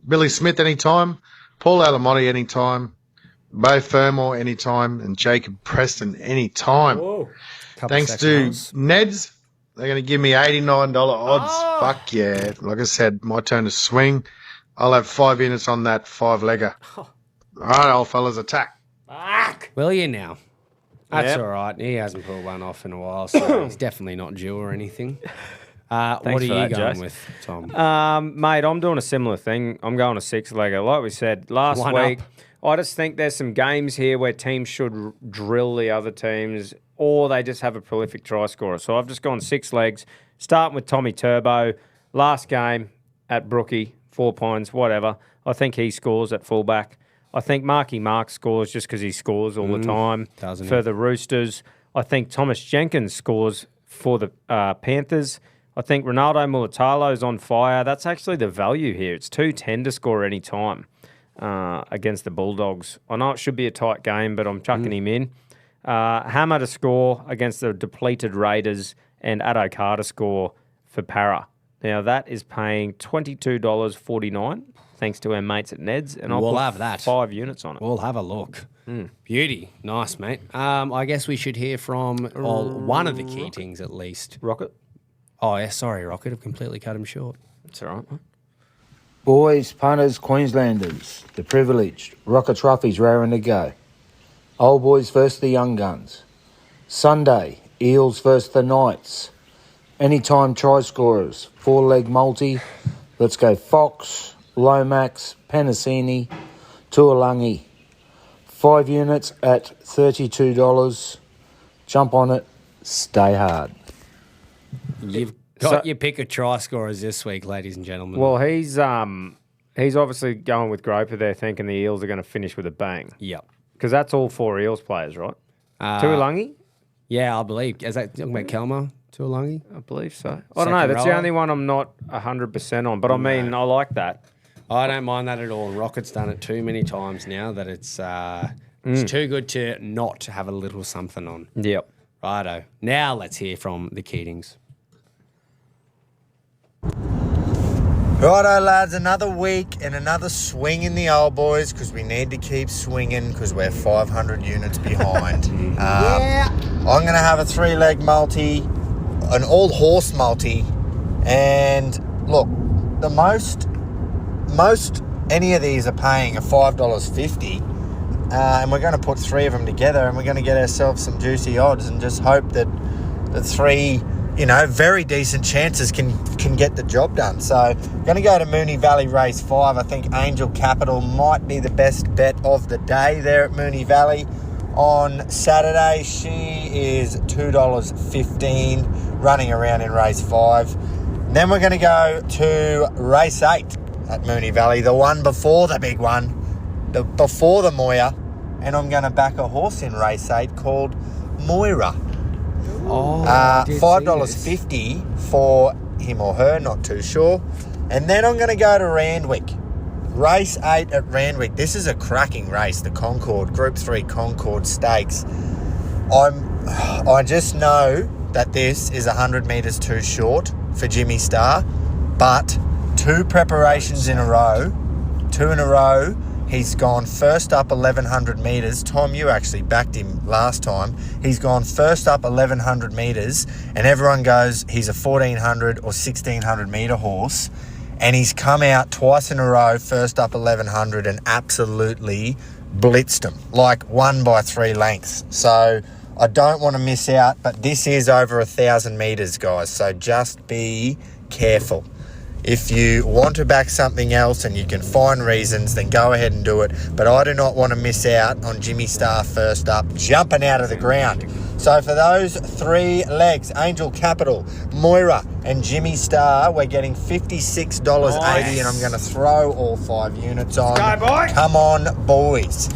Speaker 6: Billy Smith anytime. Paul Alamotti anytime. Bo Fermor anytime. And Jacob Preston anytime.
Speaker 1: Couple
Speaker 6: Thanks
Speaker 1: second
Speaker 6: to
Speaker 1: holes.
Speaker 6: Neds. They're going to give me $89 odds. Fuck yeah. Like I said, my turn to swing. I'll have 5 units on that 5-legger. All right, old fellas, attack.
Speaker 1: Will you now? That's
Speaker 2: Yep.
Speaker 1: all right. He hasn't put one off in a while, so he's definitely not due or anything. What are
Speaker 2: for
Speaker 1: you
Speaker 2: that,
Speaker 1: going
Speaker 2: Jace.
Speaker 1: with, Tom?
Speaker 2: Mate, I'm doing a similar thing. I'm going a 6-legger. Like we said last
Speaker 1: One
Speaker 2: week,
Speaker 1: up.
Speaker 2: I just think there's some games here where teams should drill the other teams or they just have a prolific try scorer. So I've just gone 6 legs, starting with Tommy Turbo. Last game at Brookie, 4 points, whatever. I think he scores at fullback. I think Marky Mark scores just because he scores all the time
Speaker 1: doesn't
Speaker 2: for
Speaker 1: he?
Speaker 2: the Roosters. I think Thomas Jenkins scores for the Panthers. I think Ronaldo Mulatalo's on fire. That's actually the value here. It's 2.10 to score any time against the Bulldogs. I know it should be a tight game, but I'm chucking him in. Hammer to score against the depleted Raiders and Addo Carr to score for Para. Now, that is paying $22.49 thanks to our mates at Neds. And I'll
Speaker 1: We'll
Speaker 2: put
Speaker 1: have that.
Speaker 2: 5 units on it.
Speaker 1: We'll have a look. Beauty. Nice, mate. I guess we should hear from one of the Keatings at least.
Speaker 2: Rocket?
Speaker 1: Oh, yeah, sorry, Rocket. I've completely cut him short.
Speaker 2: It's all right, mate.
Speaker 7: Boys, punters, Queenslanders, the privileged, Rocket Trophy's raring to go. Old boys versus the young guns. Sunday, Eels versus the Knights. Anytime try scorers, 4-leg multi. Let's go Fox, Lomax, Penasini, Tuolangi. 5 units at $32. Jump on it, stay hard.
Speaker 1: You've got your pick of try scorers this week, ladies and gentlemen.
Speaker 2: Well, he's obviously going with Groper there, thinking the Eels are going to finish with a bang.
Speaker 1: yep.
Speaker 2: Because that's all 4 Eels players, right? Tuolangi?
Speaker 1: Yeah, I believe. Is that talking about Kelma Tuolangi?
Speaker 2: I believe so. I don't know.
Speaker 1: Second
Speaker 2: That's the
Speaker 1: rower?
Speaker 2: only one I'm not 100% on. But I mean, I like that.
Speaker 1: I don't mind that at all. Rocket's done it too many times now that it's too good to not have a little something on.
Speaker 2: Yep.
Speaker 1: Righto. Now let's hear from the Keatings.
Speaker 3: Righto, lads, another week and another swing in the old boys because we need to keep swinging because we're 500 units behind. I'm going to have a 3-leg multi, an all-horse multi, and look, the most any of these are paying are $5.50, and we're going to put 3 of them together and we're going to get ourselves some juicy odds and just hope that the 3... very decent chances can get the job done. So, going to go to Moonee Valley Race 5. I think Angel Capital might be the best bet of the day there at Moonee Valley. On Saturday, she is $2.15, running around in Race 5. Then we're going to go to Race 8 at Moonee Valley, the one before the big one, before the Moir. And I'm going to back a horse in Race 8 called Moira. $5.50 for him or her, not too sure. And then I'm going to go to Randwick. Race 8 at Randwick. This is a cracking race, the Concord, Group 3 Concord Stakes. I just know that this is 100 metres too short for Jimmy Star, but 2 preparations in a row, 2 in a row, he's gone first up 1,100 metres. Tom, you actually backed him last time. He's gone first up 1,100 metres, and everyone goes he's a 1,400 or 1,600 metre horse. And he's come out twice in a row, first up 1,100, and absolutely blitzed them, like won by 3 lengths. So I don't want to miss out, but this is over 1,000 metres, guys. So just be careful. If you want to back something else and you can find reasons, then go ahead and do it. But I do not want to miss out on Jimmy Star first up, jumping out of the ground. So for those 3 legs, Angel Capital, Moira and Jimmy Star, we're getting $56.80, and I'm going to throw all 5 units on.
Speaker 2: Go, boy.
Speaker 3: Come on, boys.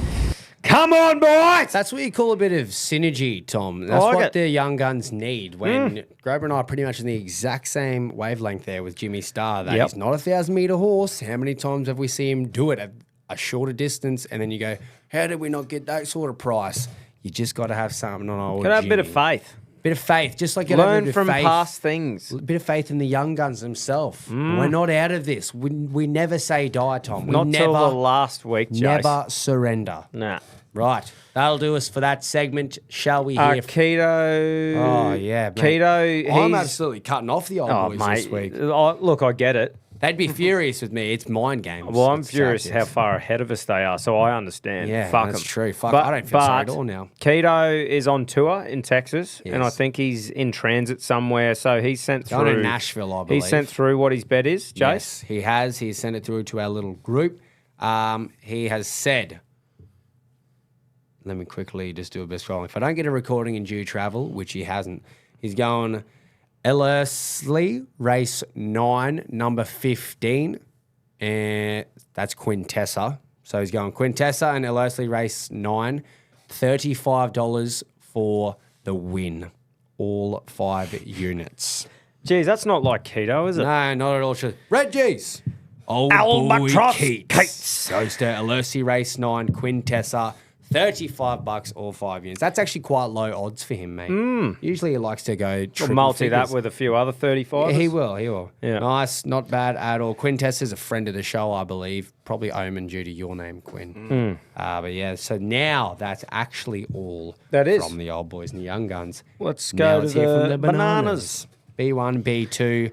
Speaker 2: Come on, boys!
Speaker 1: That's what you call a bit of synergy, Tom. That's
Speaker 2: like
Speaker 1: what
Speaker 2: it.
Speaker 1: the young guns need. When Grover and I are pretty much in the exact same wavelength there with Jimmy Star. That he's not a 1,000-metre horse. How many times have we seen him do it at a shorter distance? And then you go, how did we not get that sort of price? You just got to have something on old
Speaker 2: Gotta have a bit
Speaker 1: Jimmy.
Speaker 2: of faith.
Speaker 1: Bit of faith, just like you have a
Speaker 2: Learn
Speaker 1: bit
Speaker 2: from
Speaker 1: of faith.
Speaker 2: past things.
Speaker 1: A bit of faith in the young guns themselves. We're not out of this. We never say die, Tom. We
Speaker 2: Not
Speaker 1: never,
Speaker 2: till the last week, Jace.
Speaker 1: never surrender.
Speaker 2: Nah.
Speaker 1: Right. That'll do us for that segment. Shall we hear?
Speaker 2: Keto.
Speaker 1: Oh, yeah. Mate.
Speaker 2: Keto.
Speaker 1: I'm
Speaker 2: he's-
Speaker 1: absolutely cutting off the old
Speaker 2: Oh,
Speaker 1: boys
Speaker 2: mate.
Speaker 1: this week.
Speaker 2: Look, I get it.
Speaker 1: They'd be furious with me. It's mind games.
Speaker 2: Well, I'm
Speaker 1: It's
Speaker 2: furious how
Speaker 1: tactics.
Speaker 2: far ahead of us they are, so I understand.
Speaker 1: Yeah,
Speaker 2: Fuck
Speaker 1: that's
Speaker 2: 'em.
Speaker 1: true. Fuck, I don't feel sorry at all now.
Speaker 2: Keto is on tour in Texas, and I
Speaker 1: Yes.
Speaker 2: think he's in transit somewhere. So he's sent
Speaker 1: Down in
Speaker 2: through
Speaker 1: Nashville, I believe.
Speaker 2: He sent through what his bet is, Jace.
Speaker 1: Yes, he has. He sent it through to our little group. He has said, let me quickly just do a bit scrolling. If I don't get a recording in due travel, which he hasn't, he's going Ellerslie, race 9, number 15. And that's Quintessa. So he's going Quintessa and Ellerslie, race 9, $35 for the win. All 5 units.
Speaker 2: Geez, that's not like keto, is it?
Speaker 1: No, not at all. Reggies. Old
Speaker 2: Albatross
Speaker 1: boy
Speaker 2: Keats.
Speaker 1: Goes to Ellerslie race 9, Quintessa, $35, all 5 units. That's actually quite low odds for him, mate. Usually he likes to go triple
Speaker 2: Multi
Speaker 1: figures.
Speaker 2: that with a few other 35s.
Speaker 1: Yeah, he will.
Speaker 2: Yeah.
Speaker 1: Nice, not bad at all. Quintessa's a friend of the show, I believe. Probably omen due to your name, Quinn. But yeah, so now that's actually all
Speaker 2: That is.
Speaker 1: from the old boys and the young guns.
Speaker 2: Let's
Speaker 1: Now
Speaker 2: go to
Speaker 1: let's hear from
Speaker 2: the bananas.
Speaker 1: B1, B2,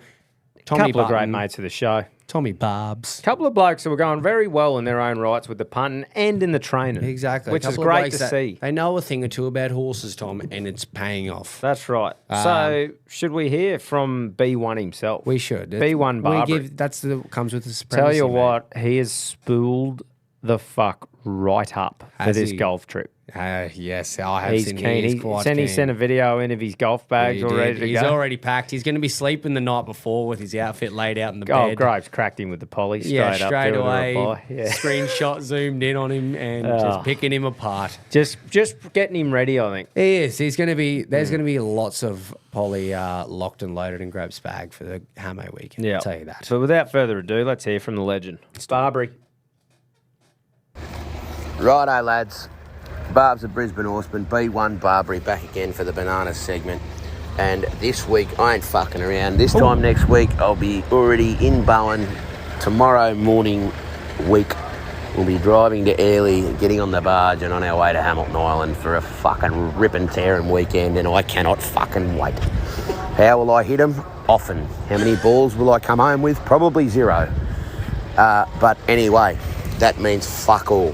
Speaker 1: Tommy
Speaker 2: Couple of great
Speaker 1: Button,
Speaker 2: mates of the show.
Speaker 1: Tommy Barbs.
Speaker 2: Couple of blokes who were going very well in their own rights with the punting and in the training.
Speaker 1: Exactly.
Speaker 2: Which is
Speaker 1: Couple of
Speaker 2: great
Speaker 1: blokes
Speaker 2: to
Speaker 1: that-
Speaker 2: see.
Speaker 1: They know a thing or two about horses, Tom, and it's paying off.
Speaker 2: That's right. So, should we hear from B1 himself?
Speaker 1: We should.
Speaker 2: B1 Barbary.
Speaker 1: That's the comes with the supremacy.
Speaker 2: Tell you
Speaker 1: mate.
Speaker 2: what, he has spooled the fuck right up for
Speaker 1: Has
Speaker 2: this
Speaker 1: he?
Speaker 2: golf trip.
Speaker 1: Yes, I have
Speaker 2: He's
Speaker 1: seen.
Speaker 2: keen.
Speaker 1: He's quite
Speaker 2: He
Speaker 1: keen.
Speaker 2: sent a video in of his golf bags
Speaker 1: He
Speaker 2: all
Speaker 1: did.
Speaker 2: ready to
Speaker 1: He's
Speaker 2: go.
Speaker 1: already packed. He's going to be sleeping the night before with his outfit laid out in the
Speaker 2: Oh,
Speaker 1: bed.
Speaker 2: Graves cracked him with the poly straight
Speaker 1: Yeah,
Speaker 2: up.
Speaker 1: straight
Speaker 2: doing a
Speaker 1: away.
Speaker 2: reply. Yeah.
Speaker 1: Screenshot zoomed in on him and
Speaker 2: Oh.
Speaker 1: just picking him apart.
Speaker 2: Just getting him ready, I think.
Speaker 1: He is. He's going to be. There's going to be lots of poly locked and loaded in Grab's bag for the Hamo weekend.
Speaker 2: Yeah.
Speaker 1: I'll tell you that.
Speaker 2: But without further ado, let's hear from the legend. Barbary.
Speaker 8: Righto, lads. Barb's a Brisbane horseman. B1 Barbary back again for the banana segment. And this week, I ain't fucking around. This time next week, I'll be already in Bowen. Tomorrow morning week, we'll be driving to Airlie, getting on the barge and on our way to Hamilton Island for a fucking rip and tearing weekend, and I cannot fucking wait. How will I hit them? Often. How many balls will I come home with? Probably 0. But anyway, that means fuck all.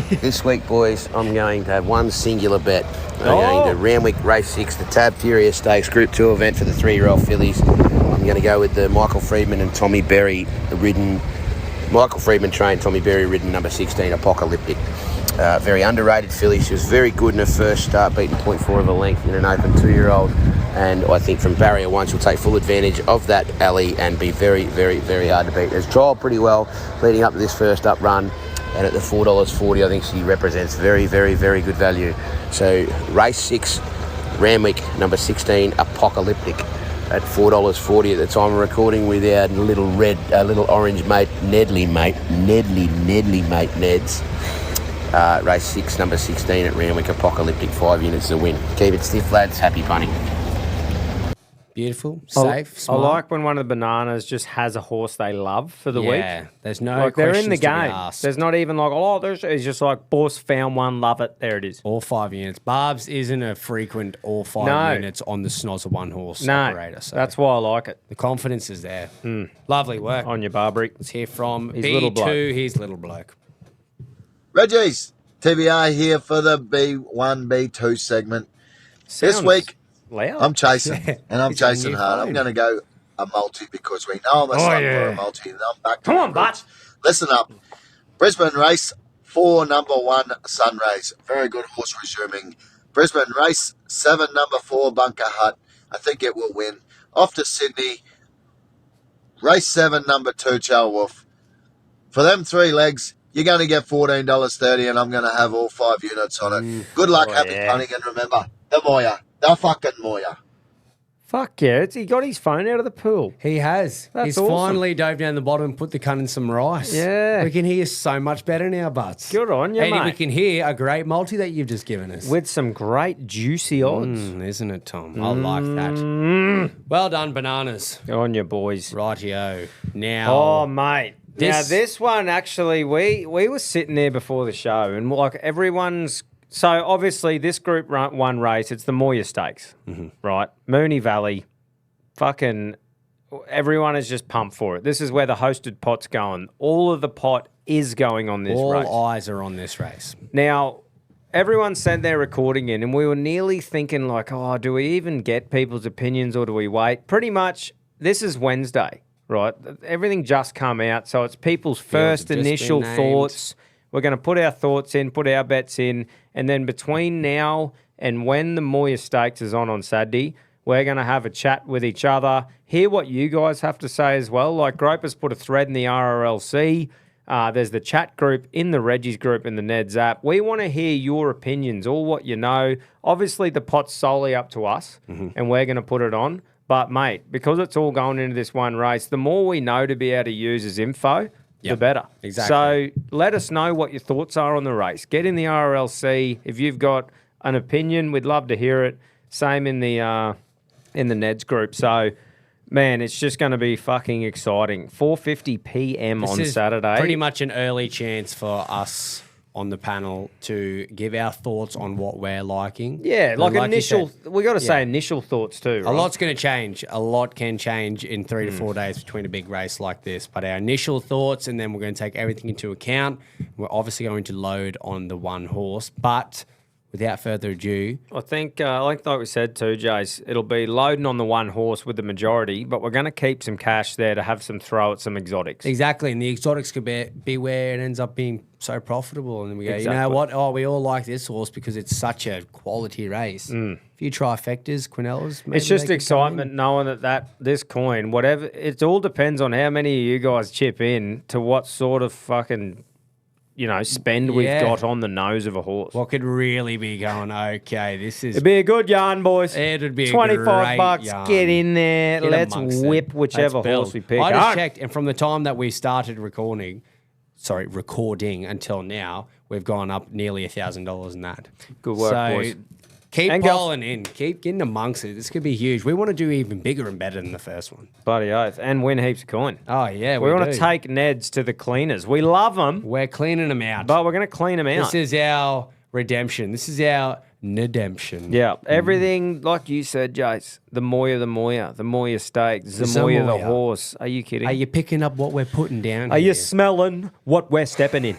Speaker 8: This week, boys, I'm going to have one singular bet. I'm going to Randwick Race 6, the Tab Furious Stakes Group 2 event for the 3-year-old fillies. I'm going to go with the Michael Freedman and Tommy Berry ridden. Michael Freedman trained, Tommy Berry ridden, number 16, Apocalyptic. Very underrated filly. She was very good in her first start, beating 0.4 of a length in an open 2-year-old. And I think from barrier 1, she'll take full advantage of that alley and be very, very, very hard to beat. Has trialled pretty well leading up to this first up run. And at the $4.40, I think she represents very, very, very good value. So race 6, Randwick, number 16, Apocalyptic, at $4.40 at the time of recording with our little orange mate, Nedley mate, Neds. Race 6, number 16 at Randwick, Apocalyptic, 5 units to win. Keep it stiff, lads. Happy punting.
Speaker 1: Beautiful, safe,
Speaker 2: I
Speaker 1: smart.
Speaker 2: like when one of the bananas just has a horse they love for the week.
Speaker 1: Yeah, there's no
Speaker 2: Like they're in the
Speaker 1: questions to be
Speaker 2: game.
Speaker 1: asked.
Speaker 2: There's not even like, it's just like, boss found one, love it, there it is.
Speaker 1: All 5 units. Barb's isn't a frequent all 5
Speaker 2: No.
Speaker 1: units on the snoz of one horse
Speaker 2: No,
Speaker 1: operator. So
Speaker 2: that's why I like it.
Speaker 1: the confidence is there. Lovely work.
Speaker 2: On your Barbary.
Speaker 1: Let's hear from
Speaker 2: He's
Speaker 1: B2.
Speaker 2: little bloke.
Speaker 1: He's little bloke.
Speaker 9: Reggies, TBR here for the B1, B2 segment. This
Speaker 2: Sounds
Speaker 9: week,
Speaker 2: loud.
Speaker 9: I'm chasing,
Speaker 1: Yeah,
Speaker 9: and I'm
Speaker 1: he's on
Speaker 9: chasing
Speaker 1: your
Speaker 9: hard.
Speaker 1: phone.
Speaker 9: I'm going to go a multi because we know I'm a son for a multi. And I'm back to
Speaker 2: Come
Speaker 9: the
Speaker 2: on,
Speaker 9: roots. Listen up. Brisbane race 4, number 1, Sunrays. Very good horse resuming. Brisbane race 7, number 4, Bunker Hut. I think it will win. Off to Sydney. Race 7, number 2, Chow Wolf. For them 3 legs, you're going to get $14.30, and I'm going to have all 5 units on it. Good luck, happy punting, and remember, the Moir. The fucking Moir.
Speaker 2: Fuck yeah, he got his phone out of the pool.
Speaker 1: He has.
Speaker 2: That's
Speaker 1: He's
Speaker 2: awesome.
Speaker 1: finally dove down the bottom and put the cunt in some rice.
Speaker 2: Yeah.
Speaker 1: We can hear so much better now, Butts.
Speaker 2: Good on you,
Speaker 1: And we
Speaker 2: mate.
Speaker 1: can hear a great multi that you've just given us.
Speaker 2: With some great juicy odds.
Speaker 1: Isn't it, Tom? I like that. Well done, bananas.
Speaker 2: On your boys.
Speaker 1: Rightio. Now,
Speaker 2: Oh, mate. Now,
Speaker 1: This-
Speaker 2: this one, actually, we were sitting there before the show, and like everyone's... So, obviously, this Group 1 race, it's the Moir Stakes, right? Moonee Valley, fucking... everyone is just pumped for it. This is where the hosted pot's going. All of the pot is going on this race.
Speaker 1: All eyes are on this race.
Speaker 2: Now, everyone sent their recording in, and we were nearly thinking like, oh, do we even get people's opinions or do we wait? Pretty much, this is Wednesday, right? Everything just come out, so it's people's first
Speaker 1: just
Speaker 2: initial
Speaker 1: been named.
Speaker 2: thoughts. We're going to put our thoughts in, put our bets in, and then between now and when the Moir Stakes is on Saturday, we're going to have a chat with each other, hear what you guys have to say as well. Like Groper's put a thread in the RRLC. There's the chat group in the Reggies group in the Neds app. We want to hear your opinions, all what you know. Obviously, the pot's solely up to us, and we're going to put it on. But, mate, because it's all going into this one race, the more we know to be able to use as info, the better.
Speaker 1: Exactly.
Speaker 2: So let us know what your thoughts are on the race. Get in the RRLC. If you've got an opinion, we'd love to hear it. Same in the Neds group. So, man, it's just going to be fucking exciting. 4:50 p.m. on Saturday.
Speaker 1: Pretty much an early chance for us on the panel to give our thoughts on what we're liking.
Speaker 2: Yeah, like
Speaker 1: you
Speaker 2: initial.
Speaker 1: said,
Speaker 2: We got to say initial thoughts too.
Speaker 1: a lot's going to change. A lot can change in 3 to 4 days between a big race like this. But our initial thoughts, and then we're going to take everything into account. We're obviously going to load on the one horse, but without further ado,
Speaker 2: I think, like we said too, Jace, it'll be loading on the one horse with the majority, but we're going to keep some cash there to have some throw at some exotics.
Speaker 1: exactly, and the exotics could be where it ends up being so profitable, and then we go, you know
Speaker 2: Exactly.
Speaker 1: what? Oh, we all like this horse because it's such a quality race. A few trifectas, Quinellas. maybe
Speaker 2: It's just
Speaker 1: they could come in.
Speaker 2: excitement knowing that this coin, whatever, it all depends on how many of you guys chip in to what sort of fucking, spend we've
Speaker 1: Yeah.
Speaker 2: got on the nose of a horse.
Speaker 1: What could really be going? Okay, this is.
Speaker 2: It'd be a good yarn, boys.
Speaker 1: It'd be a
Speaker 2: 25
Speaker 1: great
Speaker 2: bucks.
Speaker 1: yarn.
Speaker 2: Get in there.
Speaker 1: Get
Speaker 2: Let's
Speaker 1: amongst it.
Speaker 2: whip whichever
Speaker 1: Let's build.
Speaker 2: horse we pick.
Speaker 1: I just
Speaker 2: Ah,
Speaker 1: checked, and from the time that we started recording until now, we've gone up nearly $1,000 in that.
Speaker 2: Good work,
Speaker 1: so,
Speaker 2: boys.
Speaker 1: Keep
Speaker 2: And girls.
Speaker 1: rolling in. Keep getting amongst it. This could be huge. We want to do even bigger and better than the first one.
Speaker 2: Bloody oath. And win heaps of coin.
Speaker 1: Oh, yeah,
Speaker 2: We want
Speaker 1: do.
Speaker 2: to take Neds to the cleaners. We love them,
Speaker 1: We're cleaning them out.
Speaker 2: but we're going to clean them out.
Speaker 1: This is our redemption. This is our nedemption.
Speaker 2: Yeah, everything like you said, Jace. The Moir Stakes, the Moir the
Speaker 1: Moir.
Speaker 2: horse. Are you kidding?
Speaker 1: Are you picking up what we're putting down
Speaker 2: Are
Speaker 1: here?
Speaker 2: you smelling what we're stepping in?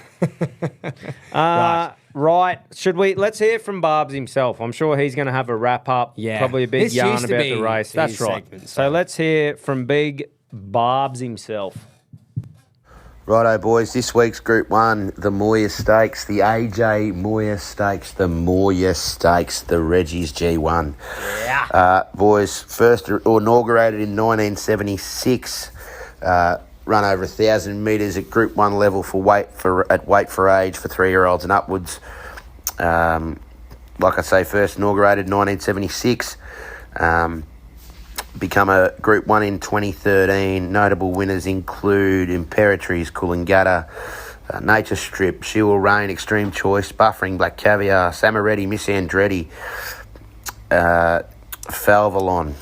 Speaker 2: Right. Should we? Let's hear from Barbs himself. I'm sure he's going to have a wrap up.
Speaker 1: Yeah.
Speaker 2: Probably a big
Speaker 1: This
Speaker 2: yarn
Speaker 1: used to
Speaker 2: about
Speaker 1: be
Speaker 2: the race. That's
Speaker 1: his
Speaker 2: right.
Speaker 1: segment,
Speaker 2: so
Speaker 1: so.
Speaker 2: let's hear from Big Barbs himself.
Speaker 8: Righto, boys. This week's Group 1, the Moir Stakes, the AJ Moir Stakes, the Moir Stakes, the Reggies G1. Yeah. Boys, first inaugurated in 1976, run over 1,000 metres at Group 1 level at weight for age for 3-year-olds and upwards. Like I say, first inaugurated in 1976. Become a Group 1 in 2013. Notable winners include Imperatrice, Coolangatta, Nature Strip, She Will Reign, Extreme Choice, Buffering, Black Caviar, Samaretti, Miss Andretti, Falvalon.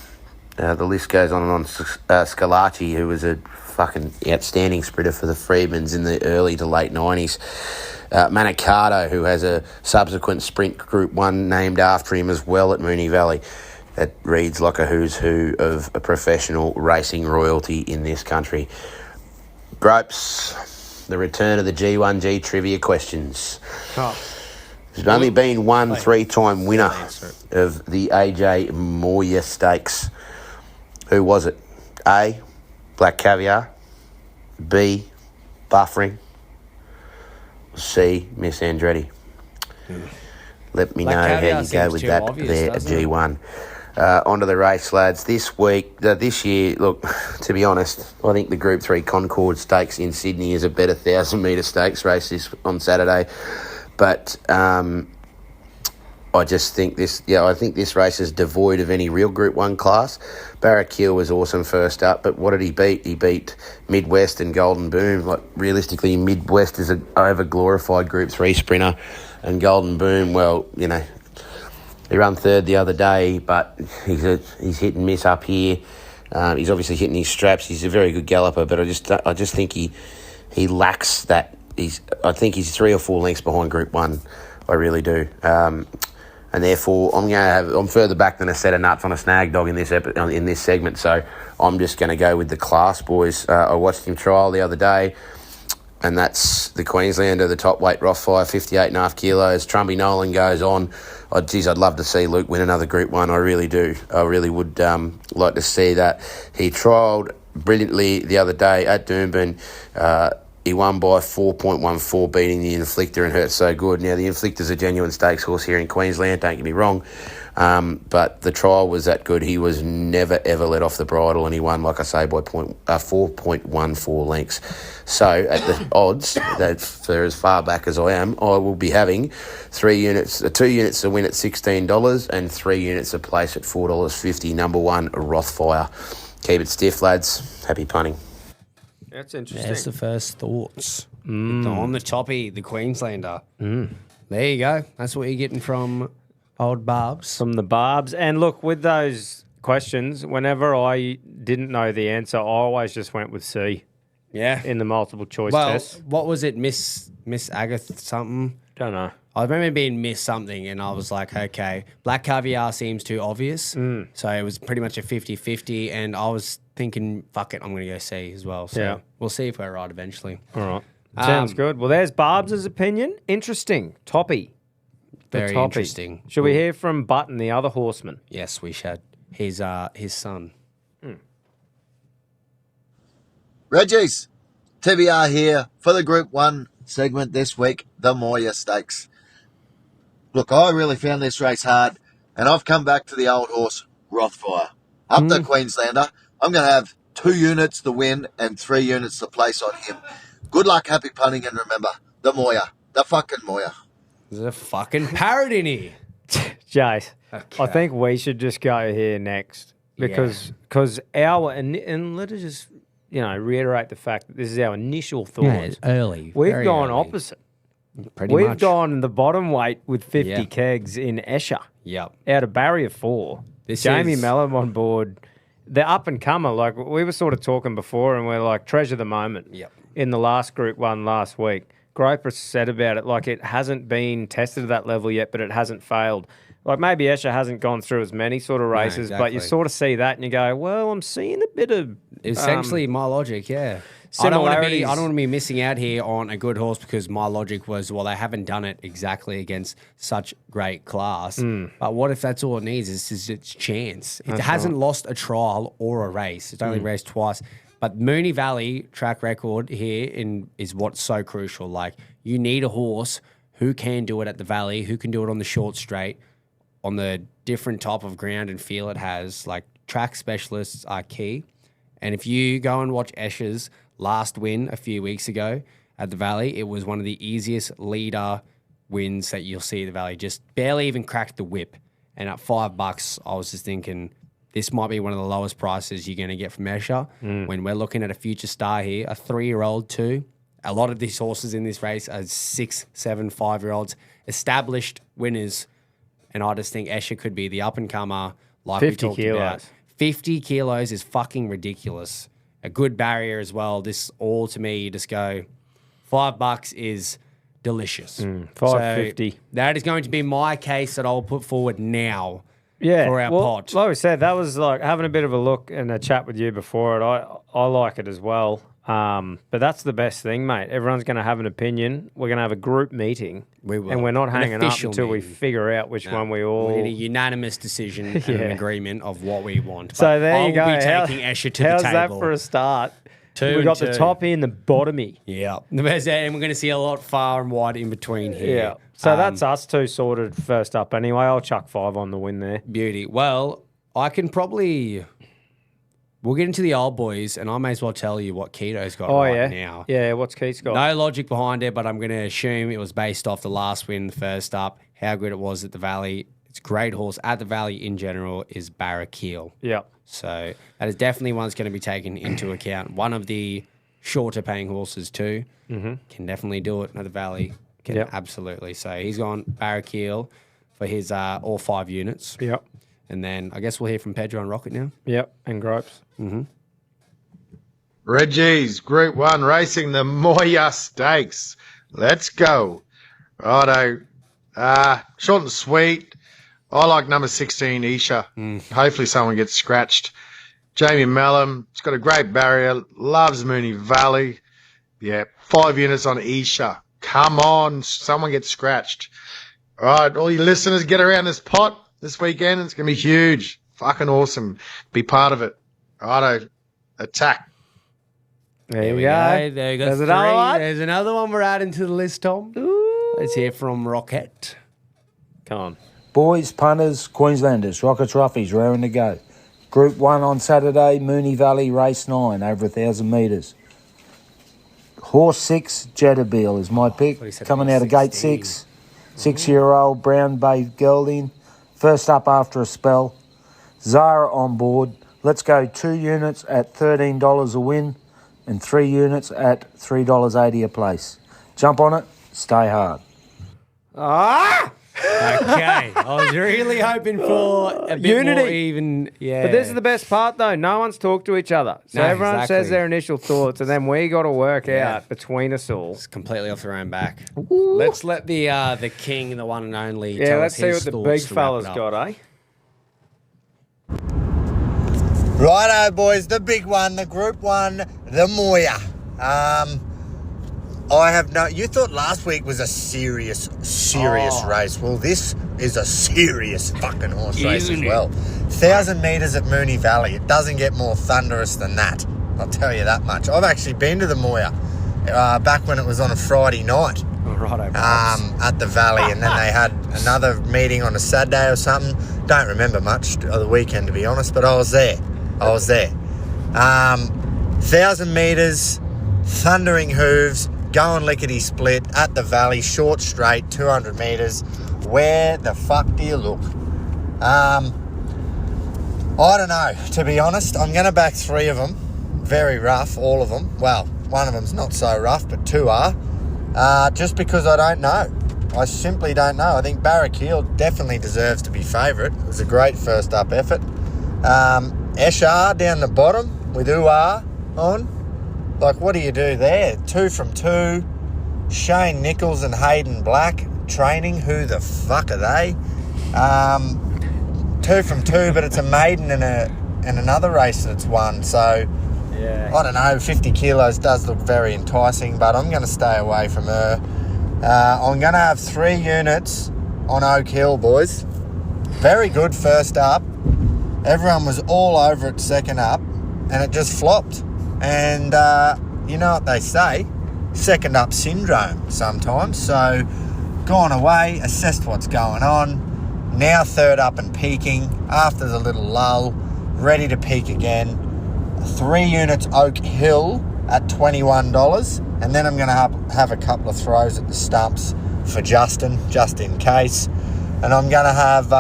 Speaker 8: The list goes on and on. Scarlatti, who was a fucking outstanding sprinter for the Freedmans in the early to late 90s. Manicato, who has a subsequent sprint Group 1 named after him as well at Moonee Valley. That reads like a who's who of a professional racing royalty in this country. Gropes, the return of the G1G trivia questions. There's only been one 3-time winner of the AJ Moir Stakes. Who was it? A, Black Caviar. B, Buffering. C, Miss Andretti. Let me
Speaker 1: Black
Speaker 8: know
Speaker 1: Caviar
Speaker 8: how you go
Speaker 1: seems
Speaker 8: with
Speaker 1: too
Speaker 8: that
Speaker 1: obvious,
Speaker 8: there at
Speaker 1: doesn't it?
Speaker 8: G1. Onto the race, lads. This year, look, to be honest, I think the Group 3 Concord Stakes in Sydney is a better 1,000-metre stakes race on Saturday. But I just think I think this race is devoid of any real Group 1 class. Barracuda was awesome first up, but what did he beat? He beat Midwest and Golden Boom. Like, realistically, Midwest is an over-glorified Group 3 sprinter, and Golden Boom, well, he ran third the other day, but he's hit and miss up here. He's obviously hitting his straps. He's a very good galloper, but I just think he lacks that. I think he's 3 or 4 lengths behind Group 1. I really do. and therefore I'm further back than a set of nuts on a snag dog in this segment. So I'm just going to go with the class, boys. I watched him trial the other day, and that's the Queenslander, the top weight Rothfire, 58.5 kilos. Trumpy Nolan goes on. I'd love to see Luke win another Group 1. I really do. I really would like to see that. He trialled brilliantly the other day at Doomben. He won by 4.14, beating the Inflictor, and hurt so good. Now, the Inflictor's a genuine stakes horse here in Queensland, don't get me wrong. But the trial was that good. He was never, ever let off the bridle, and he won, like I say, by 4.14 lengths. So, at the odds, that for as far back as I am, I will be having 2 units to win at $16 and 3 units to place at $4.50. Number 1, Rothfire. Keep it stiff, lads. Happy punting.
Speaker 2: That's interesting.
Speaker 1: There's the first thoughts. On the toppy, the Queenslander. There you go. That's what you're getting from old Barbs.
Speaker 2: From the Barbs. And look, with those questions, whenever I didn't know the answer, I always just went with C.
Speaker 1: Yeah.
Speaker 2: In the multiple choice
Speaker 1: Well,
Speaker 2: test.
Speaker 1: what was it? Miss Agatha something?
Speaker 2: Don't know.
Speaker 1: I remember being Miss something, and I was like, okay, Black Caviar seems too obvious. So it was pretty much a 50-50, and I was thinking, fuck it, I'm going to go C as well. So we'll see if we're right eventually.
Speaker 2: All right. Sounds good. Well, there's Barb's opinion. Interesting. Toppy.
Speaker 1: Very interesting.
Speaker 2: Should we hear from Button, the other horseman?
Speaker 1: Yes, we should. His son.
Speaker 9: Reggies, TBR here for the Group 1 segment this week, the Moir Stakes. Look, I really found this race hard, and I've come back to the old horse, Rothfire. Up the Queenslander, I'm going to have 2 units to win and 3 units to place on him. Good luck, happy punting, and remember, the Moir, the fucking Moir.
Speaker 1: There's a fucking parrot in here.
Speaker 2: Jace,
Speaker 1: Okay.
Speaker 2: I think we should just go here next because and let us just reiterate the fact that this is our initial thoughts.
Speaker 1: Yeah, it's early.
Speaker 2: We've
Speaker 1: very
Speaker 2: gone
Speaker 1: early.
Speaker 2: opposite.
Speaker 1: Pretty
Speaker 2: We've
Speaker 1: much.
Speaker 2: gone the bottom weight with 50
Speaker 1: Yeah.
Speaker 2: kegs in Escher.
Speaker 1: Yep.
Speaker 2: Out of barrier 4.
Speaker 1: This
Speaker 2: Jamie
Speaker 1: is-
Speaker 2: Mellon on board. The up and comer, like we were sort of talking before, and we're like, treasure the moment.
Speaker 1: Yep.
Speaker 2: In the last Group 1 last week, Groper said about it, like it hasn't been tested at that level yet, but it hasn't failed. Like maybe Escher hasn't gone through as many sort of races, but you
Speaker 1: exactly.
Speaker 2: sort of see that and you go, well, I'm seeing a bit of
Speaker 1: Essentially, my logic, yeah. I don't
Speaker 2: similarities.
Speaker 1: want to be missing out here on a good horse because my logic was, well, they haven't done it exactly against such great class. But what if that's all it needs? Is its chance. It hasn't lost a trial or a race. It's only raced twice. But Moonee Valley track record here is what's so crucial. Like, you need a horse who can do it at the Valley, who can do it on the short straight, on the different type of ground and feel it has. Like, track specialists are key. And if you go and watch Escher's last win a few weeks ago at the Valley, it was one of the easiest leader wins that you'll see at the Valley. Just barely even cracked the whip. And at $5, I was just thinking, this might be one of the lowest prices you're going to get from Escher. When we're looking at a future star here, a 3-year-old too. A lot of these horses in this race are 6, 7, 5-year-olds, established winners. And I just think Escher could be the up-and-comer like
Speaker 2: 50
Speaker 1: we talked
Speaker 2: kilos.
Speaker 1: about. 50 kilos is fucking ridiculous. A good barrier as well. This all to me, you just go, $5 is delicious.
Speaker 2: $5.50.
Speaker 1: So that is going to be my case that I'll put forward now
Speaker 2: Yeah,
Speaker 1: for our
Speaker 2: well,
Speaker 1: pot.
Speaker 2: like we said, that was like having a bit of a look and a chat with you before it. I like it as well. But that's the best thing, mate. Everyone's going to have an opinion. We're going to have a group meeting.
Speaker 1: We will.
Speaker 2: And we're not
Speaker 1: An
Speaker 2: hanging up
Speaker 1: official
Speaker 2: until we
Speaker 1: meeting.
Speaker 2: figure out which one we all...
Speaker 1: We need a unanimous decision and an agreement of what we want.
Speaker 2: So
Speaker 1: But
Speaker 2: there
Speaker 1: I'll
Speaker 2: you go.
Speaker 1: be taking Escher to the
Speaker 2: how's
Speaker 1: table.
Speaker 2: that for a start?
Speaker 1: Two
Speaker 2: We've got
Speaker 1: and
Speaker 2: the
Speaker 1: two.
Speaker 2: toppy and the bottomy.
Speaker 1: Yeah. And we're going to see a lot far and wide in between here.
Speaker 2: Yeah. So that's us two sorted first up anyway. I'll chuck 5 on the win there.
Speaker 1: Beauty. Well, I can probably... We'll get into the old boys, and I may as well tell you what Keto's got right now.
Speaker 2: Yeah, what's Keith's got?
Speaker 1: No logic behind it, but I'm going to assume it was based off the last win, the first up, how good it was at the Valley. It's a great horse at the Valley in general is Barrakiel.
Speaker 2: Yeah.
Speaker 1: So that is definitely one that's going to be taken into account. One of the shorter paying horses too. Can definitely do it at the Valley. Can absolutely. So he's gone Barrakiel for his all 5 units.
Speaker 2: Yep.
Speaker 1: And then I guess we'll hear from Pedro and Rocket now.
Speaker 2: Yep. And Gropes.
Speaker 6: Reggies, Group 1 racing the Moir Stakes. Let's go. Righto. Short and sweet. I like number 16, Isha. Hopefully someone gets scratched. Jamie Mellum, he's got a great barrier, loves Mooney Valley. Yeah, 5 units on Isha. Come on, someone gets scratched. All right, all you listeners, get around this pot this weekend. It's going to be huge. Fucking awesome. Be part of it. Righto, attack.
Speaker 2: There you go.
Speaker 1: There you go.
Speaker 2: There's
Speaker 1: Three.
Speaker 2: another one.
Speaker 1: There's another one we're adding to the list, Tom. Let's hear from Rocket.
Speaker 2: Come on.
Speaker 7: Boys, punters, Queenslanders, Rocket Roughies, raring to go. Group 1 on Saturday, Mooney Valley, race 9, over 1,000 metres. Horse 6, Jetterbeal is my pick. Coming out of gate 6. 6-year-old brown bay gelding. First up after a spell. Zara on board. Let's go 2 units at $13 a win and 3 units at $3.80 a place. Jump on it, stay hard.
Speaker 2: Ah!
Speaker 1: Okay. I was really hoping for a bit
Speaker 2: Unity.
Speaker 1: more even. Yeah.
Speaker 2: But this is the best part, though. No one's talked to each other. So
Speaker 1: No,
Speaker 2: everyone
Speaker 1: exactly.
Speaker 2: says their initial thoughts, and then we got to work out between us all.
Speaker 1: It's completely off their own back. Let's let the king, the one and only,
Speaker 2: Yeah,
Speaker 1: tell
Speaker 2: let's
Speaker 1: us
Speaker 2: see
Speaker 1: his
Speaker 2: what the
Speaker 1: thoughts
Speaker 2: big
Speaker 1: to wrap
Speaker 2: fella's
Speaker 1: it up.
Speaker 2: got, eh?
Speaker 3: Righto, boys, the big one, the Group 1, the Moir. I have no... You thought last week was a serious race. Well, this is a serious fucking horse race as well. 1,000 metres at Mooney Valley. It doesn't get more thunderous than that. I'll tell you that much. I've actually been to the Moir back when it was on a Friday night. At the Valley, and then they had another meeting on a Saturday or something. Don't remember much of the weekend, to be honest, but I was there. 1,000 metres, thundering hooves, going lickety-split at the Valley, short straight, 200 metres. Where the fuck do you look? I don't know, to be honest. I'm going to back 3 of them. Very rough, all of them. Well, one of them's not so rough, but 2 are. Just because I don't know. I simply don't know. I think Barraquil definitely deserves to be favourite. It was a great first up effort. Eshar down the bottom with Uar on. Like, what do you do there? 2 from 2. Shane Nichols and Hayden Black training. Who the fuck are they? 2 from 2, but it's a maiden and another race that's won. So,
Speaker 2: Yeah.
Speaker 3: I don't know, 50 kilos does look very enticing, but I'm going to stay away from her. I'm going to have 3 units on Oak Hill, boys. Very good first up. Everyone was all over it second up, and it just flopped. And you know what they say, second up syndrome sometimes. So gone away, assessed what's going on. Now third up and peaking after the little lull, ready to peak again. 3 units Oak Hill at $21, and then I'm going to have a couple of throws at the stumps for Justin, just in case. And I'm going to have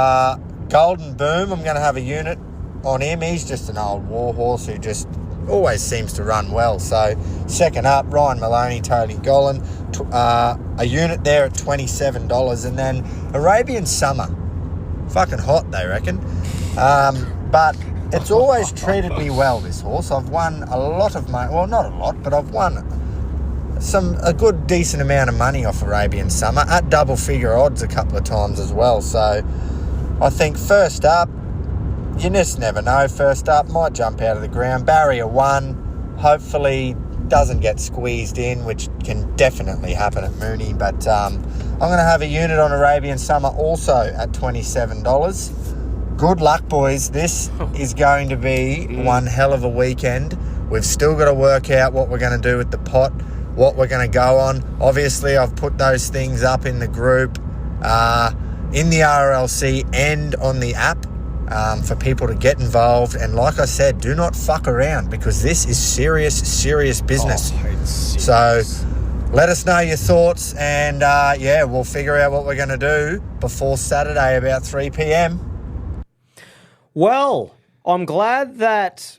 Speaker 3: Golden Boom. I'm going to have a unit on him. He's just an old war horse who just always seems to run well. So second up, Ryan Maloney, Tony Gollan, a unit there at $27, and then Arabian Summer. Fucking hot, they reckon. But it's always treated me well, this horse. I've won a lot of money. Well, not a lot, but I've won a good, decent amount of money off Arabian Summer at double figure odds a couple of times as well. So I think first up, you just never know. First up, might jump out of the ground. Barrier 1, hopefully doesn't get squeezed in, which can definitely happen at Mooney. But I'm going to have a unit on Arabian Summer also at $27. Good luck, boys. This is going to be one hell of a weekend. We've still got to work out what we're going to do with the pot, what we're going to go on. Obviously, I've put those things up in the group, in the RLC and on the app for people to get involved. And like I said, do not fuck around, because this is serious business. So let us know your thoughts, and we'll figure out what we're going to do before Saturday about 3 p.m.
Speaker 2: Well, I'm glad that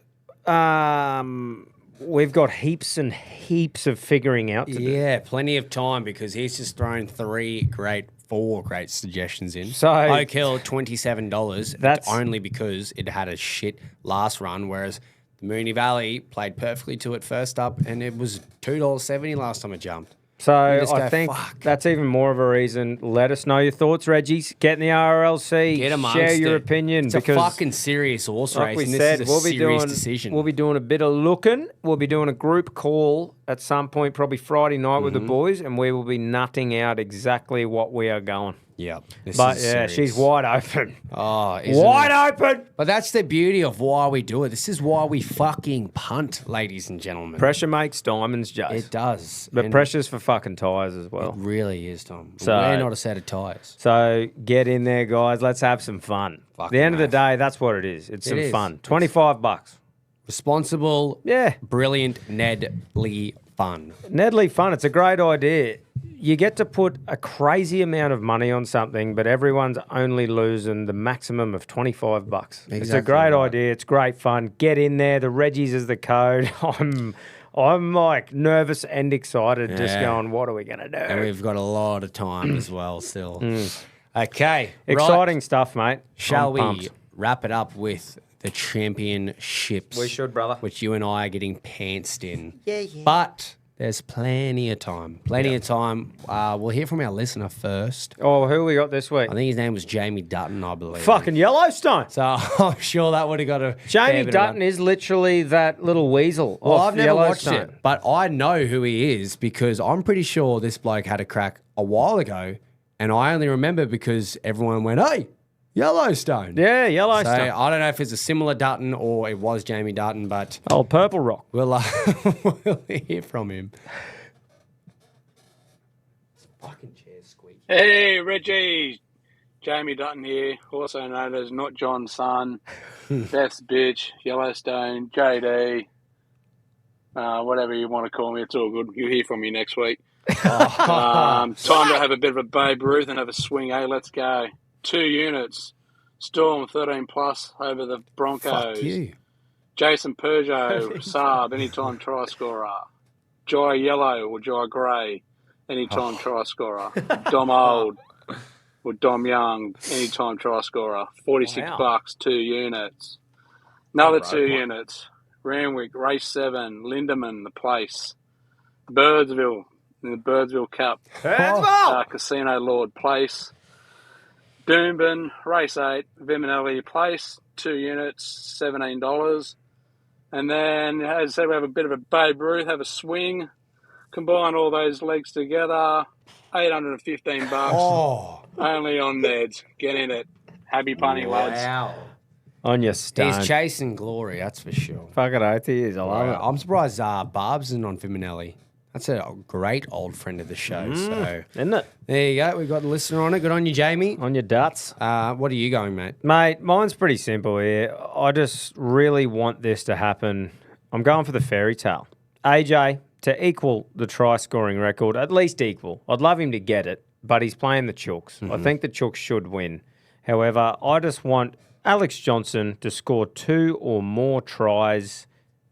Speaker 2: we've got heaps and heaps of figuring out to do.
Speaker 1: Yeah, plenty of time, because he's just thrown 4 great suggestions in.
Speaker 2: So
Speaker 1: Oak Hill, $27.
Speaker 2: That's
Speaker 1: only because it had a shit last run, whereas the Mooney Valley played perfectly to it first up, and it was $2.70 last time it jumped.
Speaker 2: So
Speaker 1: You just
Speaker 2: I
Speaker 1: go,
Speaker 2: think
Speaker 1: "Fuck."
Speaker 2: that's even more of a reason. Let us know your thoughts, Reggies. Get in the RLC.
Speaker 1: Get amongst
Speaker 2: Share your
Speaker 1: it.
Speaker 2: opinion
Speaker 1: It's
Speaker 2: because
Speaker 1: a fucking serious horse
Speaker 2: like
Speaker 1: race,
Speaker 2: we
Speaker 1: and
Speaker 2: said,
Speaker 1: this is a serious decision.
Speaker 2: We'll be doing a bit of looking. We'll be doing a group call at some point, probably Friday night with the boys, and we will be nutting out exactly what we are going.
Speaker 1: Yeah,
Speaker 2: But yeah, she's wide open.
Speaker 1: Oh, isn't
Speaker 2: Wide
Speaker 1: it?
Speaker 2: open.
Speaker 1: But that's the beauty of why we do it. This is why we fucking punt, ladies and gentlemen.
Speaker 2: Pressure makes diamonds, Jace.
Speaker 1: It does.
Speaker 2: But
Speaker 1: And
Speaker 2: pressure's for fucking tyres as well.
Speaker 1: it really is, Tom.
Speaker 2: So-
Speaker 1: We're not a set of tyres.
Speaker 2: So get in there, guys. Let's have some fun. At the end of the day, that's what it is. It's some
Speaker 1: is.
Speaker 2: fun. $25.
Speaker 1: Responsible,
Speaker 2: Yeah.
Speaker 1: brilliant, Nedley fun.
Speaker 2: Nedley fun. It's a great idea. You get to put a crazy amount of money on something, but everyone's only losing the maximum of $25. It's a
Speaker 1: Exactly
Speaker 2: great
Speaker 1: right.
Speaker 2: idea. It's great fun. Get in there. The Reggies is the code. I'm like nervous and excited, just
Speaker 1: Yeah.
Speaker 2: going, what are we gonna do?
Speaker 1: And we've got a lot of time as well still. Okay.
Speaker 2: Exciting
Speaker 1: right.
Speaker 2: stuff, mate.
Speaker 1: Shall
Speaker 2: I'm
Speaker 1: we
Speaker 2: pumped.
Speaker 1: wrap it up with the championships?
Speaker 2: We should, brother.
Speaker 1: Which you and I are getting pantsed in. Yeah. But there's plenty of time. Plenty of time. We'll hear from our listener first.
Speaker 2: Oh, who we got this week?
Speaker 1: I think his name was Jamie Dutton, I believe.
Speaker 2: Fucking Yellowstone.
Speaker 1: So I'm sure that would have got a
Speaker 2: Jamie
Speaker 1: fair bit of
Speaker 2: Dutton
Speaker 1: run.
Speaker 2: is literally that little weasel.
Speaker 1: Well,
Speaker 2: off
Speaker 1: I've never watched
Speaker 2: Yellowstone.
Speaker 1: it, but I know who he is because I'm pretty sure this bloke had a crack a while ago, and I only remember because everyone went, "Hey, Yellowstone."
Speaker 2: Yeah,
Speaker 1: So
Speaker 2: Yellowstone.
Speaker 1: I don't know if it's a similar Dutton or it was Jamie Dutton, but
Speaker 2: Oh, Purple Rock.
Speaker 1: we'll hear from him. Fucking chair squeak.
Speaker 10: Hey, Reggie. Jamie Dutton here, also known as Not John's Son, Best Bitch, Yellowstone, JD, whatever you want to call me, it's all good. You'll hear from me next week. Time to have a bit of a Babe Ruth and have a swing, eh? Let's go. 2 units. Storm 13 plus over the Broncos.
Speaker 1: Fuck you.
Speaker 10: Jason Peugeot, Saab, anytime try scorer. Jai Yellow or Jai Grey, anytime try scorer. Dom Old or Dom Young, anytime try scorer. $46, 2 units. Another 2 units. Randwick, race 7, Lindemann, the place. Birdsville, in the Birdsville Cup. Casino Lord Place. Doomben, race 8, Viminelli Place, 2 units, $17. And then, as I said, we have a bit of a Babe Ruth, have a swing. Combine all those legs together, $815.
Speaker 1: Oh,
Speaker 10: Only on Neds. Get in it. Happy punting, lads.
Speaker 1: wow.
Speaker 2: On your stone.
Speaker 1: He's chasing glory, that's for sure.
Speaker 2: Fucking oath he is. I love it.
Speaker 1: I'm surprised Barb's isn't on Viminelli. That's a great old friend of the show. So
Speaker 2: Isn't it?
Speaker 1: there you go. We've got the listener on it. Good on you, Jamie.
Speaker 2: On your duts.
Speaker 1: What are you going, mate?
Speaker 2: Mate, mine's pretty simple here. I just really want this to happen. I'm going for the fairy tale. AJ, to equal the try-scoring record, at least equal. I'd love him to get it, but he's playing the Chooks. I think the Chooks should win. However, I just want Alex Johnson to score 2 or more tries.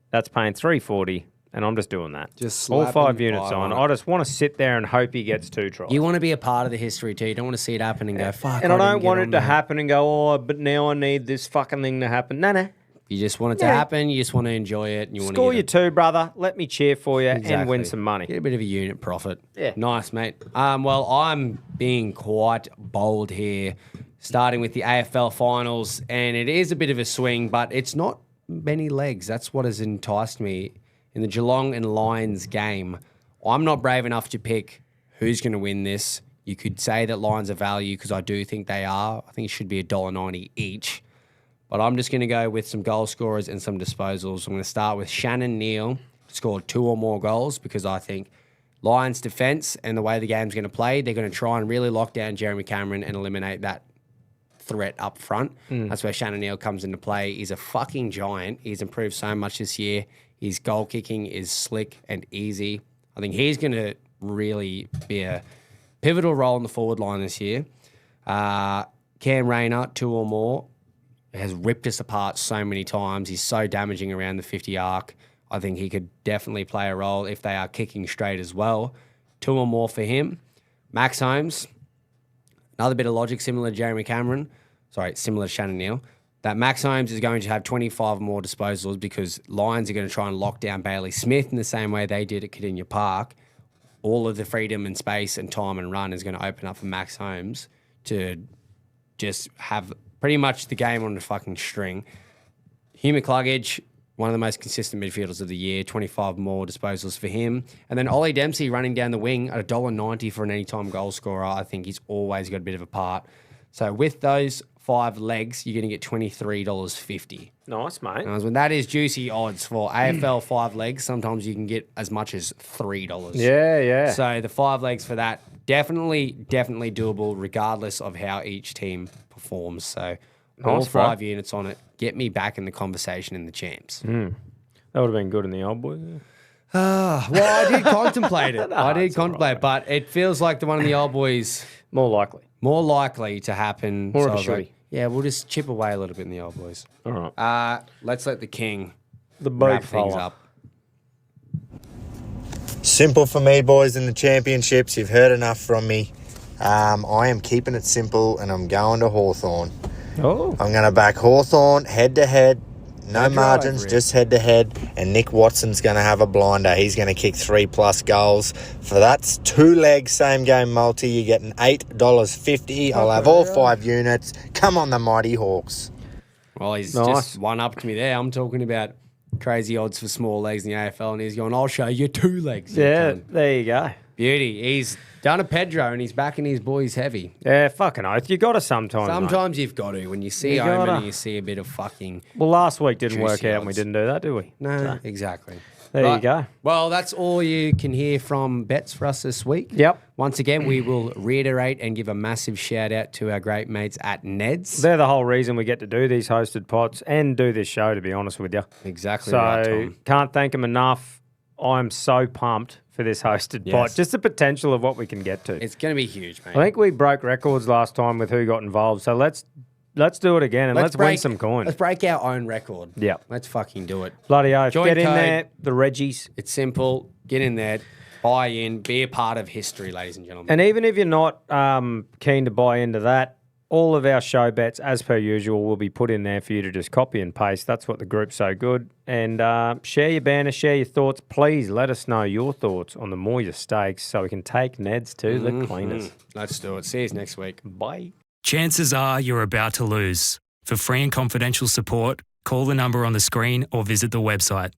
Speaker 2: That's paying $340. And I'm just doing that.
Speaker 1: Just
Speaker 2: all
Speaker 1: slapping
Speaker 2: 5
Speaker 1: the
Speaker 2: units
Speaker 1: pie
Speaker 2: on.
Speaker 1: on it.
Speaker 2: I just want to sit there and hope he gets 2 tries.
Speaker 1: You want to be a part of the history too. You don't want to see it happen and go, fuck.
Speaker 2: And I
Speaker 1: didn't
Speaker 2: don't
Speaker 1: get
Speaker 2: want
Speaker 1: on
Speaker 2: it to
Speaker 1: there.
Speaker 2: happen and go, oh, but now I need this fucking thing to happen. No.
Speaker 1: You just want it to
Speaker 2: Yeah.
Speaker 1: happen. You just want to enjoy it. And you want
Speaker 2: Score
Speaker 1: to
Speaker 2: your 2, brother. Let me cheer for you and
Speaker 1: Exactly.
Speaker 2: win some money.
Speaker 1: Get a bit of a unit profit.
Speaker 2: Yeah.
Speaker 1: Nice, mate. Well, I'm being quite bold here, starting with the AFL finals, and it is a bit of a swing, but it's not many legs. That's what has enticed me in the Geelong and Lions game. I'm not brave enough to pick who's going to win this. You could say that Lions are value because I do think they are. I think it should be $1.90 each. But I'm just going to go with some goal scorers and some disposals. I'm going to start with Shannon Neal, scored 2 or more goals because I think Lions defence and the way the game's going to play, they're going to try and really lock down Jeremy Cameron and eliminate that threat up front. That's where Shannon Neal comes into play. He's a fucking giant. He's improved so much this year. His goal kicking is slick and easy. I think he's going to really be a pivotal role in the forward line this year. Cam Rayner, 2 or more, has ripped us apart so many times. He's so damaging around the 50 arc. I think he could definitely play a role if they are kicking straight as well. 2 or more for him. Max Holmes, another bit of logic similar to Jeremy Cameron. Sorry, similar to Shannon Neal. That Max Holmes is going to have 25 more disposals because Lions are going to try and lock down Bailey Smith in the same way they did at Cardinia Park. all of the freedom and space and time and run is going to open up for Max Holmes to just have pretty much the game on the fucking string. Hugh McCluggage, one of the most consistent midfielders of the year, 25 more disposals for him. And then Ollie Dempsey running down the wing at $1.90 for an anytime goal scorer. I think he's always got a bit of a part. So with those 5 legs, you're going to get $23.50.
Speaker 2: Nice, mate.
Speaker 1: And that is juicy odds for AFL 5 legs. Sometimes you can get as much as $3.
Speaker 2: Yeah.
Speaker 1: So the 5 legs for that, definitely doable regardless of how each team performs. So all
Speaker 2: Nice, bro.
Speaker 1: 5 units on it. Get me back in the conversation in the champs.
Speaker 2: That would have been good in the old boy.
Speaker 1: Well, I did contemplate it. But it feels like the one in the old boys
Speaker 2: More likely
Speaker 1: to happen.
Speaker 2: More
Speaker 1: So
Speaker 2: of
Speaker 1: I
Speaker 2: a
Speaker 1: was like,
Speaker 2: shooty.
Speaker 1: yeah, we'll just chip away a little bit in the old boys.
Speaker 2: All right.
Speaker 1: Let's let the king
Speaker 2: The
Speaker 1: wrap
Speaker 2: big
Speaker 1: things
Speaker 2: fella.
Speaker 1: up.
Speaker 3: Simple for me, boys, in the championships. You've heard enough from me. I am keeping it simple, and I'm going to Hawthorn.
Speaker 2: Oh.
Speaker 3: I'm going to back Hawthorn head-to-head. No
Speaker 1: drive,
Speaker 3: margins,
Speaker 1: Rick.
Speaker 3: just head-to-head. And Nick Watson's going to have a blinder. He's going to kick 3+ goals. For that's 2 legs, same game multi. You're getting $8.50. I'll have all 5 units. Come on, the Mighty Hawks.
Speaker 1: Well, he's
Speaker 2: Nice.
Speaker 1: just one up to me there. I'm talking about crazy odds for small legs in the AFL, and he's going, I'll show you 2 legs.
Speaker 2: Yeah, there you go.
Speaker 1: Beauty. He's done a Pedro, and he's backing his boys heavy.
Speaker 2: Yeah, fucking oath. You got to sometimes. Mate.
Speaker 1: Sometimes you've got to. When you see
Speaker 2: You
Speaker 1: Omen
Speaker 2: gotta.
Speaker 1: and you see a bit of fucking...
Speaker 2: Well, last week didn't work
Speaker 1: Juicy
Speaker 2: out and we
Speaker 1: odds.
Speaker 2: didn't do that, do we?
Speaker 1: No, exactly.
Speaker 2: There you
Speaker 1: Right.
Speaker 2: go.
Speaker 1: Well, that's all you can hear from Bets for us this week.
Speaker 2: Yep.
Speaker 1: Once again, we will reiterate and give a massive shout out to our great mates at Neds.
Speaker 2: They're the whole reason we get to do these hosted pods and do this show, to be honest with you.
Speaker 1: Exactly
Speaker 2: So,
Speaker 1: right, Tom.
Speaker 2: can't thank them enough. I'm so pumped for this hosted pod.
Speaker 1: Yes.
Speaker 2: Just the potential of what we can get to.
Speaker 1: It's going to be huge, mate.
Speaker 2: I think we broke records last time with who got involved. So let's do it again and let's win some coin.
Speaker 1: Let's break our own record.
Speaker 2: Yeah.
Speaker 1: Let's fucking do it.
Speaker 2: Bloody oath.
Speaker 1: Join
Speaker 2: Get in
Speaker 1: code.
Speaker 2: there. The Reggies.
Speaker 1: It's simple. Get in there. Buy in. Be a part of history, ladies and gentlemen.
Speaker 2: And even if you're not keen to buy into that, all of our show bets, as per usual, will be put in there for you to just copy and paste. That's what the group's so good. And share your banner, share your thoughts. Please let us know your thoughts on the Moir stakes so we can take Neds to the cleaners.
Speaker 1: Let's do it. See you next week.
Speaker 2: Bye.
Speaker 11: Chances are you're about to lose. For free and confidential support, call the number on the screen or visit the website.